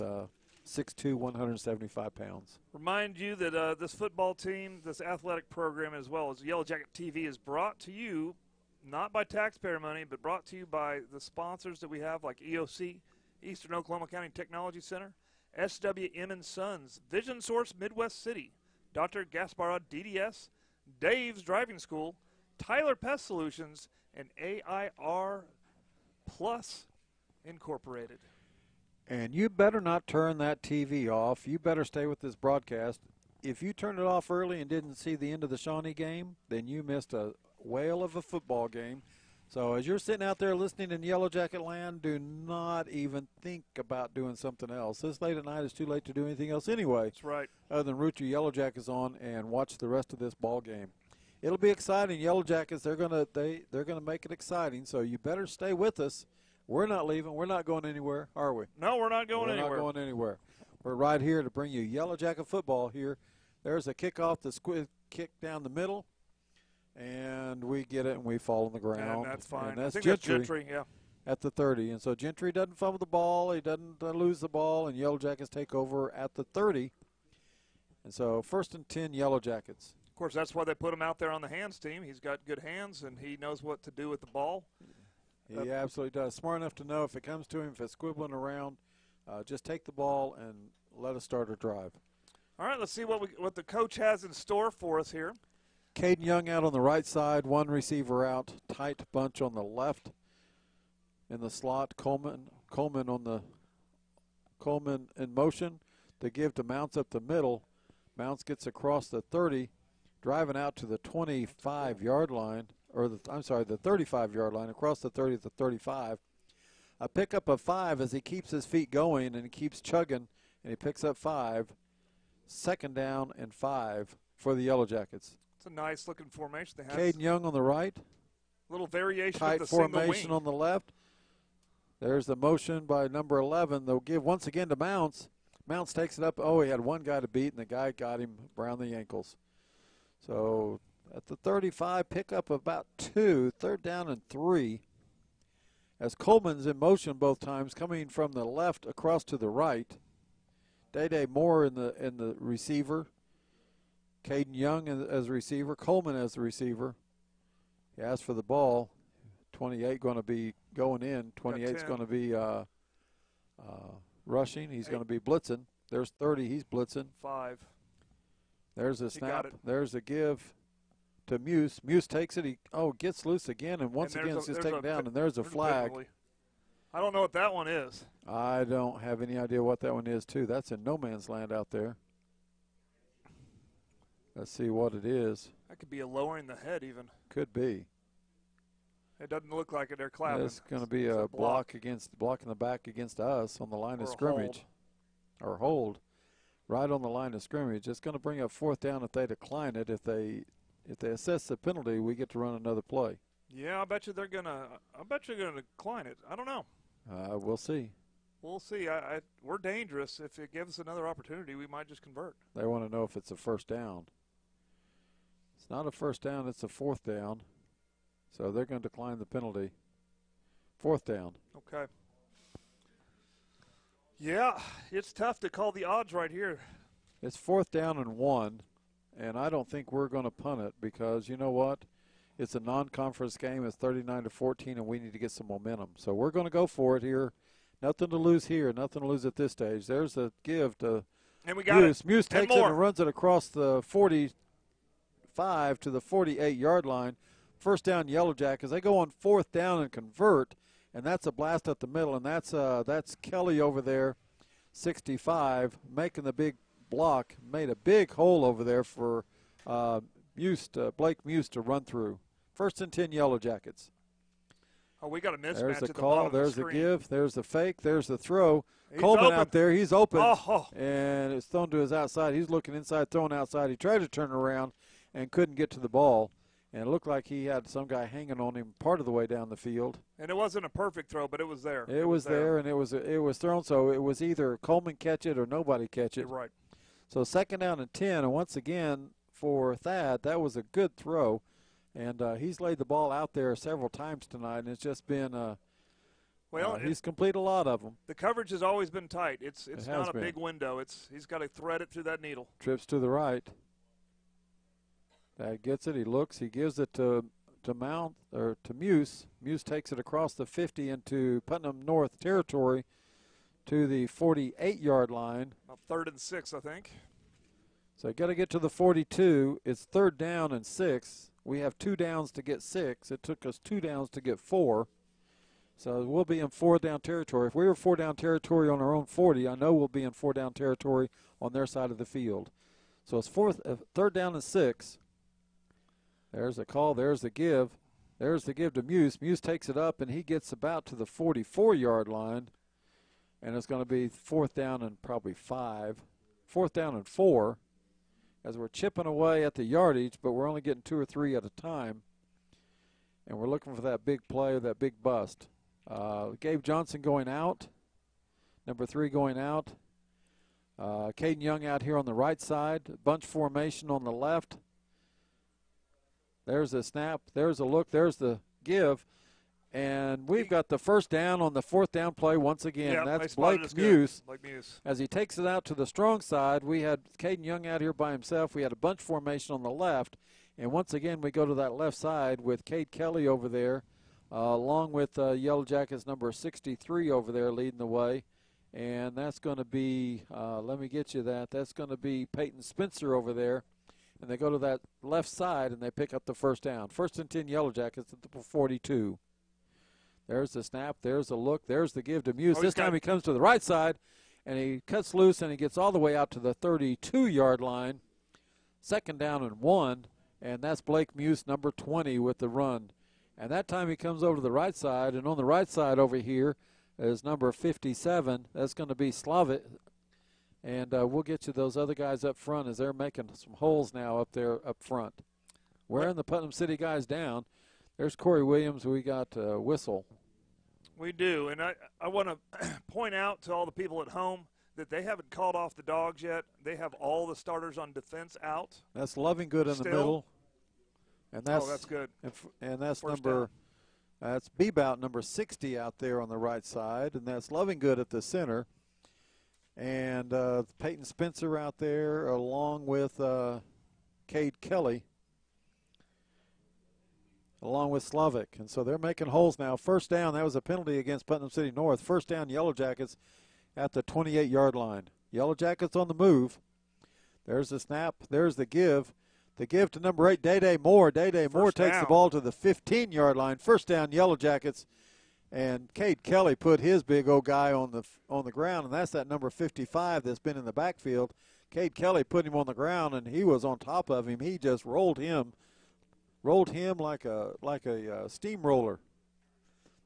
6'2", 175 pounds. Remind you that this football team, this athletic program, as well as Yellow Jacket TV, is brought to you not by taxpayer money, but brought to you by the sponsors that we have, like EOC, Eastern Oklahoma County Technology Center, SWM & Sons, Vision Source Midwest City, Dr. Gasparad DDS, Dave's Driving School, Tyler Pest Solutions, and AIR Plus Incorporated. And you better not turn that TV off. You better stay with this broadcast. If you turned it off early and didn't see the end of the Shawnee game, then you missed a whale of a football game. So as you're sitting out there listening in Yellow Jacket land, do not even think about doing something else. This late at night is too late to do anything else anyway. That's right. Other than root your Yellow Jackets on and watch the rest of this ball game. It'll be exciting. Yellow Jackets, they're gonna make it exciting. So you better stay with us. We're not leaving. We're not going anywhere, are we? No, we're not going anywhere. We're not going anywhere. We're right here to bring you Yellow Jacket football here. There's a kickoff, the squid kick down the middle. And we get it, and we fall on the ground. And that's fine. And that's I think Gentry, that's Gentry, yeah. At the 30. And so Gentry doesn't fumble the ball. He doesn't lose the ball, and Yellow Jackets take over at the 30. And so 1st and 10, Yellow Jackets. Of course, that's why they put him out there on the hands team. He's got good hands, and he knows what to do with the ball. He absolutely does. Smart enough to know if it comes to him, if it's squibbling around, just take the ball and let us start our drive. All right, let's see what the coach has in store for us here. Caden Young out on the right side, 1 receiver out, tight bunch on the left in the slot. Coleman in motion to give to Mounts up the middle. Mounts gets across the 30, driving out to the 25-yard line, or the 35-yard line, across the 30 to the 35. A pickup of 5 as he keeps his feet going and he keeps chugging, and he picks up 5. 2nd down and 5 for the Yellow Jackets. It's a nice-looking formation they have. Caden Young on the right. Little variation tight of the single formation wing. On the left. There's the motion by number 11. They'll give once again to Mounts. Mounts takes it up. Oh, he had one guy to beat, and the guy got him around the ankles. So at the 35, pick up about 2, 3rd down and 3. As Coleman's in motion both times, coming from the left across to the right. Day Moore in the receiver. Caden Young as receiver. Coleman as the receiver. He asked for the ball. 28 going to be going in. 28 is going to be rushing. He's going to be blitzing. There's 30. He's blitzing. 5. There's a He got snap. it. There's a give to Muse. Muse takes it. He gets loose again, and once again it's just taken down, and there's a flag. I don't know what that one is. I don't have any idea what that one is, too. That's in no man's land out there. Let's see what it is. That could be a lowering the head even. Could be. It doesn't look like it. They're clapping. It's going to be a blocking the back against us on the line of scrimmage. Or hold. Right on the line of scrimmage. It's going to bring up fourth down if they decline it. If they assess the penalty, we get to run another play. Yeah, I bet you they're gonna decline it. I don't know. We'll see. We'll see. We're dangerous. If it gives us another opportunity, we might just convert. They want to know if it's a first down. It's not a first down. It's a fourth down. So they're going to decline the penalty. Fourth down. Okay. Yeah, it's tough to call the odds right here. It's fourth down and 1, and I don't think we're going to punt it because you know what? It's a non-conference game. It's 39-14, and we need to get some momentum. So we're going to go for it here. Nothing to lose here. Nothing to lose at this stage. There's a give to and we got Muse. It. Muse takes it and runs it across the 45 to the 48-yard line. First down, Yellow Jackets. They go on fourth down and convert, and that's a blast up the middle, and that's Kelly over there, 65, making the big block. Made a big hole over there for Blake Muse to run through. First and 10, Yellow Jackets. Oh, we got a mismatch. There's the at call. the There's the the give. There's the fake. There's the throw. He's Coleman open. out there. He's open. Oh. And it's thrown to his outside. He's looking inside, throwing outside. He tried to turn around and couldn't get to the ball. And it looked like he had some guy hanging on him part of the way down the field. And it wasn't a perfect throw, but it was there. It was there, and it was thrown. So it was either Coleman catch it or nobody catch it. You're right. So second down and 10. And once again, for Thad, that was a good throw. And he's laid the ball out there several times tonight, and it's just been he's completed a lot of them. The coverage has always been tight. It's not a been. big window. He's got to thread it through that needle. Trips to the right. Thad gets it. He looks. He gives it to Muse. Muse takes it across the 50 into Putnam North territory to the 48-yard line. About 3rd and 6, I think. So you got to get to the 42. It's 3rd down and 6. We have 2 downs to get 6. It took us 2 downs to get 4. So we'll be in 4th down territory. If we were 4th down territory on our own 40, I know we'll be in 4th down territory on their side of the field. So it's 3rd down and 6. There's a call. There's the give. There's the give to Muse. Muse takes it up, and he gets about to the 44-yard line. And it's going to be 4th down and probably 5. 4th down and 4 as we're chipping away at the yardage, but we're only getting 2 or 3 at a time. And we're looking for that big play or that big bust. Gabe Johnson going out. Number 3 going out. Caden Young out here on the right side. Bunch formation on the left. There's a snap. There's a look. There's the give. And we've got the first down on the 4th down play once again. Yeah, that's Blake Muse. Blake Muse. As he takes it out to the strong side, we had Caden Young out here by himself. We had a bunch formation on the left. And once again, we go to that left side with Cade Kelly over there, along with Yellow Jackets number 63 over there leading the way. And that's going to be, let me get you that. That's going to be Peyton Spencer over there. And they go to that left side, and they pick up the first down. 1st and 10 Yellow Jackets at the 42. There's the snap. There's the look. There's the give to Muse. This time he comes to the right side, and he cuts loose, and he gets all the way out to the 32-yard line. 2nd down and 1, and that's Blake Muse, number 20, with the run. And that time he comes over to the right side, and on the right side over here is number 57. That's going to be Slavic. And we'll get you those other guys up front as they're making some holes now up there up front. Wearing the Putnam City guys down. There's Corey Williams. We got Whistle. We do. And I want to point out to all the people at home that they haven't called off the dogs yet. They have all the starters on defense out. That's Lovingood in the middle. And that's good. And that's First number down. That's Bebout, number 60 out there on the right side. And that's Lovingood at the center. And Peyton Spencer out there along with Cade Kelly, along with Slavic. And so they're making holes now. First down, that was a penalty against Putnam City North. First down, Yellow Jackets at the 28-yard line. Yellow Jackets on the move. There's the snap. There's the give. The give to number 8, Day Moore. Day Moore takes the ball to the 15-yard line. First down, Yellow Jackets. And Cade Kelly put his big old guy on the ground, and that's that number 55 that's been in the backfield. Cade Kelly put him on the ground, and he was on top of him. He just rolled him like a steamroller.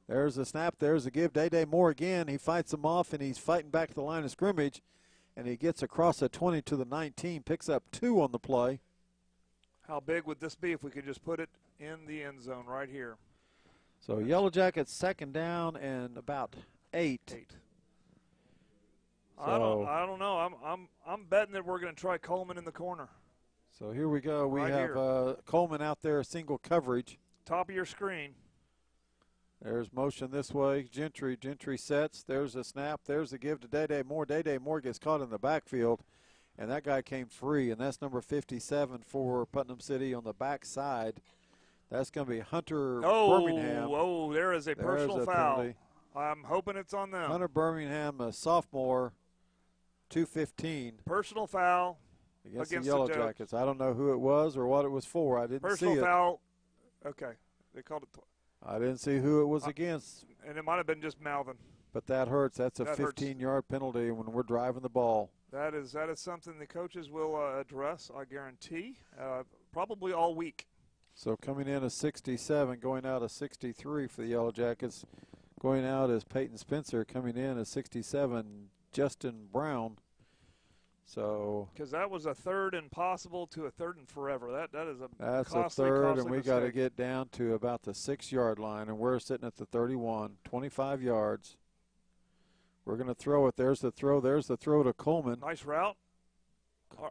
There's the snap. There's the give. Day Moore again. He fights him off, and he's fighting back to the line of scrimmage, and he gets across the 20 to the 19, picks up 2 on the play. How big would this be if we could just put it in the end zone right here? So Yellow Jackets second down and about 8. So, I don't know. I'm betting that we're going to try Coleman in the corner. So here we go. We right have Coleman out there, single coverage. Top of your screen. There's motion this way. Gentry sets. There's a snap. There's a give to Day Moore. Day Moore gets caught in the backfield, and that guy came free, and that's number 57 for Putnam City on the backside. That's going to be Hunter Birmingham. Oh, there is a personal foul. Penalty. I'm hoping it's on them. Hunter Birmingham, a sophomore, 215. Personal foul against the Yellow Jackets. I don't know who it was or what it was for. I didn't see it. Personal foul. Okay. They called it. I didn't see who it was against. And it might have been just Malvin. But that hurts. That's a 15-yard penalty when we're driving the ball. That is something the coaches will address, I guarantee, probably all week. So coming in a 67, going out a 63 for the Yellow Jackets. Going out is Peyton Spencer. Coming in a 67, Justin Brown. So because that was a third and possible to a third and forever. That's a third, and we got to get down to about the 6-yard line, and we're sitting at the 31, 25 yards. We're going to throw it. There's the throw. There's the throw to Coleman. Nice route.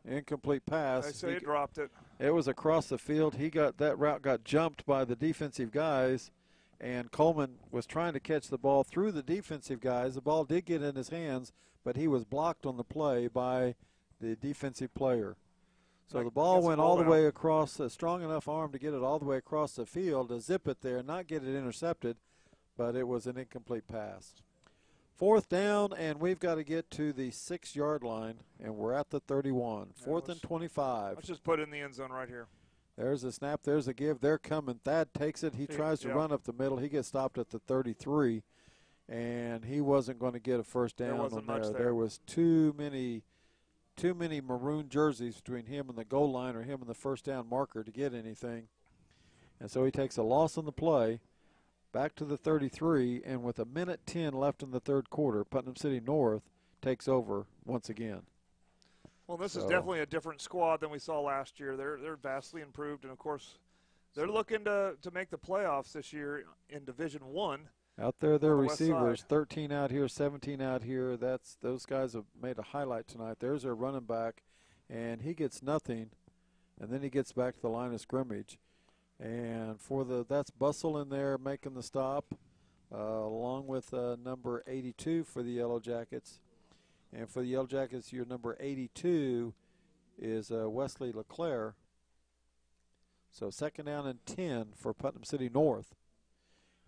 Incomplete pass. I say he dropped it. It was across the field. That route got jumped by the defensive guys, and Coleman was trying to catch the ball through the defensive guys. The ball did get in his hands, but he was blocked on the play by the defensive player. So the ball went all the way across, a strong enough arm to get it all the way across the field to zip it there, not get it intercepted, but it was an incomplete pass. 4th down, and we've got to get to the 6-yard line, and we're at the 31. 4th and 25. Let's just put it in the end zone right here. There's a snap. There's a give. They're coming. Thad takes it. He tries to run up the middle. He gets stopped at the 33, and he wasn't going to get a first down on there. There was too many maroon jerseys between him and the goal line or him and the first down marker to get anything. And so he takes a loss on the play. Back to the 33, and with 1:10 left in the third quarter, Putnam City North takes over once again. Well, this is definitely a different squad than we saw last year. They're vastly improved, and of course, they're looking to make the playoffs this year in Division I. Out there, their receivers, 13 out here, 17 out here. Those guys have made a highlight tonight. There's their running back, and he gets nothing, and then he gets back to the line of scrimmage. And that's Bustle in there making the stop, along with number 82 for the Yellow Jackets. And for the Yellow Jackets, your number 82 is Wesley LeClaire. So 2nd down and 10 for Putnam City North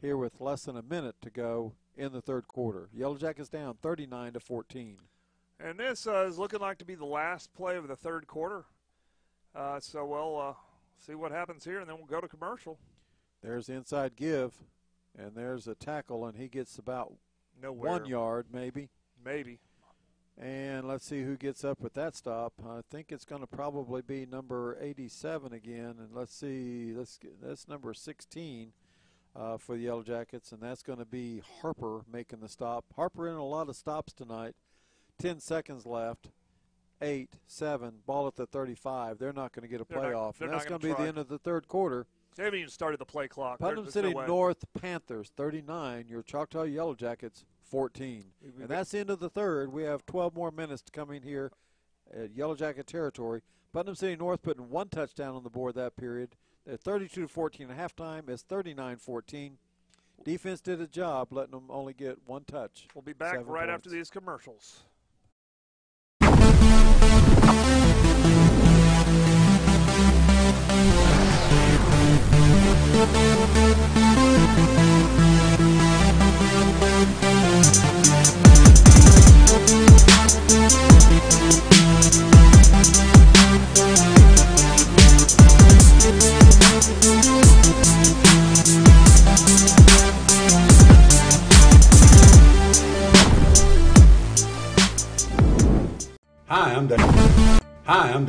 here with less than a minute to go in the third quarter. Yellow Jackets down 39-14. And this is looking like to be the last play of the third quarter. So we'll see what happens here, and then we'll go to commercial. There's the inside give, and there's a tackle, and he gets about 1 yard maybe. Maybe. And let's see who gets up with that stop. I think it's going to probably be number 87 again, and let's see, that's number 16 for the Yellow Jackets, and that's going to be Harper making the stop. Harper in a lot of stops tonight. 10 seconds left. 8, 7, ball at the 35. They're not going to get a playoff. And that's going to be the end of the third quarter. They haven't even started the play clock. Putnam City North Panthers 39. Your Choctaw Yellow Jackets 14. And that's the end of the third. We have 12 more minutes to come in here at Yellow Jacket territory. Putnam City North putting 1 touchdown on the board that period. They're 32-14 at halftime. It's 39-14. Defense did a job letting them only get 1 touch. We'll be back right after these commercials.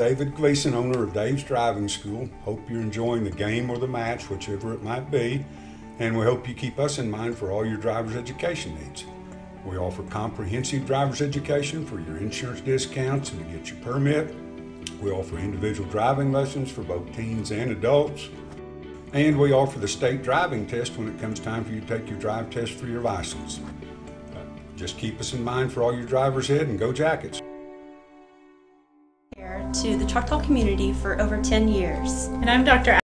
David Gleason, owner of Dave's Driving School. Hope you're enjoying the game or the match, whichever it might be, and we hope you keep us in mind for all your driver's education needs. We offer comprehensive driver's education for your insurance discounts and to get your permit. We offer individual driving lessons for both teens and adults. And we offer the state driving test when it comes time for you to take your drive test for your license. Just keep us in mind for all your drivers ahead, and go Jackets. To the Choctaw community for over 10 years. And I'm Dr.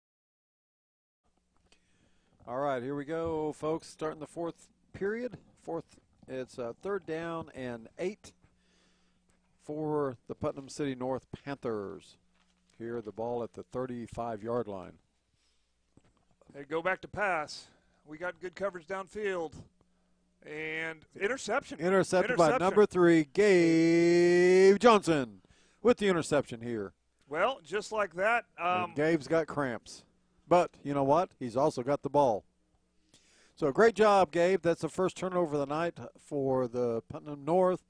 All right, here we go, folks. Starting the fourth period. It's 3rd down and 8 for the Putnam City North Panthers. Here, the ball at the 35-yard line. They go back to pass. We got good coverage downfield. And interception. Intercepted by number 3, Gabe Johnson, with the interception here. Well, just like that. Gabe's got cramps. But you know what? He's also got the ball. So great job, Gabe. That's the first turnover of the night for the Putnam North,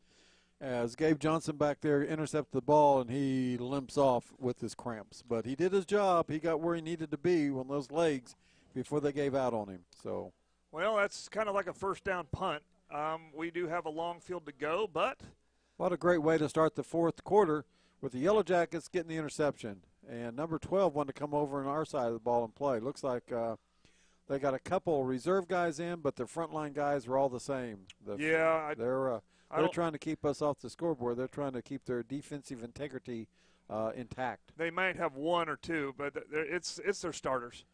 as Gabe Johnson back there intercepted the ball, and he limps off with his cramps. But he did his job. He got where he needed to be on those legs before they gave out on him. So, well, that's kind of like a first down punt. We do have a long field to go, but what a great way to start the fourth quarter, with the Yellow Jackets getting the interception. And number 12 wanted to come over on our side of the ball and play. Looks like they got a couple reserve guys in, but their frontline guys were all the same. They're trying to keep us off the scoreboard. They're trying to keep their defensive integrity intact. They might have one or two, but it's their starters.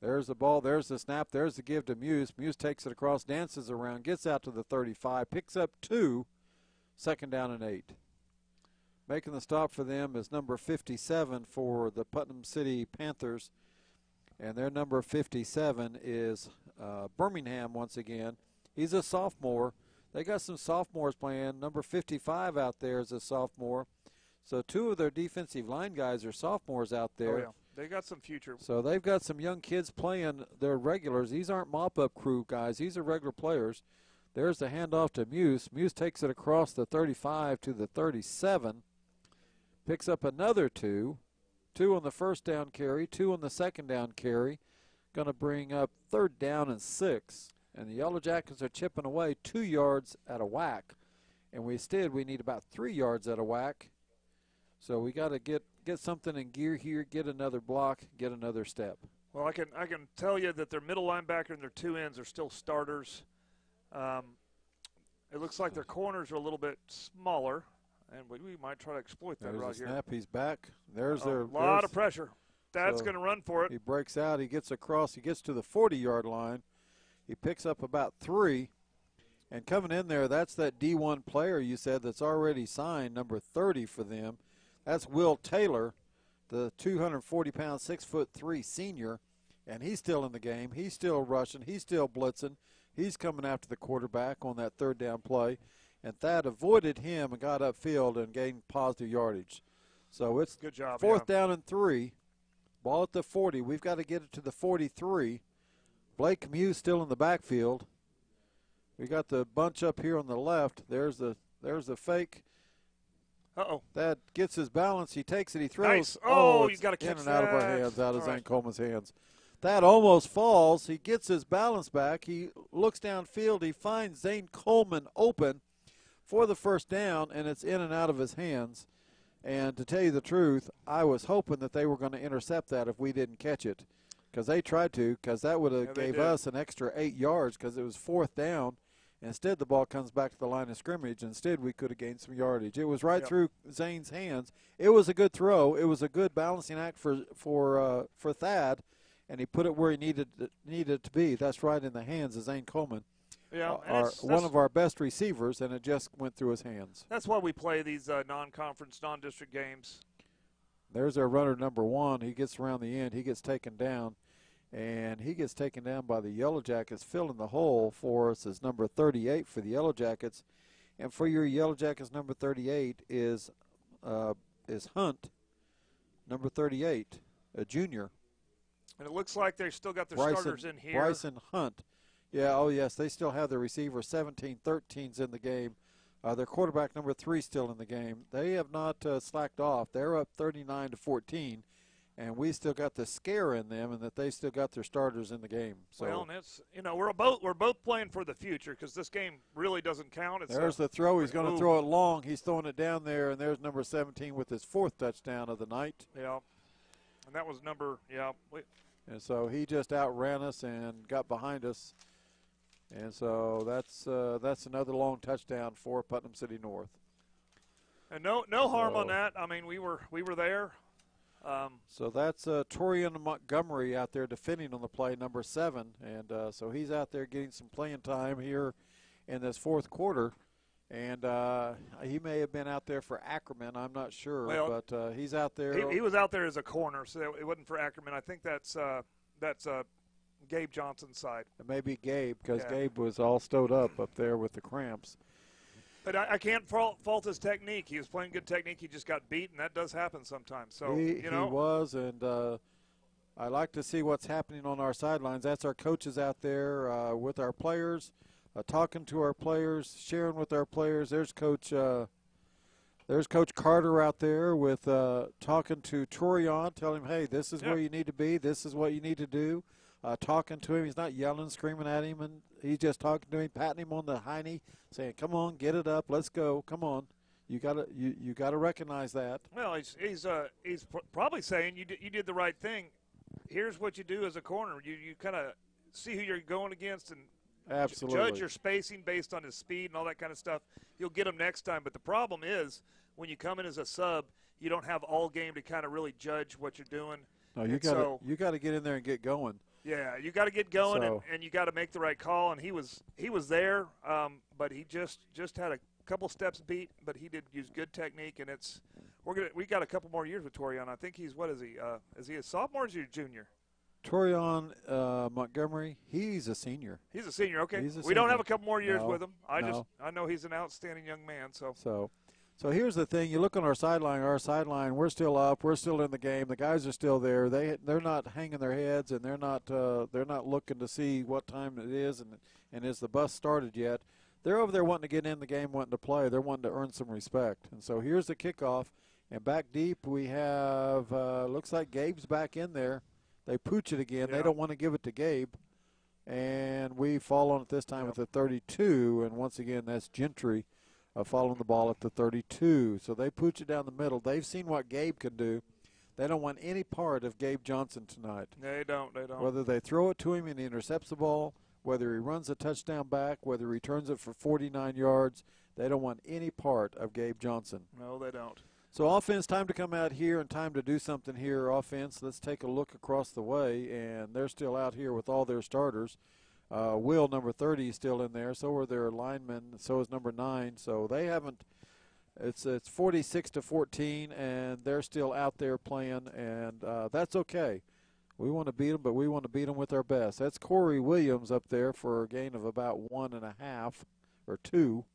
There's the ball. There's the snap. There's the give to Muse. Muse takes it across, dances around, gets out to the 35, picks up 2, 2nd down and 8. Making the stop for them is number 57 for the Putnam City Panthers, and their number 57 is Birmingham once again. He's a sophomore. They got some sophomores playing. Number 55 out there is a sophomore. So 2 of their defensive line guys are sophomores out there. Oh, yeah. They got some future. So they've got some young kids playing. They're regulars. These aren't mop-up crew guys. These are regular players. There's the handoff to Muse. Muse takes it across the 35 to the 37. Picks up another 2. 2 on the first down carry, 2 on the second down carry. Going to bring up 3rd down and 6. And the Yellow Jackets are chipping away 2 yards at a whack. And we need about 3 yards at a whack. So we got to get something in gear here, get another block, get another step. Well, I can tell you that their middle linebacker and their 2 ends are still starters. It looks like their corners are a little bit smaller, and we might try to exploit that right here. Snap, he's back. There's a lot of pressure. Dad's going to run for it. He breaks out. He gets across. He gets to the 40-yard line. He picks up about 3. And coming in there, that's that D1 player you said that's already signed, number 30 for them. That's Will Taylor, the 240-pound, 6'3" senior, and he's still in the game. He's still rushing. He's still blitzing. He's coming after the quarterback on that 3rd down play. And Thad avoided him and got upfield and gained positive yardage. So it's good job. 4th down and 3. Ball at the 40. We've got to get it to the 43. Blake Muse still in the backfield. We got the bunch up here on the left. There's the fake. Uh-oh. That gets his balance. He takes it. He throws. Nice. Oh, you got to catch in and out of our hands, out of All Zane right. Coleman's hands. That almost falls. He gets his balance back. He looks downfield. He finds Zane Coleman open for the 1st down, and it's in and out of his hands. And to tell you the truth, I was hoping that they were going to intercept that if we didn't catch it, because they tried to, because that would have gave us an extra 8 yards because it was 4th down. Instead, the ball comes back to the line of scrimmage. Instead, we could have gained some yardage. It was right through Zane's hands. It was a good throw. It was a good balancing act for Thad, and he put it where he needed it to be. That's right in the hands of Zane Coleman, one of our best receivers, and it just went through his hands. That's why we play these non-conference, non-district games. There's our runner, number 1. He gets around the end. He gets taken down. And he gets taken down by the Yellow Jackets. Filling the hole for us is number 38 for the Yellow Jackets. And for your Yellow Jackets, number 38 is Hunt, number 38, a junior. And it looks like they've still got their starters in here. Bryson Hunt. Yeah, oh, yes, they still have their receiver. 17-13's in the game. Their quarterback number 3 still in the game. They have not slacked off. They're up 39-14, and we still got the scare in them, and that they still got their starters in the game. So, well, and it's, we're both playing for the future because this game really doesn't count. There's the throw. He's going to throw it long. He's throwing it down there, and there's number 17 with his 4th touchdown of the night. Yeah, and that was And so he just outran us and got behind us. And so that's another long touchdown for Putnam City North. And no harm on that. I mean, we were there. So that's Torian Montgomery out there defending on the play, number 7. And so he's out there getting some playing time here in this 4th quarter. And he may have been out there for Ackerman. I'm not sure. Well, but he's out there. He was out there as a corner, so it wasn't for Ackerman. I think that's Gabe Johnson's side. It may be Gabe because Gabe was all stowed up there with the cramps. But I can't fault his technique. He was playing good technique. He just got beat, and that does happen sometimes. So he was, and I like to see what's happening on our sidelines. That's our coaches out there with our players, talking to our players, sharing with our players. There's Coach Carter out there with talking to Torian, telling him, hey, this is where you need to be. This is what you need to do. Talking to him. He's not yelling, screaming at him, and he's just talking to him, patting him on the hiney, saying, come on, get it up, let's go, come on. You gotta recognize that. Well, he's probably saying you did the right thing. Here's what you do as a corner. You kind of see who you're going against and absolutely judge your spacing based on his speed and all that kind of stuff. You'll get him next time. But the problem is when you come in as a sub, you don't have all game to kind of really judge what you're doing. No, you got to get in there and get going. Yeah, you got to get going, and you got to make the right call. And he was there, but he just had a couple steps beat. But he did use good technique, and we got a couple more years with Torian. I think he's is he a sophomore or is he a junior? Torian Montgomery, he's a senior. He's a senior. Okay, we senior. Don't have a couple more years with him. I know he's an outstanding young man. So here's the thing. You look on our sideline, we're still up. We're still in the game. The guys are still there. They're not hanging their heads, and they're not looking to see what time it is and is the bus started yet. They're over there wanting to get in the game, wanting to play. They're wanting to earn some respect. And so here's the kickoff. And back deep we have looks like Gabe's back in there. They pooch it again. Yeah. They don't want to give it to Gabe. And we fall on it this time at the 32. And once again, that's Gentry. Following the ball at the 32. So they pooch it down the middle. They've seen what Gabe can do. They don't want any part of Gabe Johnson tonight. They don't. Whether they throw it to him and he intercepts the ball, whether he runs a touchdown back, whether he returns it for 49 yards, they don't want any part of Gabe Johnson. No, they don't. So offense, time to come out here and time to do something here. Offense, let's take a look across the way, and they're still out here with all their starters. Will, number 30, is still in there. So are their linemen. So is number 9. So they haven't. It's 46-14, and they're still out there playing, and that's okay. We want to beat them, but we want to beat them with our best. That's Corey Williams up there for a gain of about 1.5 or 2.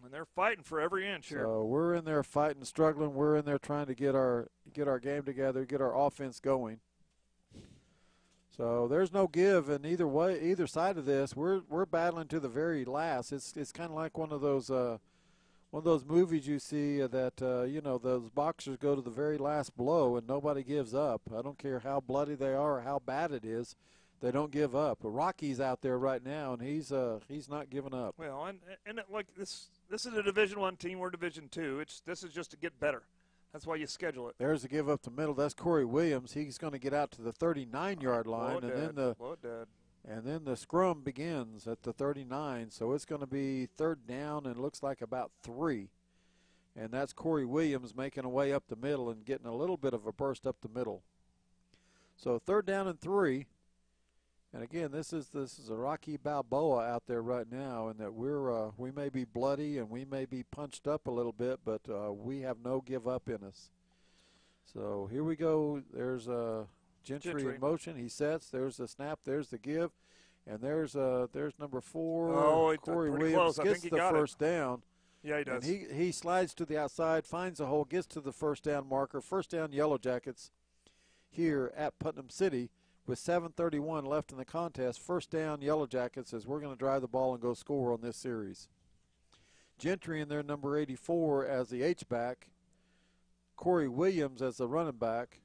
And they're fighting for every inch here. So we're in there fighting, struggling. We're in there trying to get our game together, get our offense going. So there's no give in either side of this. We're battling to the very last. It's kind of like one of those movies you see that those boxers go to the very last blow and nobody gives up. I don't care how bloody they are or how bad it is, they don't give up. Rocky's out there right now and he's not giving up. Well, and like this is a Division I team. We're Division II. This is just to get better. That's why you schedule it. There's a give up the middle. That's Corey Williams. He's going to get out to the 39-yard line, and then the scrum begins at the 39. So it's going to be third down and looks like about 3. And that's Corey Williams making a way up the middle and getting a little bit of a burst up the middle. So third down and 3. And again, this is a Rocky Balboa out there right now, and that we may be bloody and we may be punched up a little bit, but we have no give up in us. So here we go. There's Gentry in motion. He sets. There's the snap. There's the give, and there's number 4. Corey Williams gets the first down. Yeah, he does. And he slides to the outside, finds a hole, gets to the first down marker. First down, Yellow Jackets here at Putnam City. With 7:31 left in the contest, first down, Yellow Jackets, as we're going to drive the ball and go score on this series. Gentry in there, number 84, as the H-back. Corey Williams as the running back.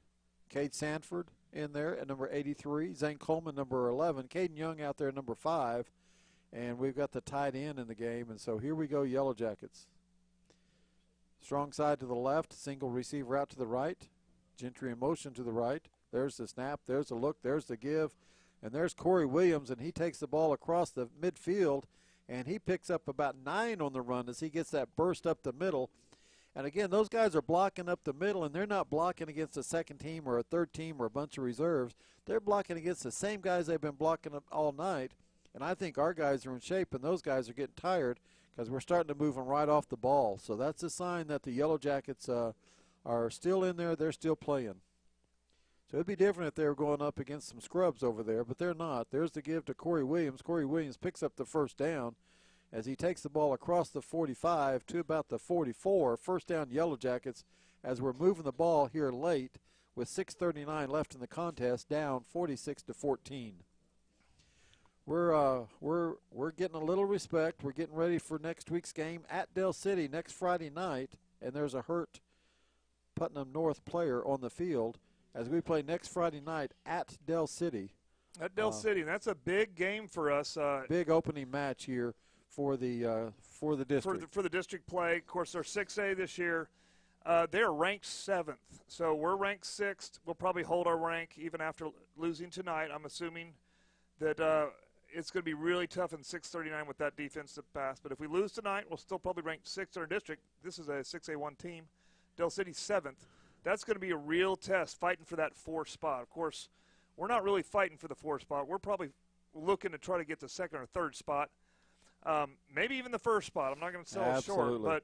Cade Sanford in there at number 83. Zane Coleman, number 11. Caden Young out there, number 5. And we've got the tight end in the game. And so here we go, Yellow Jackets. Strong side to the left, single receiver out to the right. Gentry in motion to the right. There's the snap, there's the look, there's the give. And there's Corey Williams, and he takes the ball across the midfield, and he picks up about 9 on the run as he gets that burst up the middle. And again, those guys are blocking up the middle, and they're not blocking against a second team or a third team or a bunch of reserves. They're blocking against the same guys they've been blocking up all night. And I think our guys are in shape, and those guys are getting tired because we're starting to move them right off the ball. So that's a sign that the Yellow Jackets are still in there. They're still playing. So it'd be different if they were going up against some scrubs over there, but they're not. There's the give to Corey Williams. Corey Williams picks up the first down as he takes the ball across the 45 to about the 44. First down, Yellow Jackets, as we're moving the ball here late with 6:39 left in the contest, down 46-14. We're getting a little respect. We're getting ready for next week's game at Del City next Friday night, and there's a hurt Putnam North player on the field as we play next Friday night at Del City. At Del City, and that's a big game for us. Big opening match here for the district. For the district play. Of course, they're 6A this year. They're ranked 7th, so we're ranked 6th. We'll probably hold our rank even after losing tonight. I'm assuming that it's going to be really tough in 639 with that defensive pass. But if we lose tonight, we'll still probably rank 6th in our district. This is a 6A1 team. Del City 7th. That's going to be a real test, fighting for that 4th spot. Of course, we're not really fighting for the 4th spot. We're probably looking to try to get the 2nd or 3rd spot, maybe even the 1st spot. I'm not going to sell short,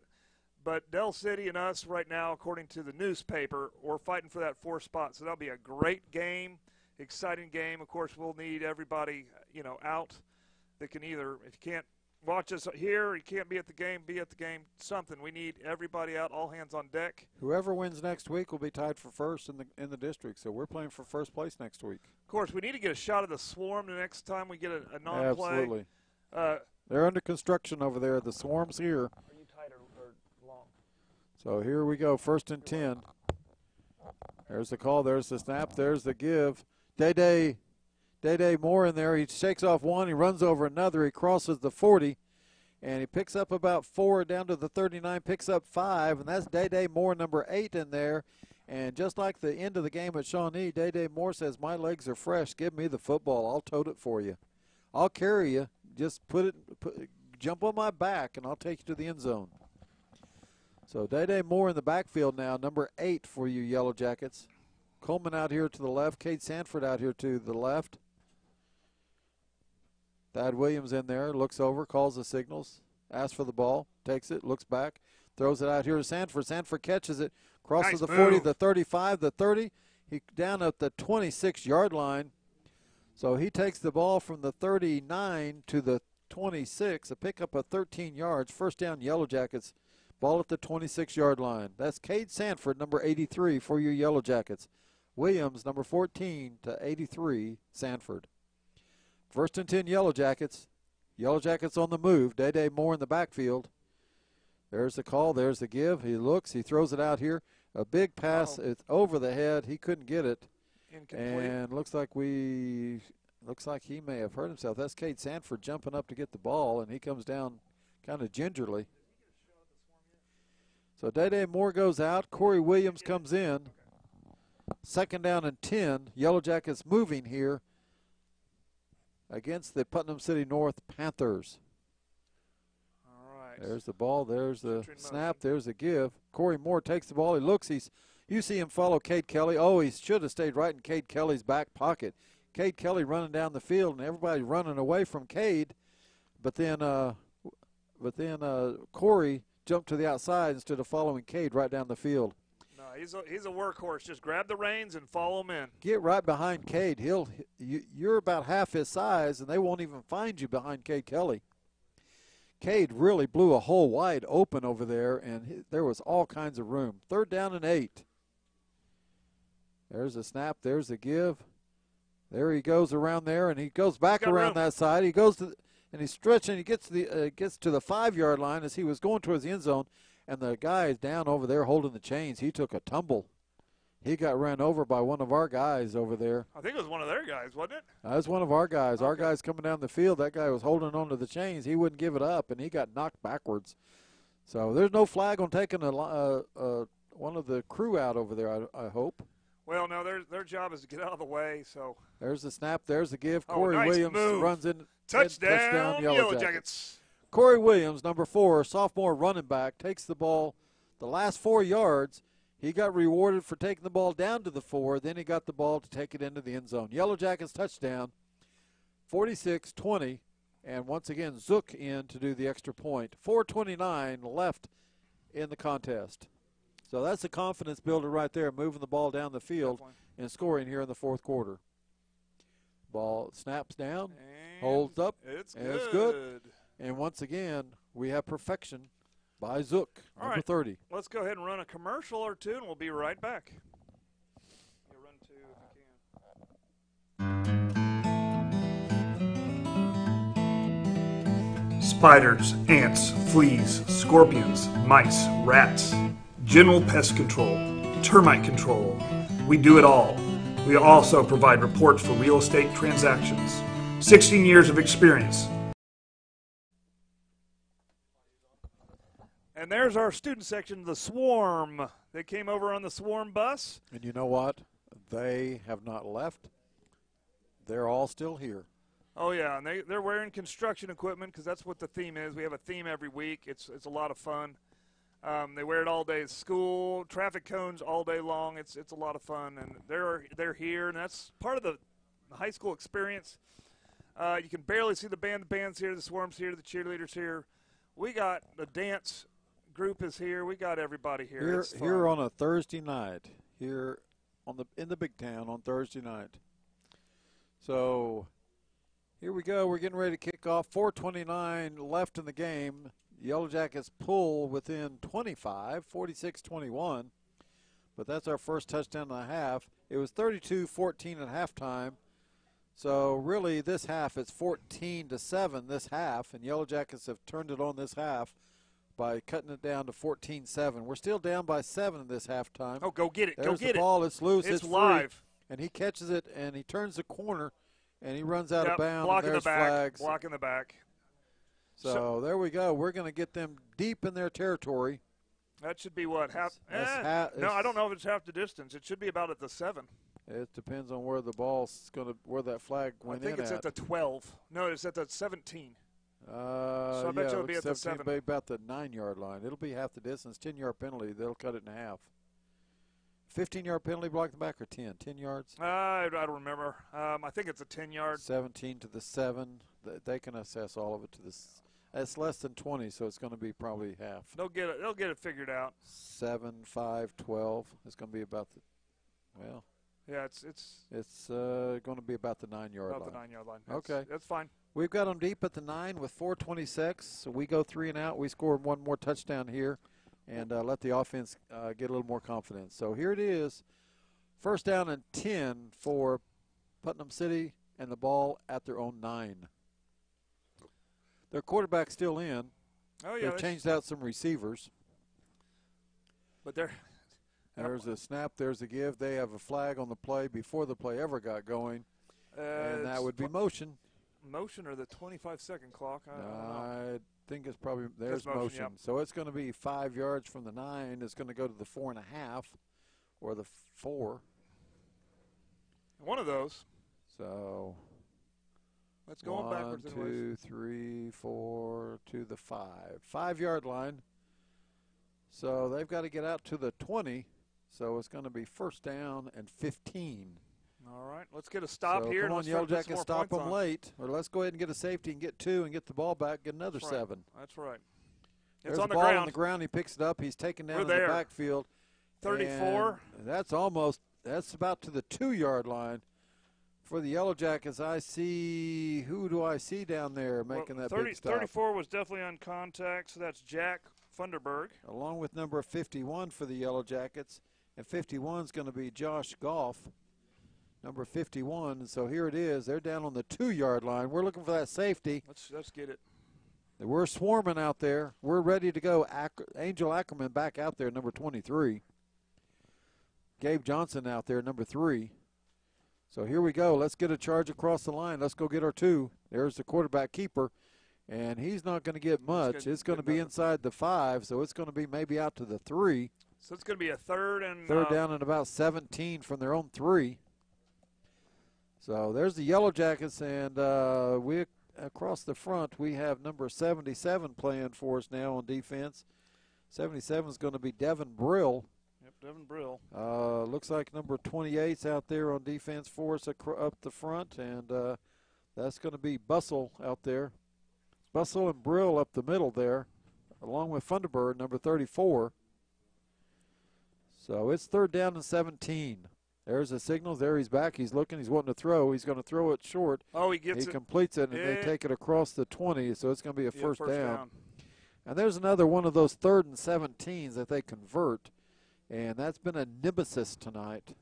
but Del City and us right now, according to the newspaper, we're fighting for that 4th spot. So that'll be a great game, exciting game. Of course, we'll need everybody, out that can either, if you can't watch us here, you can't be at the game, something. We need everybody out, all hands on deck. Whoever wins next week will be tied for 1st in the district, so we're playing for 1st place next week. Of course, we need to get a shot of the Swarm the next time we get a non-play. Absolutely. They're under construction over there. The Swarm's here. Are you tight or long? So here we go, 1st and 10. There's the call, there's the snap, there's the give. Day Moore in there. He shakes off one. He runs over another. He crosses the 40, and he picks up about 4 down to the 39, picks up 5, and that's Day Moore, number 8 in there. And just like the end of the game at Shawnee, Day Moore says, my legs are fresh. Give me the football. I'll tote it for you. I'll carry you. Just jump on my back, and I'll take you to the end zone. So Day Moore in the backfield now, number 8 for you Yellow Jackets. Coleman out here to the left. Cade Sanford out here to the left. Thad Williams in there, looks over, calls the signals, asks for the ball, takes it, looks back, throws it out here to Sanford. Sanford catches it, crosses the 40, the 35, the 30. He down at the 26-yard line. So he takes the ball from the 39 to the 26, a pickup of 13 yards. First down, Yellow Jackets. Ball at the 26-yard line. That's Cade Sanford, number 83, for your Yellow Jackets. Williams, number 14 to 83, Sanford. 1st and 10, Yellow Jackets. Yellow Jackets on the move. Day Moore in the backfield. There's the call. There's the give. He looks. He throws it out here. A big pass. It's over the head. He couldn't get it. Incomplete. And looks like he may have hurt himself. That's Cade Sanford jumping up to get the ball, and he comes down kind of gingerly. So Day Moore goes out. Corey Williams comes in. 2nd down and 10. Yellow Jackets moving here against the Putnam City North Panthers. All right. There's the ball. There's the snap. There's the give. Corey Moore takes the ball. He looks. You see him follow Cade Kelly. Oh, he should have stayed right in Cade Kelly's back pocket. Cade Kelly running down the field, and everybody running away from Cade. But then Corey jumped to the outside instead of following Cade right down the field. No, he's a workhorse. Just grab the reins and follow him in. Get right behind Cade. You're about half his size, and they won't even find you behind Cade Kelly. Cade really blew a hole wide open over there, and there was all kinds of room. 3rd down and 8. There's a snap. There's a give. There he goes around there, and he goes back around that side. He goes to and he's stretching. He gets to the 5-yard line as he was going towards the end zone, and the guy is down over there holding the chains. He took a tumble. He got ran over by one of our guys over there. I think it was one of their guys, wasn't it? That was one of our guys. Okay. Our guy's coming down the field. That guy was holding on to the chains. He wouldn't give it up, and he got knocked backwards. So there's no flag on taking one of the crew out over there, I hope. Well, no, their job is to get out of the way. So there's the snap. There's the give. Oh, Corey nice Williams move. runs in. Touchdown, Yellow Jackets. Jackets. Corey Williams, number 4, sophomore running back, takes the ball the last 4 yards. He got rewarded for taking the ball down to the 4. Then he got the ball to take it into the end zone. Yellow Jackets touchdown, 46-20. And once again, Zook in to do the extra point. 4:29 left in the contest. So that's a confidence builder right there, moving the ball down the field and scoring here in the 4th quarter. Ball snaps down, And holds up. It's and good. it's good. And once again, we have perfection by Zook, All number right. 30. Let's go ahead and run a commercial or two, and we'll be right back. Yeah, run 2 if you can. Spiders, ants, fleas, scorpions, mice, rats, general pest control, termite control. We do it all. We also provide reports for real estate transactions. 16 years of experience. And there's our student section, the Swarm. They came over on the Swarm bus. And you know what? They have not left. They're all still here. Oh, yeah, and they're wearing construction equipment because that's what the theme is. We have a theme every week. It's a lot of fun. They wear it all day at school, traffic cones all day long. It's a lot of fun, and they're here, and that's part of the high school experience. You can barely see the band. The band's here, the Swarm's here, the cheerleaders here. We got the dance group is here. We got everybody here. Here on a Thursday night, here in the big town on Thursday night. So here we go. We're getting ready to kick off. 4:29 left in the game. Yellow Jackets pull within 25, 46-21. But that's our first touchdown and a half. It was 32-14 at halftime. So really this half, it's 14-7 this half, and Yellow Jackets have turned it on this half by cutting it down to 14-7. We're still down by 7 this halftime. Oh, go get it. There's Go get the ball. it. It's loose. It's free. live. And he catches it, and he turns the corner, and he runs out of bounds. Blocking and there's the back. flags. Blocking the back. So there we go. We're going to get them deep in their territory. That should be what, half? No, I don't know if it's half the distance. It should be about at the 7. It depends on where the ball's going to, where that flag went in I think it's at the 12. No, it's at the 17. So I bet you it'll be at the 7. Be about the 9-yard line. It'll be half the distance. 10-yard penalty. They'll cut it in half. 15-yard penalty, block the back, or 10? 10 yards? I don't remember. I think it's a 10-yard. 17 to the 7. They can assess all of it to this. It's less than 20, so it's going to be probably half. They'll get it figured out. 7, 5, 12. It's going to be about the, well. Yeah, it's going to be about the 9-yard line. About the 9-yard line. Okay. That's fine. We've got them deep at the 9 with 4:26. So we go 3 and out. We score one more touchdown here and let the offense get a little more confidence. So here it is. First down and 10 for Putnam City, and the ball at their own 9. Their quarterback's still in. Oh, yeah. They've changed out some receivers. But they're. There's a snap. There's a give. They have a flag on the play before the play ever got going, and that would be motion. Motion or the 25-second clock? I don't know. I think it's probably there's motion. Yep. So it's going to be 5 yards from the 9. It's going to go to the 4.5 or the 4. One of those. So let's go on backwards. 1, 2, 3, 4 to the 5. 5-yard line. So they've got to get out to the 20. So it's going to be first down and 15. All right, let's get a stop so here. Come on, Yellow Jackets, stop them late. Or let's go ahead and get a safety and get 2 and get the ball back, get another 7. That's right. There's It's on the the ball ground. on the ground. He picks it up. He's taken down in We're the there. backfield. 34. And that's about to the 2-yard line. For the Yellow Jackets, I see, who do I see down there making that big stop? 34 was definitely on contact, so that's Jack Funderburg. Along with number 51 for the Yellow Jackets. And 51 is going to be Josh Goff. number 51. And so here it is. They're down on the 2-yard line. We're looking for that safety. Let's get it. We're swarming out there. We're ready to go. Angel Ackerman back out there, number 23. Gabe Johnson out there, number 3. So here we go. Let's get a charge across the line. Let's go get our 2. There's the quarterback keeper, and he's not going to get much. It's going to be inside the 5, so it's going to be maybe out to the 3. So it's going to be a third down and about 17 from their own 3. So there's the Yellow Jackets, and we across the front we have number 77 playing for us now on defense. 77 is going to be Devin Brill. Yep, Devin Brill. Looks like number 28's out there on defense for us up the front, and that's going to be Bussell out there. Bussell and Brill up the middle there, along with Thunderbird, number 34. So it's 3rd down and 17. There's the signal. There he's back. He's looking. He's wanting to throw. He's going to throw it short. Oh, he gets it. He completes it, and they take it across the 20, so it's going to be a first down. And there's another one of those 3rd and 17s that they convert, and that's been a nemesis tonight.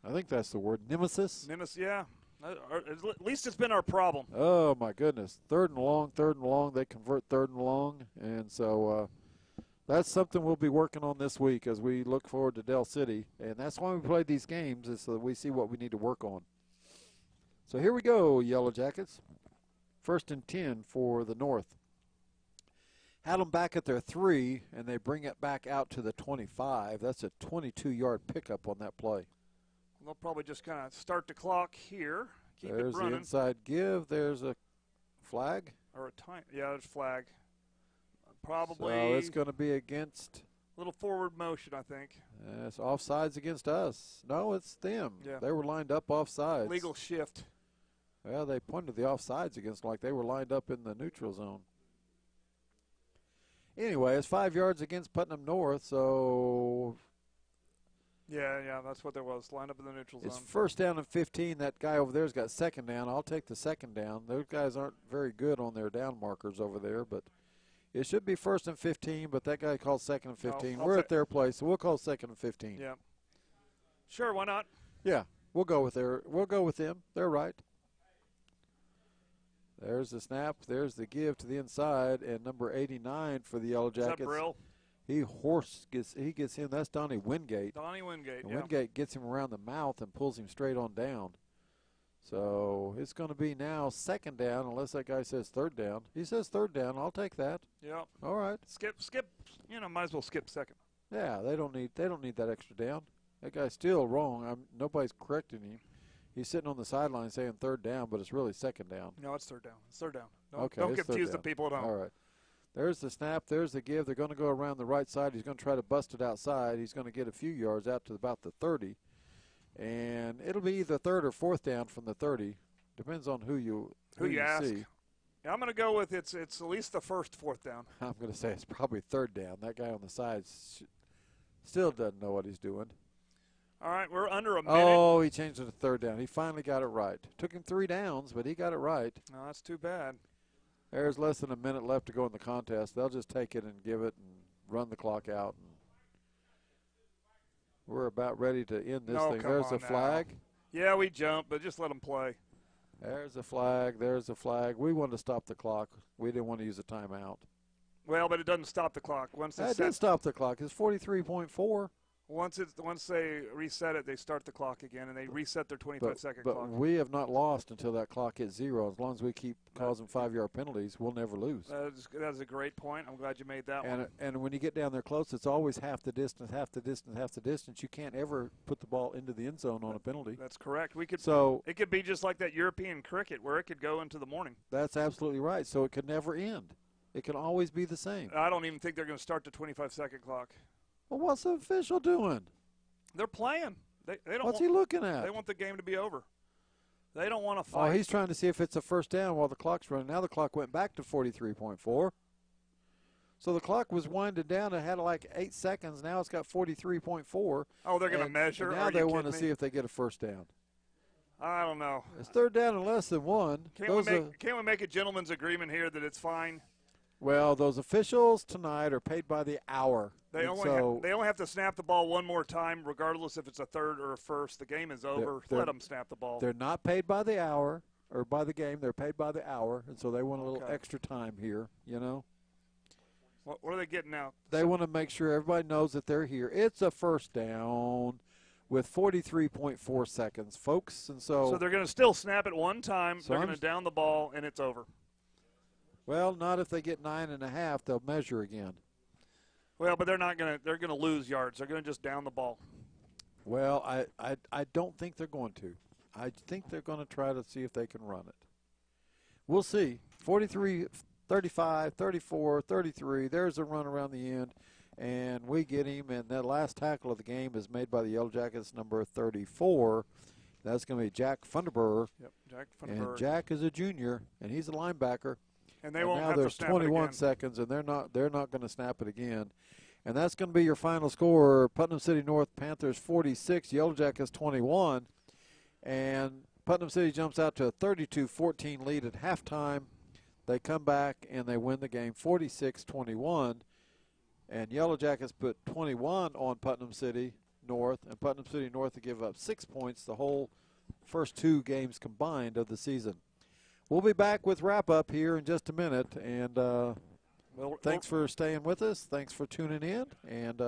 I think that's the word, nemesis. Nemesis, yeah. At least it's been our problem. Oh, my goodness. 3rd and long. They convert 3rd and long, and so that's something we'll be working on this week as we look forward to Del City. And that's why we play these games, is so that we see what we need to work on. So here we go, Yellow Jackets. 1st and 10 for the North. Had them back at their 3, and they bring it back out to the 25. That's a 22-yard pickup on that play. They'll probably just kind of start the clock here. Keep There's it running. the inside give. There's a flag. Or a time. Yeah, there's flag. Probably. So it's going to be against. A little forward motion, I think. It's offsides against us. No, it's them. Yeah. They were lined up offsides. Legal shift. Well, they pointed the offsides against like they were lined up in the neutral zone. Anyway, it's 5 yards against Putnam North, so. Yeah, that's what there was. Lined up in the neutral zone. It's 1st down and 15. That guy over there's got 2nd down. I'll take the 2nd down. Those guys aren't very good on their down markers over there, but it should be 1st and 15, but that guy called 2nd and 15. No, we're at their place, so we'll call 2nd and 15. Yeah. Sure, why not? Yeah, we'll go with them. They're right. There's the snap. There's the give to the inside, and number 89 for the Yellow Jackets. Is that Brill? He gets him. That's Donnie Wingate. And Wingate gets him around the mouth and pulls him straight on down. So it's going to be now 2nd down, unless that guy says 3rd down. He says 3rd down. I'll take that. Yeah. All right. Skip. Might as well skip 2nd. Yeah, they don't need that extra down. That guy's still wrong. Nobody's correcting him. He's sitting on the sideline saying 3rd down, but it's really 2nd down. No, it's 3rd down. It's 3rd down. Don't confuse the people at home. All right. There's the snap. There's the give. They're going to go around the right side. He's going to try to bust it outside. He's going to get a few yards out to about the 30. And it'll be either 3rd or 4th down from the 30. Depends on who you ask. See. Yeah, I'm going to go with it's at least the 4th down. I'm going to say it's probably 3rd down. That guy on the side still doesn't know what he's doing. All right, we're under a minute. Oh, he changed it to 3rd down. He finally got it right. Took him 3 downs, but he got it right. No, that's too bad. There's less than a minute left to go in the contest. They'll just take it and give it and run the clock out. And we're about ready to end this thing. There's a flag. Yeah, we jumped, but just let them play. There's a flag. There's a flag. We wanted to stop the clock. We didn't want to use a timeout. Well, but it doesn't stop the clock. That did stop the clock. It's 43.4. Once they reset it, they start the clock again, and they reset their 25-second clock. But we have not lost until that clock hits 0. As long as we keep causing 5-yard penalties, we'll never lose. That is a great point. I'm glad you made that one. And when you get down there close, it's always half the distance, half the distance, half the distance. You can't ever put the ball into the end zone on a penalty. That's correct. It could be just like that European cricket where it could go into the morning. That's absolutely right. So it could never end. It can always be the same. I don't even think they're going to start the 25-second clock. Well, what's the official doing? They're playing. They don't. What's he looking at? They want the game to be over. They don't want to fight. Oh, he's trying to see if it's a 1st down while the clock's running. Now the clock went back to 43.4. So the clock was winding down. It had like 8 seconds. Now it's got 43.4. Oh, they're going to measure? Now they want to see if they get a 1st down. I don't know. It's 3rd down and less than 1. Can't we make a gentleman's agreement here that it's fine? Well, those officials tonight are paid by the hour. They only have to snap the ball one more time, regardless if it's a third or a first. The game is over. Let them snap the ball. They're not paid by the hour or by the game. They're paid by the hour, and so they want a little extra time here, you know. What are they getting now? They want to make sure everybody knows that they're here. It's a first down with 43.4 seconds, folks. And so they're going to still snap it one time. So they're going to down the ball, and it's over. Well, not if they get 9.5. They'll measure again. Well, but they're not going to. They're going to lose yards. They're going to just down the ball. Well, I don't think they're going to. I think they're going to try to see if they can run it. We'll see. 43, 35, 34, 33. There's a run around the end, and we get him. And that last tackle of the game is made by the Yellow Jackets, number 34. That's going to be Jack Funderburg. Yep, Jack Funderburg. And Jack is a junior, and he's a linebacker. And they won't have to snap it again. Now there's 21 seconds, and they're not going to snap it again. And that's going to be your final score. Putnam City North Panthers 46, Yellow Jackets 21. And Putnam City jumps out to a 32-14 lead at halftime. They come back and they win the game 46-21. And Yellow Jackets put 21 on Putnam City North, and Putnam City North to give up 6 points the whole first 2 games combined of the season. We'll be back with wrap-up here in just a minute, and thanks for staying with us. Thanks for tuning in. And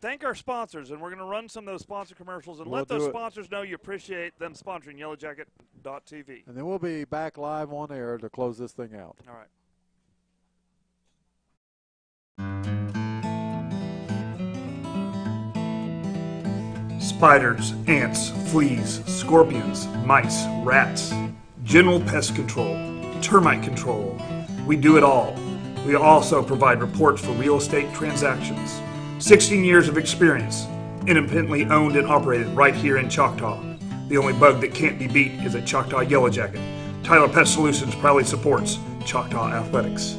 thank our sponsors, and we're going to run some of those sponsor commercials, and let those sponsors know you appreciate them sponsoring YellowJacket.tv. And then we'll be back live on air to close this thing out. All right. Spiders, ants, fleas, scorpions, mice, rats, general pest control, termite control. We do it all. We also provide reports for real estate transactions. 16 years of experience, independently owned and operated right here in Choctaw. The only bug that can't be beat is a Choctaw Yellow Jacket. Tyler Pest Solutions proudly supports Choctaw Athletics.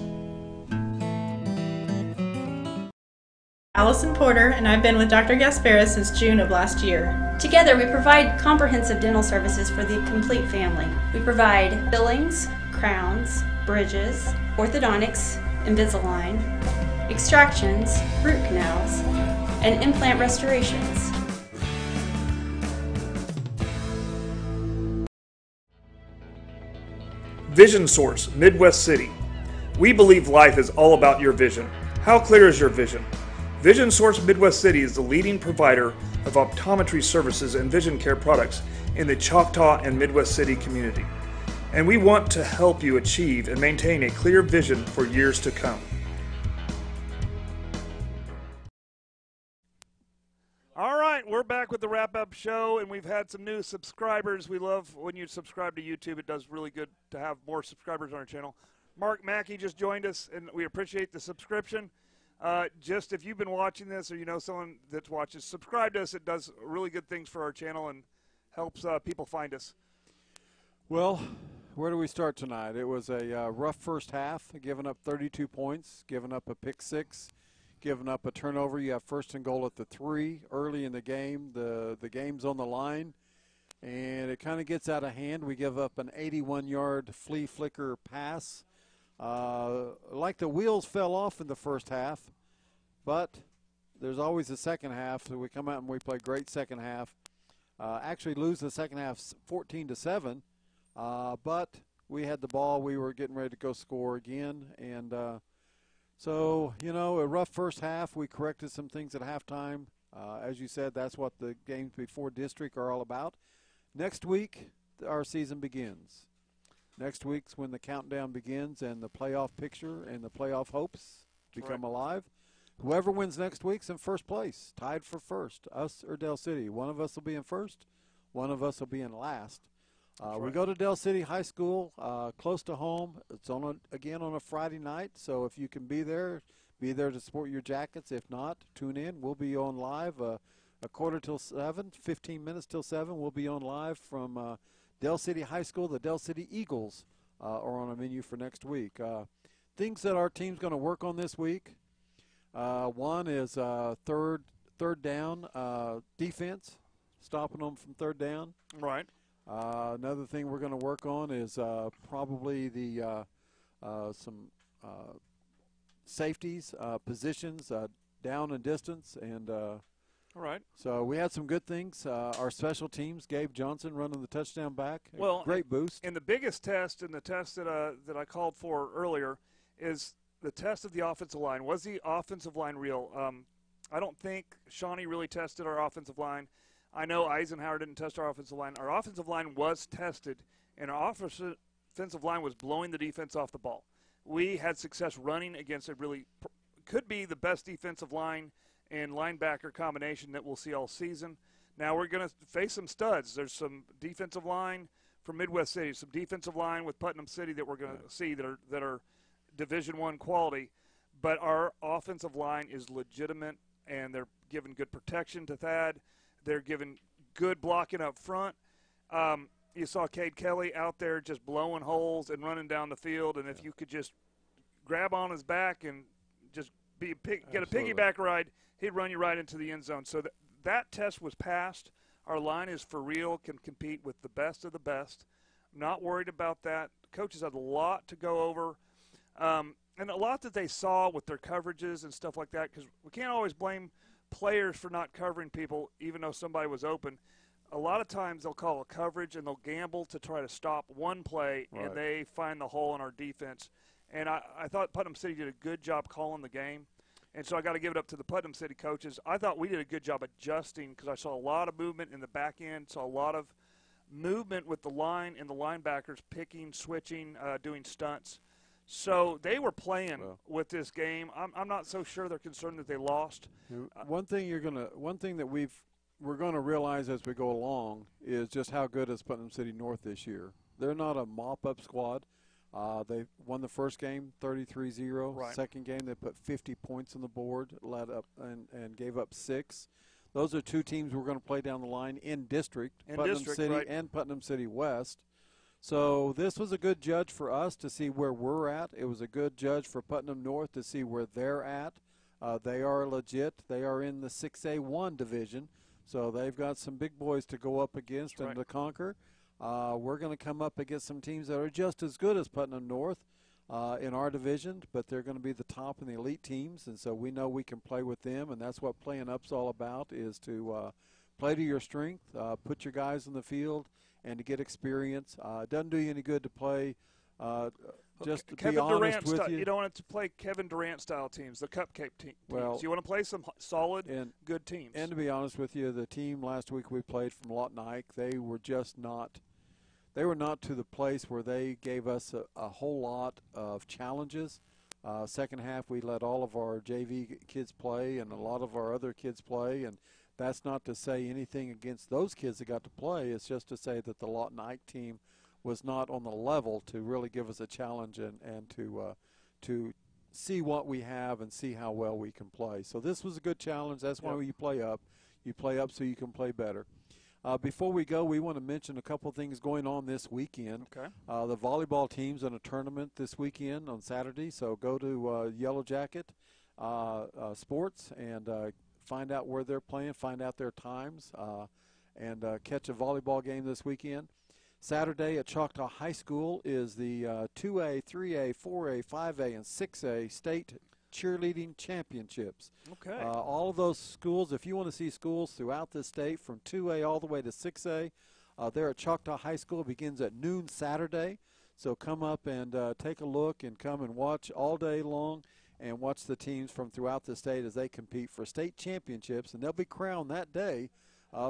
Allison Porter, and I've been with Dr. Gasparis since June of last year. Together, we provide comprehensive dental services for the complete family. We provide fillings, crowns, bridges, orthodontics, Invisalign, extractions, root canals, and implant restorations. Vision Source, Midwest City. We believe life is all about your vision. How clear is your vision? Vision Source Midwest City is the leading provider of optometry services and vision care products in the Choctaw and Midwest City community. And we want to help you achieve and maintain a clear vision for years to come. All right, we're back with the wrap-up show, and we've had some new subscribers. We love when you subscribe to YouTube. It does really good to have more subscribers on our channel. Mark Mackey just joined us, and we appreciate the subscription. Just if you've been watching this or you know someone that watches, subscribe to us. It does really good things for our channel and helps people find us. Well, where do we start tonight? It was a rough first half, giving up 32 points, giving up a pick six, giving up a turnover. You have first and goal at the 3 early in the game. The game's on the line, and it kind of gets out of hand. We give up an 81-yard flea flicker pass. Like the wheels fell off in the first half, but there's always a second half, so we come out and we play great second half. Actually lose the second half 14-7, but we had the ball. We were getting ready to go score again, and so, you know, a rough first half. We corrected some things at halftime. As you said, that's what the games before district are all about. Next week, our season begins. Next week's when the countdown begins and the playoff picture and the playoff hopes become alive. Whoever wins next week's in first place, tied for first, us or Del City. One of us will be in first. One of us will be in last. We go to Del City High School, close to home. It's again on a Friday night, so if you can be there to support your Jackets. If not, tune in. We'll be on live a quarter till 7, 15 minutes till 7. We'll be on live from Del City High School. The Del City Eagles are on a menu for next week. Things that our team's going to work on this week. One is third down defense, stopping them from third down. Right. Another thing we're going to work on is probably the some safeties, positions, down and distance, and All right. so we had some good things. Our special teams, Gabe Johnson running the touchdown back, Well, great boost. And the biggest test, and the test that I called for earlier, is the test of the offensive line. Was the offensive line real? I don't think Shawnee really tested our offensive line. I know Eisenhower didn't test our offensive line. Our offensive line was tested, and our offensive line was blowing the defense off the ball. We had success running against a really could be the best defensive line and linebacker combination that we'll see all season. Now we're going to face some studs. There's some defensive line from Midwest City, some defensive line with Putnam City that we're going to see that are Division I quality. But our offensive line is legitimate, and they're giving good protection to Thad. They're giving good blocking up front. You saw Cade Kelly out there just blowing holes and running down the field, and if you could just grab on his back and just get a piggyback ride, he'd run you right into the end zone. So that test was passed. Our line is for real, can compete with the best of the best. I'm not worried about that. Coaches had a lot to go over, and a lot that they saw with their coverages and stuff like that, because we can't always blame players for not covering people even though somebody was open. A lot of times they'll call a coverage and they'll gamble to try to stop one play, and they find the hole in our defense. And I thought Putnam City did a good job calling the game. And so I got to give it up to the Putnam City coaches. I thought we did a good job adjusting because I saw a lot of movement in the back end, saw a lot of movement with the line and the linebackers picking, switching, doing stunts. So they were playing with this game. I'm not so sure they're concerned that they lost. One thing that we're going to realize as we go along is just how good is Putnam City North this year. They're not a mop-up squad. They won the first game 33-0. Right. Second game they put 50 points on the board, led up and gave up 6. Those are two teams we're going to play down the line in district, Putnam City and Putnam City West. So this was a good judge for us to see where we're at. It was a good judge for Putnam North to see where they're at. They are legit. They are in the 6A1 division, so they've got some big boys to go up against and to conquer. We're going to come up against some teams that are just as good as Putnam North in our division, but they're going to be the top and the elite teams, and so we know we can play with them, and that's what playing up's all about, is to play to your strength, put your guys in the field, and to get experience. It doesn't do you any good to play just to be honest with you. You don't want to play Kevin Durant-style teams, the cupcake teams. You want to play some solid, good teams. And to be honest with you, the team last week we played from Lawton Ike, they were just not – they were not to the place where they gave us a whole lot of challenges. Second half, we let all of our JV kids play and a lot of our other kids play, and that's not to say anything against those kids that got to play. It's just to say that the Lawton Ike team was not on the level to really give us a challenge and to see what we have and see how well we can play. So this was a good challenge. That's why you play up. You play up so you can play better. Before we go, we want to mention a couple things going on this weekend. Okay. The volleyball team's in a tournament this weekend on Saturday, so go to Yellow Jacket Sports and find out where they're playing, find out their times, and catch a volleyball game this weekend. Saturday at Choctaw High School is the 2A, 3A, 4A, 5A, and 6A state cheerleading championships. Okay. All of those schools, if you want to see schools throughout the state from 2A all the way to 6A, there at Choctaw High School. It begins at noon Saturday. So come up and take a look and come and watch all day long and watch the teams from throughout the state as they compete for state championships. And they'll be crowned that day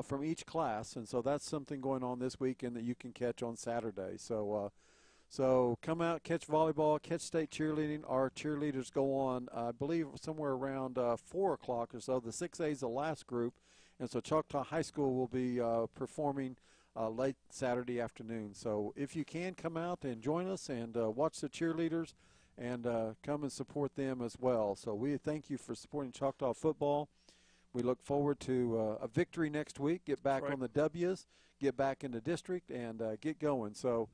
from each class. And so that's something going on this weekend that you can catch on Saturday. So come out, catch volleyball, catch state cheerleading. Our cheerleaders go on, I believe, somewhere around 4 o'clock or so. The 6A is the last group, and so Choctaw High School will be performing late Saturday afternoon. So if you can, come out and join us and watch the cheerleaders and come and support them as well. So we thank you for supporting Choctaw football. We look forward to a victory next week, get back on the W's, get back in the district, and get going. So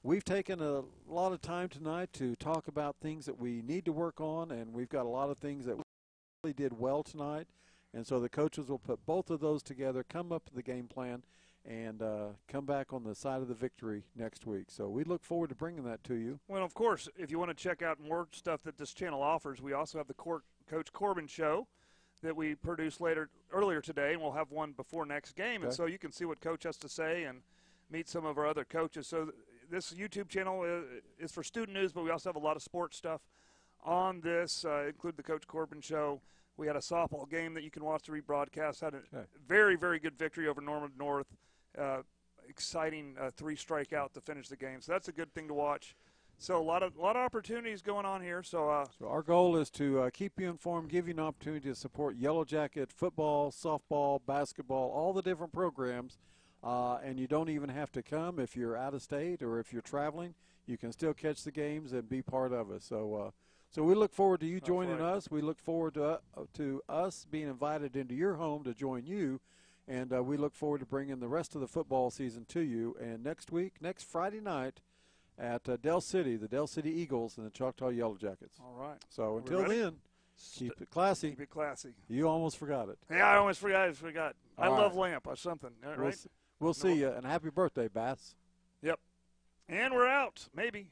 we've taken a lot of time tonight to talk about things that we need to work on, and we've got a lot of things that we really did well tonight. And so the coaches will put both of those together, come up with the game plan, and come back on the side of the victory next week. So we look forward to bringing that to you. Well, of course, if you want to check out more stuff that this channel offers, we also have the Coach Corbin Show that we produced earlier today, and we'll have one before next game. Okay. And so you can see what Coach has to say and meet some of our other coaches. So this YouTube channel is for student news, but we also have a lot of sports stuff on this, include the Coach Corbin Show. We had a softball game that you can watch the rebroadcast. Had a very, very good victory over Norman North. Exciting 3 strikeout to finish the game. So that's a good thing to watch. So a lot of opportunities going on here. So our goal is to keep you informed, give you an opportunity to support Yellow Jacket football, softball, basketball, all the different programs. And you don't even have to come if you're out of state or if you're traveling. You can still catch the games and be part of us. So we look forward to you joining us. We look forward to us being invited into your home to join you. And we look forward to bringing the rest of the football season to you. And next Friday night, at Del City, the Del City Eagles and the Choctaw Yellow Jackets. all right. So until then, keep it classy. Keep it classy. You almost forgot it. Yeah, I almost forgot. I All love right. lamp or something. Right? We'll see you, and happy birthday, Bass. Yep. And we're out. Maybe.